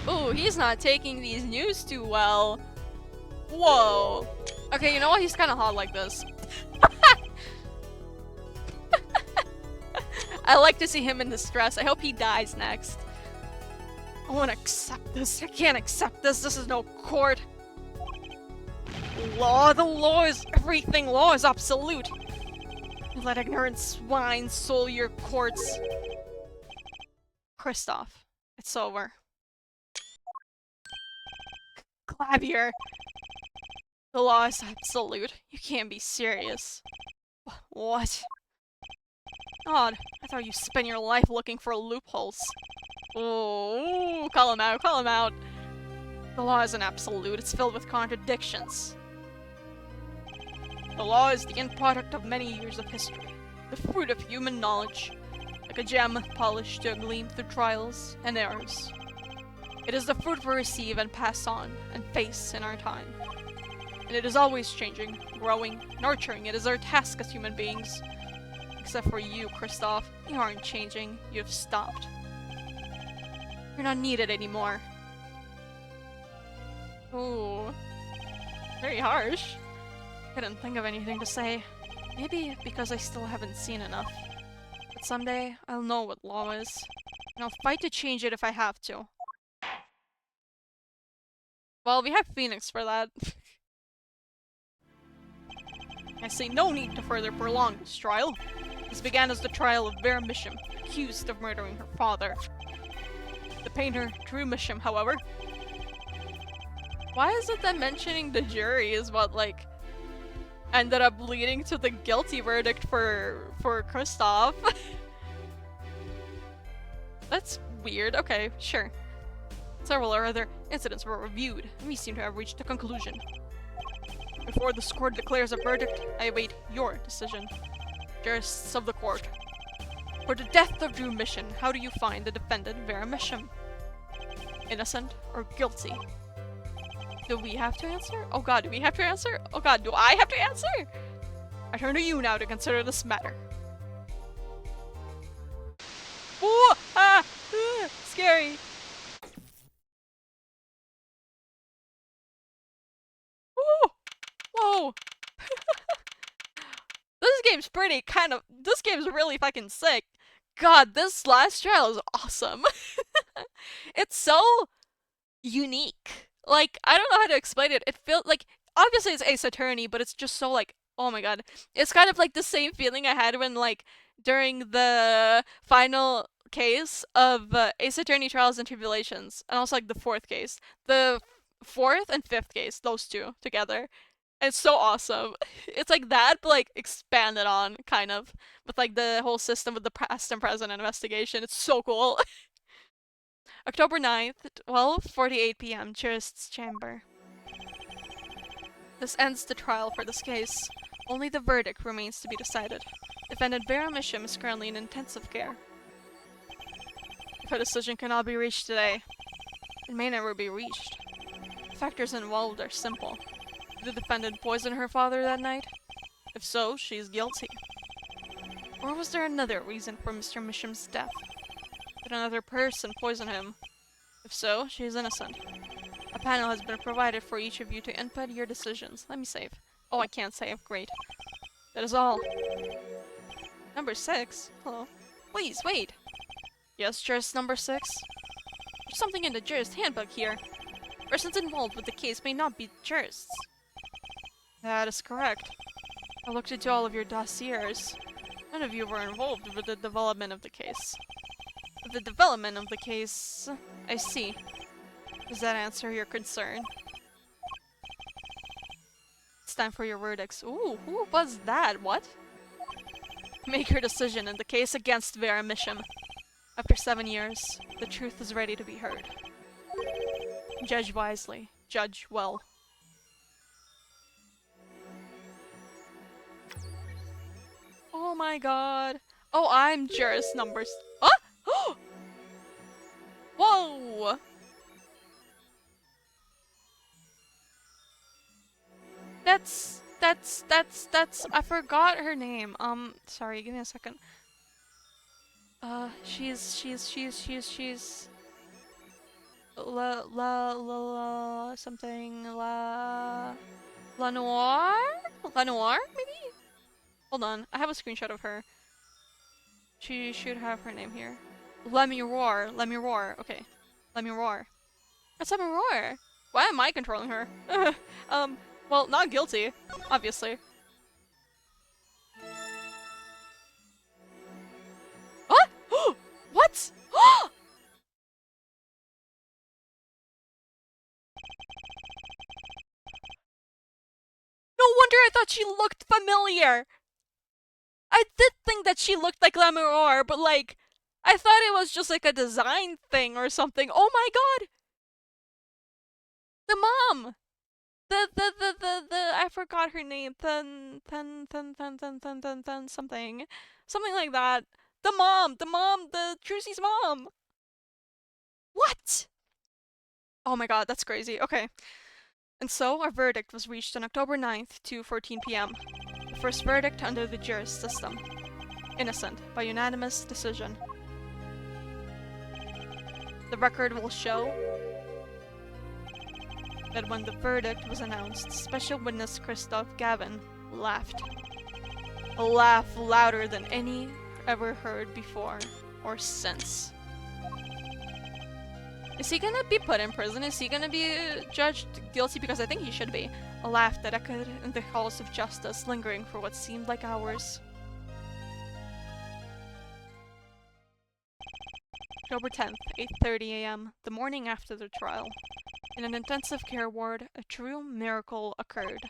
S1: whoa. Ooh, he's not taking these news too well. Whoa. Okay, you know what? He's kind of hot like this. I like to see him in distress. I hope he dies next. I won't accept this. I can't accept this. This is no court. Law. The law is everything. Law is absolute. You let ignorant swine soil your courts. Kristoff, it's over. Clavier. The law is absolute. You can't be serious. What? Odd. I thought you spent your life looking for loopholes. Oh, call him out, call him out. The law isn't absolute, it's filled with contradictions. The law is the end product of many years of history, the fruit of human knowledge, like a gem polished to gleam through trials and errors. It is the fruit we receive and pass on and face in our time. And it is always changing, growing, nurturing. It is our task as human beings. Except for you, Kristoff. You aren't changing. You have stopped. You're not needed anymore. Ooh. Very harsh. Couldn't think of anything to say. Maybe because I still haven't seen enough. But someday, I'll know what law is. And I'll fight to change it if I have to. Well, we have Phoenix for that. I see no need to further prolong this trial. This began as the trial of Vera Misham, accused of murdering her father. The painter, Drew Misham, however. Why is it that mentioning the jury is what, like, ended up leading to the guilty verdict for Kristoff? That's weird. Okay, sure. Several other incidents were reviewed, and we seem to have reached a conclusion. Before this court declares a verdict, I await your decision. Jurists of the court. For the death of Drew Misham, how do you find the defendant Vera Misham? Innocent or guilty? Do we have to answer? Oh god, do we have to answer? Oh god, do I have to answer? I turn to you now to consider this matter. Ooh! Ah! Scary! Ooh! Whoa! This game's pretty this game's really fucking sick. God, this last trial is awesome. It's so unique. Like, I don't know how to explain it. It feels like, obviously it's Ace Attorney, but it's just so like, oh my god. It's kind of like the same feeling I had when, like, during the final case of Ace Attorney Trials and Tribulations, and also like the fourth case. The fourth and fifth case, those two together. It's so awesome. It's like that, but like expanded on, kind of, with like the whole system with the past and present investigation. It's so cool. October 9th, 12:48 p.m., Jurist's Chamber. This ends the trial for this case. Only the verdict remains to be decided. Defendant Vera Misham is currently in intensive care. If a decision cannot be reached today, it may never be reached. The factors involved are simple. Did the defendant poison her father that night? If so, she is guilty. Or was there another reason for Mr. Misham's death? Did another person poison him? If so, she is innocent. A panel has been provided for each of you to input your decisions. Let me save. Oh, I can't save. Great. That is all. Number 6? Hello. Please, wait. Yes, jurist number 6? There's something in the jurist handbook here. Persons involved with the case may not be jurists. That is correct. I looked into all of your dossiers. None of you were involved with the development of the case. The development of the case... I see. Does that answer your concern? It's time for your verdicts. Ooh, who was that? What? Make your decision in the case against Vera Misham. After 7 years, the truth is ready to be heard. Judge wisely. Judge well. Oh my god. Oh, I'm jurist numbers. Ah! Whoa! That's, I forgot her name. Sorry, give me a second. She's something, La Noire? La Noire, maybe? Hold on, I have a screenshot of her. She should have her name here. Lemiroir, okay. Lemiroir. That's Lemiroir! Why am I controlling her? Well, not guilty, obviously. Huh? What? No wonder I thought she looked familiar! I did think that she looked like Lemiroir, but like, I thought it was just like a design thing or something. Oh my god! The mom! I forgot her name. Something. Something like that. The mom, the Trucy's mom! What? Oh my god, that's crazy. Okay. And so, our verdict was reached on October 9th, 2:14 p.m. The first verdict under the jurist system. Innocent, by unanimous decision. The record will show that when the verdict was announced, special witness Christoph Gavin laughed. A laugh louder than any ever heard before or since. Is he gonna be put in prison? Is he gonna be judged guilty? Because I think he should be. A laugh that echoed in the halls of justice, lingering for what seemed like hours. October 10th, 8:30 a.m., the morning after the trial. In an intensive care ward, a true miracle occurred.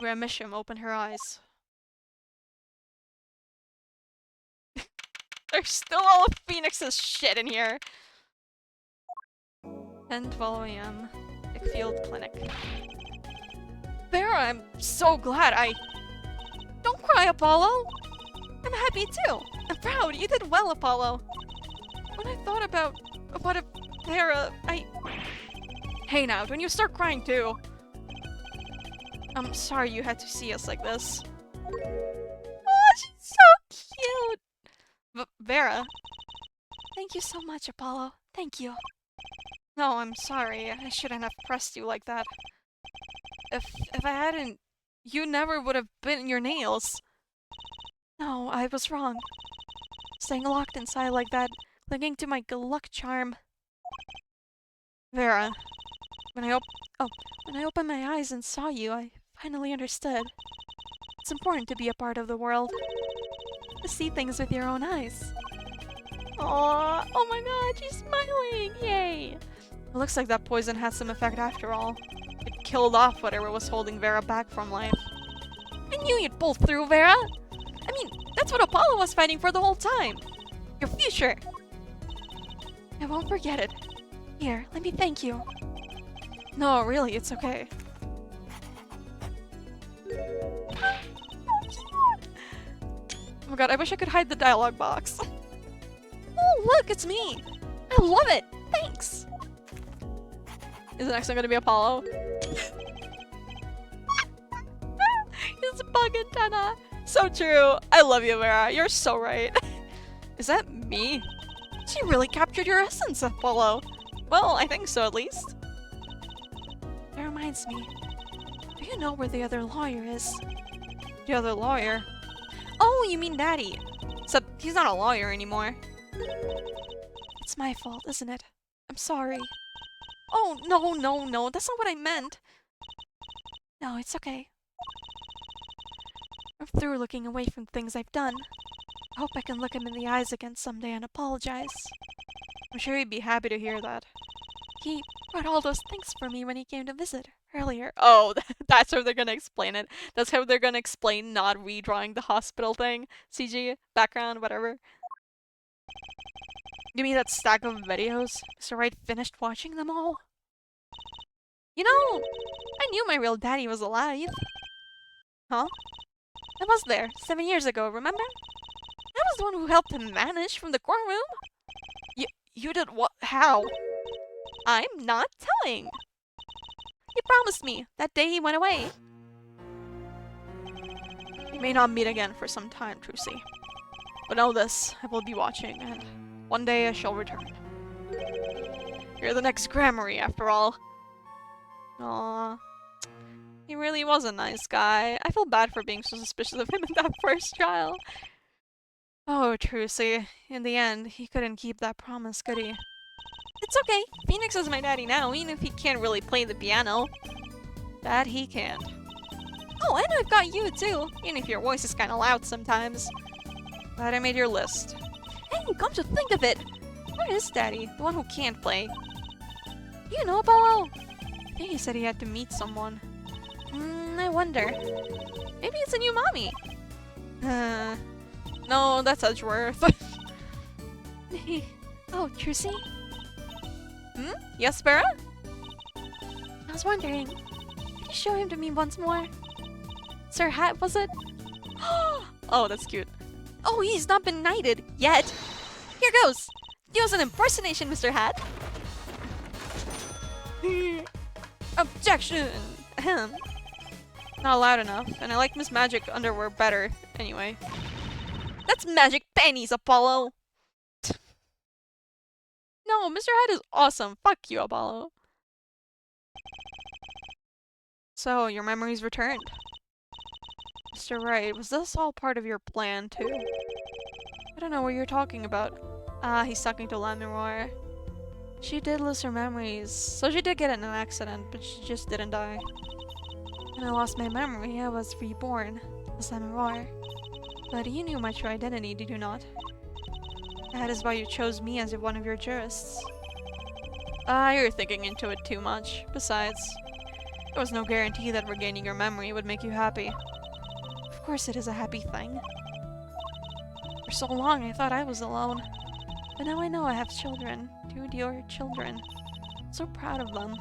S1: Rhea Misham opened her eyes. There's still all of Phoenix's shit in here! 10:12 a.m., Field Clinic. Vera, I'm so glad Don't cry, Apollo! I'm happy too! I'm proud! You did well, Apollo! When I thought about what if Vera, Hey now, don't you start crying too! I'm sorry you had to see us like this. Oh, she's so cute! Vera? Thank you so much, Apollo. Thank you. No, I'm sorry. I shouldn't have pressed you like that. If I hadn't, you never would have bitten your nails. No, I was wrong. Staying locked inside like that, clinging to my good luck charm. Vera, when I opened my eyes and saw you, I finally understood. It's important to be a part of the world. To see things with your own eyes. Aww, oh my god, she's smiling! Yay! It looks like that poison had some effect after all. It killed off whatever was holding Vera back from life. I knew you'd pull through, Vera! I mean, that's what Apollo was fighting for the whole time! Your future! I won't forget it. Here, let me thank you. No, really, it's okay. Oh my god, I wish I could hide the dialogue box. Oh, look, it's me! I love it! Thanks! Is the next one gonna be Apollo? It's bug antenna! So true! I love you, Vera. You're so right. Is that me? She really captured your essence, Apollo. Well, I think so, at least. That reminds me. Do you know where the other lawyer is? The other lawyer? Oh, you mean Daddy. Except he's not a lawyer anymore. It's my fault, isn't it? I'm sorry. Oh, no. That's not what I meant. No, it's okay. I'm through looking away from things I've done. I hope I can look him in the eyes again someday and apologize. I'm sure he'd be happy to hear that. He brought all those things for me when he came to visit earlier. Oh, that's how they're gonna explain it. That's how they're gonna explain not redrawing the hospital thing. CG, background, whatever. Give me that stack of videos. Mr. Wright finished watching them all. You know, I knew my real daddy was alive. Huh? I was there 7 years ago, remember? I was the one who helped him vanish from the courtroom. You did what? How? I'm not telling. He promised me that day he went away. We may not meet again for some time, Trucy. But know this, I will be watching, and one day I shall return. You're the next Grammary, after all. Aww. He really was a nice guy. I feel bad for being so suspicious of him in that first trial. Oh, Trucy. In the end, he couldn't keep that promise, could he? It's okay. Phoenix is my daddy now, even if he can't really play the piano. That he can't. Oh, and I've got you too, even if your voice is kinda loud sometimes. Glad I made your list. Hey, come to think of it! Where is Daddy, the one who can't play? You know, Apollo? I think he said he had to meet someone. I wonder. Maybe it's a new mommy. No, that's Edgeworth. Oh, Trucy? Yes, Vera? I was wondering, could you show him to me once more? Sir Hat, was it? Oh, that's cute. Oh, he's not been knighted yet. Here goes. Do us an impersonation, Mr. Hat. Objection. Ahem. Not loud enough, and I like Miss Magic underwear better. Anyway, that's magic panties, Apollo. No, Mr. Hat is awesome. Fuck you, Apollo. So, your memory's returned. Mr. Wright, was this all part of your plan, too? I don't know what you're talking about. Ah, he's talking to Lamiroir. She did lose her memories, so she did get in an accident, but she just didn't die. When I lost my memory, I was reborn as I'm Roar. But you knew my true identity, did you not? That is why you chose me as one of your jurists. You're thinking into it too much. Besides, there was no guarantee that regaining your memory would make you happy. Of course it is a happy thing. For so long I thought I was alone. But now I know I have children. 2 dear children. I'm so proud of them.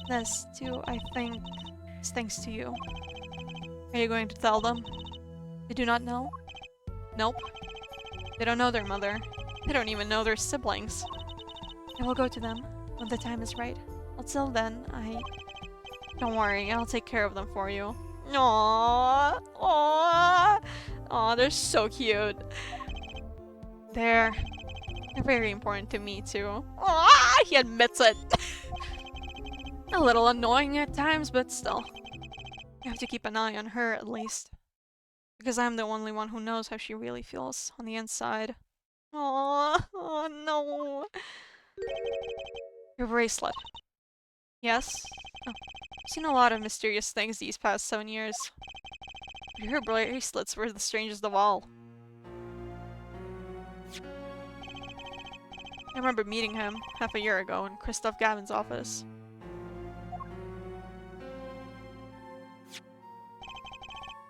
S1: This, too, I think, is thanks to you. Are you going to tell them? They do not know? Nope. They don't know their mother. They don't even know their siblings. I will go to them when the time is right. Until then, Don't worry, I'll take care of them for you. Aww. Aww. Aw, they're so cute. They're very important to me, too. Aww, he admits it. A little annoying at times, but still. I have to keep an eye on her, at least. Because I'm the only one who knows how she really feels on the inside. Aww. Oh, no. Your bracelet. Yes? Oh. I've seen a lot of mysterious things these past 7 years. Your bracelets were the strangest of all. I remember meeting him half a year ago in Christoph Gavin's office.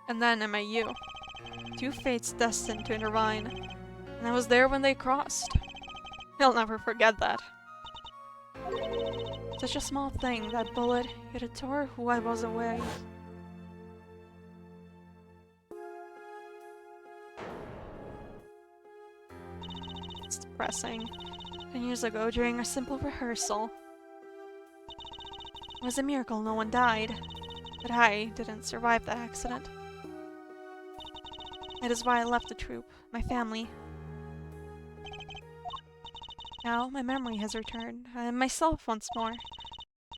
S1: And then I met you. 2 fates destined to intertwine. And I was there when they crossed. I'll never forget that. Such a small thing, that bullet, yet it tore who I was away. It's depressing. 10 years ago, during a simple rehearsal. It was a miracle no one died. But I didn't survive that accident. That is why I left the troupe, my family. Now, my memory has returned. I am myself once more.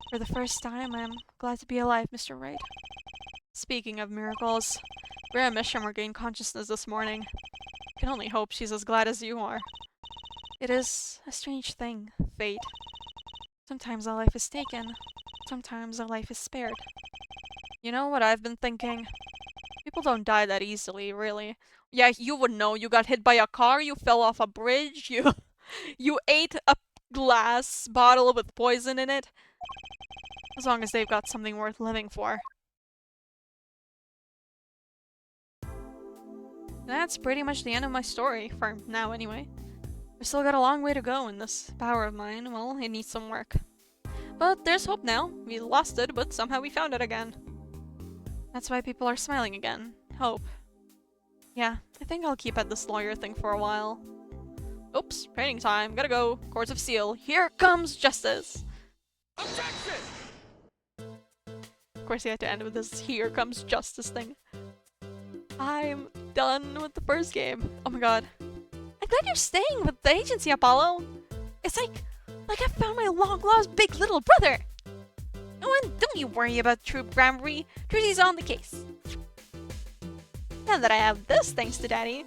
S1: For the first time, I am glad to be alive, Mr. Wright. Speaking of miracles, Rhea Misham regained consciousness this morning. I can only hope she's as glad as you are. It is a strange thing, fate. Sometimes a life is taken, sometimes a life is spared. You know what I've been thinking? People don't die that easily, really. Yeah, you would know. You got hit by a car, you fell off a bridge, you ate a glass bottle with poison in it. As long as they've got something worth living for. That's pretty much the end of my story, for now anyway. I've still got a long way to go in this power of mine. Well, it needs some work. But there's hope now. We lost it, but somehow we found it again. That's why people are smiling again. Hope. Yeah, I think I'll keep at this lawyer thing for a while. Oops, training time. Gotta go. Courts of Seal. Here comes justice!
S2: Objection!
S1: Of course, he had to end with this "here comes justice" thing. I'm done with the first game. Oh my god. I'm glad you're staying with the agency, Apollo. It's like I found my long-lost big little brother. Oh, and don't you worry about Troop Grammarly. Trucy's on the case. Now that I have this, thanks to Daddy.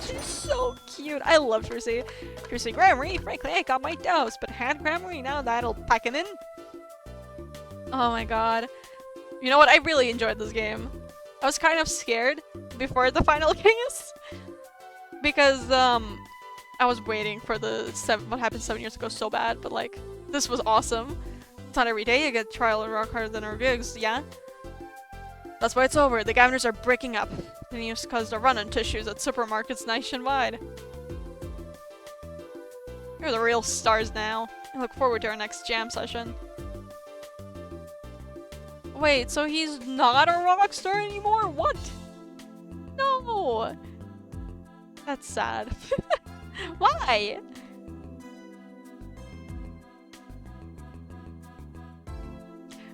S1: She's so cute. I love Trucy. Trucy Grammarly, frankly, I got my dose, but hand Grammarly, now that'll pack it in. Oh my god. You know what? I really enjoyed this game. I was kind of scared before the final case. Because, I was waiting for the what happened 7 years ago so bad, but like, this was awesome. It's not every day you get trial and rock harder than our gigs, yeah? That's why it's over. The Gaviners are breaking up. The news caused a run on tissues at supermarkets nationwide. You're the real stars now. I look forward to our next jam session. Wait, so he's not a rock star anymore? What? No! That's sad. Why?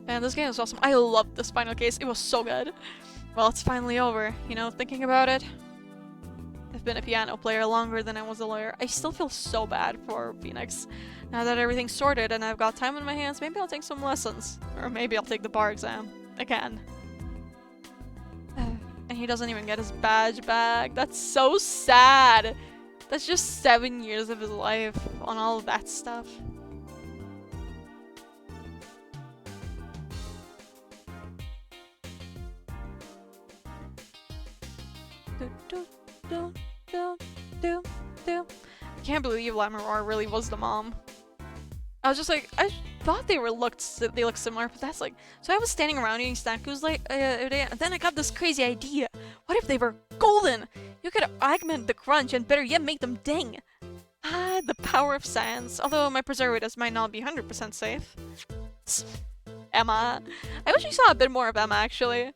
S1: Man, this game is awesome. I loved this final case. It was so good. Well, it's finally over. You know, thinking about it, I've been a piano player longer than I was a lawyer. I still feel so bad for Phoenix. Now that everything's sorted and I've got time on my hands, maybe I'll take some lessons. Or maybe I'll take the bar exam. Again. And he doesn't even get his badge back. That's so sad. That's just 7 years of his life on all of that stuff. I can't believe Lammermoor really was the mom. I was just like, I thought they looked similar, but that's like, so I was standing around eating snacks like, and then I got this crazy idea. What if they were golden? You could augment the crunch and better yet make them ding. Ah, the power of science. Although my preservatives might not be 100% safe. Emma. I wish we saw a bit more of Emma actually.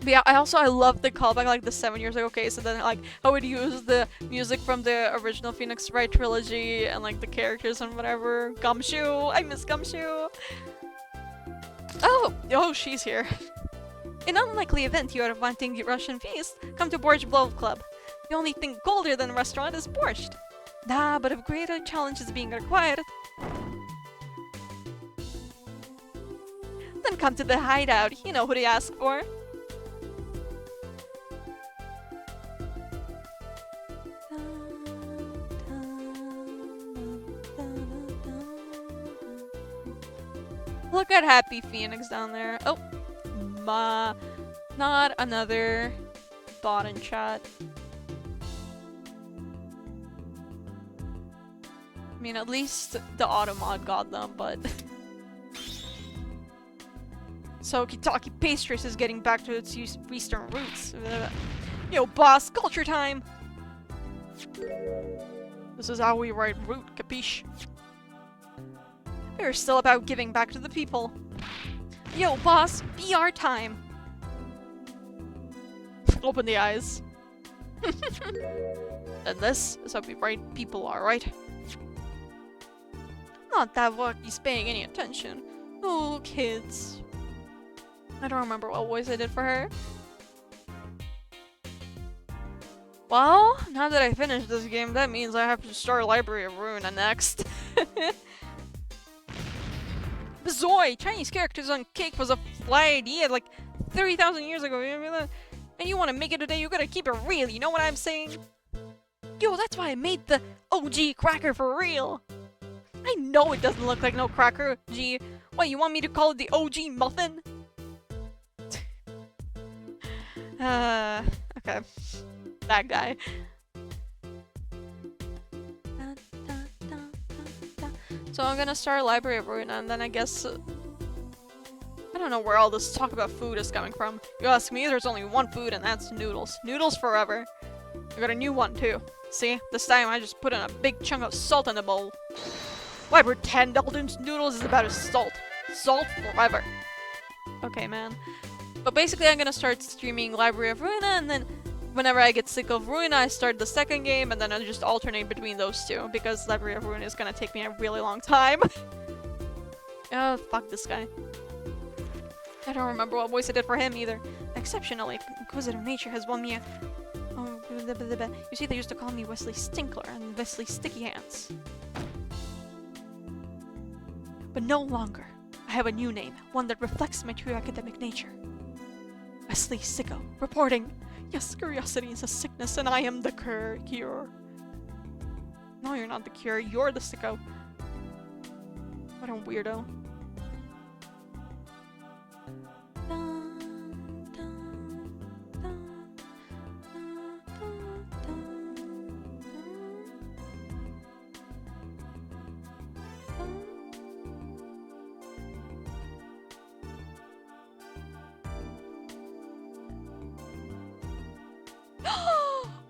S1: But yeah, I love the callback like the 7 years ago. Okay, so then like I would use the music from the original Phoenix Wright trilogy and like the characters and whatever. Gumshoe, I miss Gumshoe. Oh, she's here. In an unlikely event you are wanting the Russian feast, come to Borscht Blow Club. The only thing colder than a restaurant is borscht. Nah, but if greater challenge is being required, then come to the hideout. You know who to ask for. Look at Happy Phoenix down there. Oh, not another bot in chat. I mean, at least the Automod got them, but... So, Kitaki Pastries is getting back to its Eastern roots. Yo, boss, culture time! This is how we write root, capiche? We're still about giving back to the people. Yo, boss, VR time! Open the eyes. And this is how we write people are, right? Not that Waki's paying any attention. Oh, kids. I don't remember what voice I did for her. Well, now that I finished this game, that means I have to start Library of Ruina next. Bazoy! Chinese characters on cake was a fly idea like 30,000 years ago, you remember that? And you want to make it today, you gotta keep it real, you know what I'm saying? Yo, that's why I made the OG cracker for real! I know it doesn't look like no cracker, G. What, you want me to call it the OG muffin? Okay. That guy. So I'm gonna start Library of Ruina, and then I guess... I don't know where all this talk about food is coming from. You ask me, there's only one food, and that's noodles. Noodles forever. I got a new one, too. See? This time I just put in a big chunk of salt in the bowl. Why pretend Elden's noodles is about as salt? Salt forever. Okay, man. But basically I'm gonna start streaming Library of Ruina, and then whenever I get sick of Ruina, I start the second game, and then I just alternate between those two, because Library of Ruina is gonna take me a really long time. Oh, fuck this guy. I don't remember what voice I did for him either. Exceptionally, inquisitive nature has won me a... Oh, you see, they used to call me Wesley Stinkler and Wesley Sticky Hands. But no longer. I have a new name, one that reflects my true academic nature. Wesley Sicko, reporting. Yes, curiosity is a sickness, and I am the cure. No, you're not the cure, you're the sicko. What a weirdo.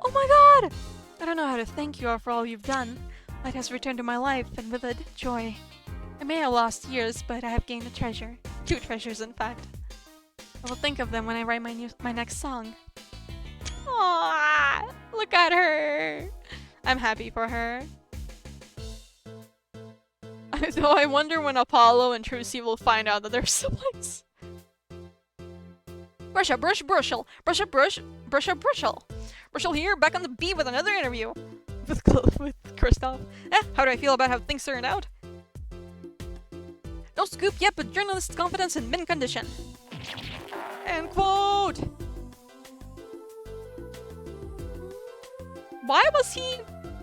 S1: Oh my god! I don't know how to thank you all for all you've done. Light has returned to my life, and with it, joy. I may have lost years, but I have gained a treasure. 2 treasures, in fact. I will think of them when I write my next song. Aww! Look at her! I'm happy for her. Though I wonder when Apollo and Trucy will find out that they're siblings. Brush, brushel. Brush, brushel. Brushel here, back on the beat with another interview. With Kristoff. How do I feel about how things turned out? No scoop yet, but journalist confidence in mint condition. End quote! Why was he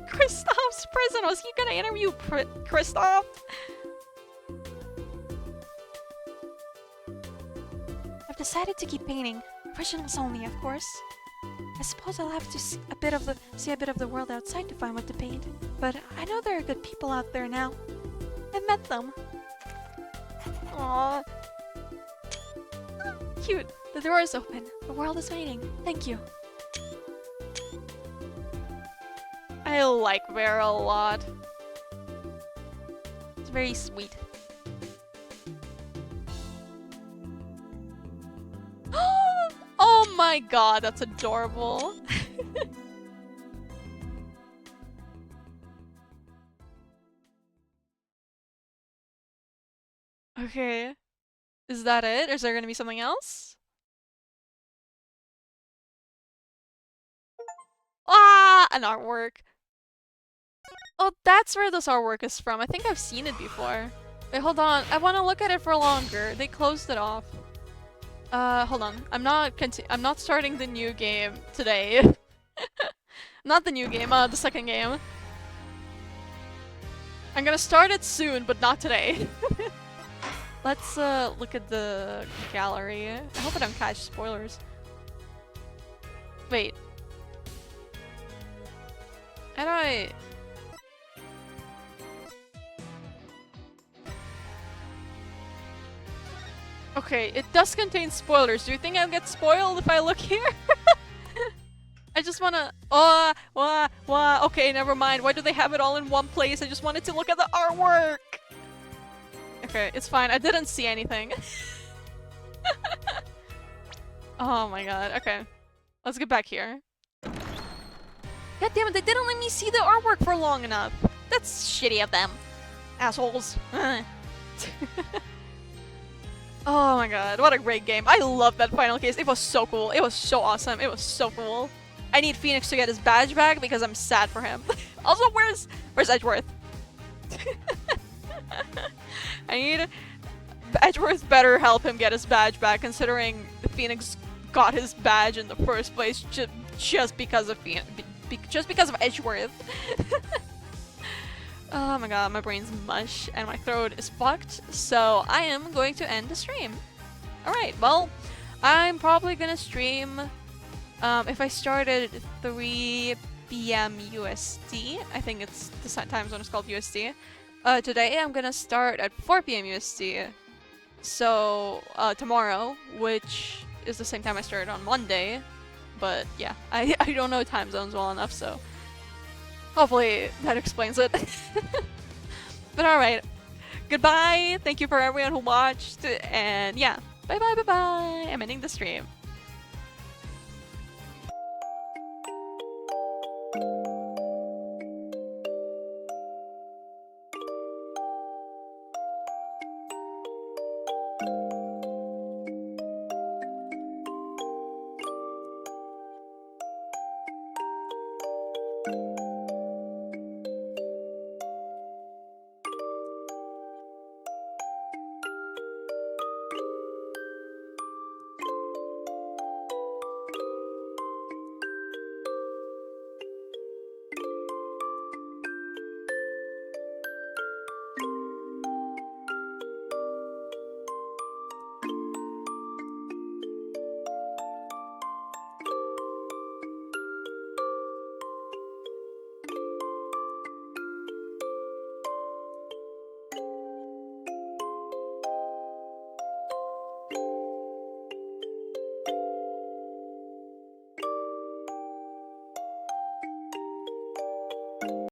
S1: Kristoff's prison? Was he gonna interview Kristoff? I've decided to keep painting. Originals only, of course. I suppose I'll have to see a bit of the world outside to find what to paint. But I know there are good people out there now. I've met them. Aww. Cute. The door is open. The world is waiting. Thank you. I like Vera a lot. It's very sweet. Oh my god, that's adorable. Okay. Is that it? Is there gonna be something else? Ah! An artwork. Oh, that's where this artwork is from. I think I've seen it before. Wait, hold on. I want to look at it for longer. They closed it off. Hold on. I'm not starting the new game today. Not the new game, the second game. I'm gonna start it soon, but not today. Let's look at the gallery. I hope I don't catch spoilers. Wait. How do I... Okay, it does contain spoilers. Do you think I'll get spoiled if I look here? I just wanna... Okay, never mind. Why do they have it all in one place? I just wanted to look at the artwork! Okay, it's fine. I didn't see anything. Oh my god. Okay. Let's get back here. God damn it, they didn't let me see the artwork for long enough. That's shitty of them. Assholes. Oh my god, what a great game. I love that final case. It was so cool. It was so awesome. It was so cool. I need Phoenix to get his badge back because I'm sad for him. Also, where's Edgeworth? I need... Edgeworth better help him get his badge back, considering Phoenix got his badge in the first place just because of Edgeworth. Oh my god, my brain's mush and my throat is fucked, so I am going to end the stream. Alright, well, I'm probably gonna stream if I start at 3 p.m. USD. I think it's the time zone is called USD. Today I'm gonna start at 4 p.m. USD. So, tomorrow, which is the same time I started on Monday. But yeah, I don't know time zones well enough, so hopefully that explains it. But alright, goodbye, thank you for everyone who watched, and yeah, bye bye bye bye, I'm ending the stream.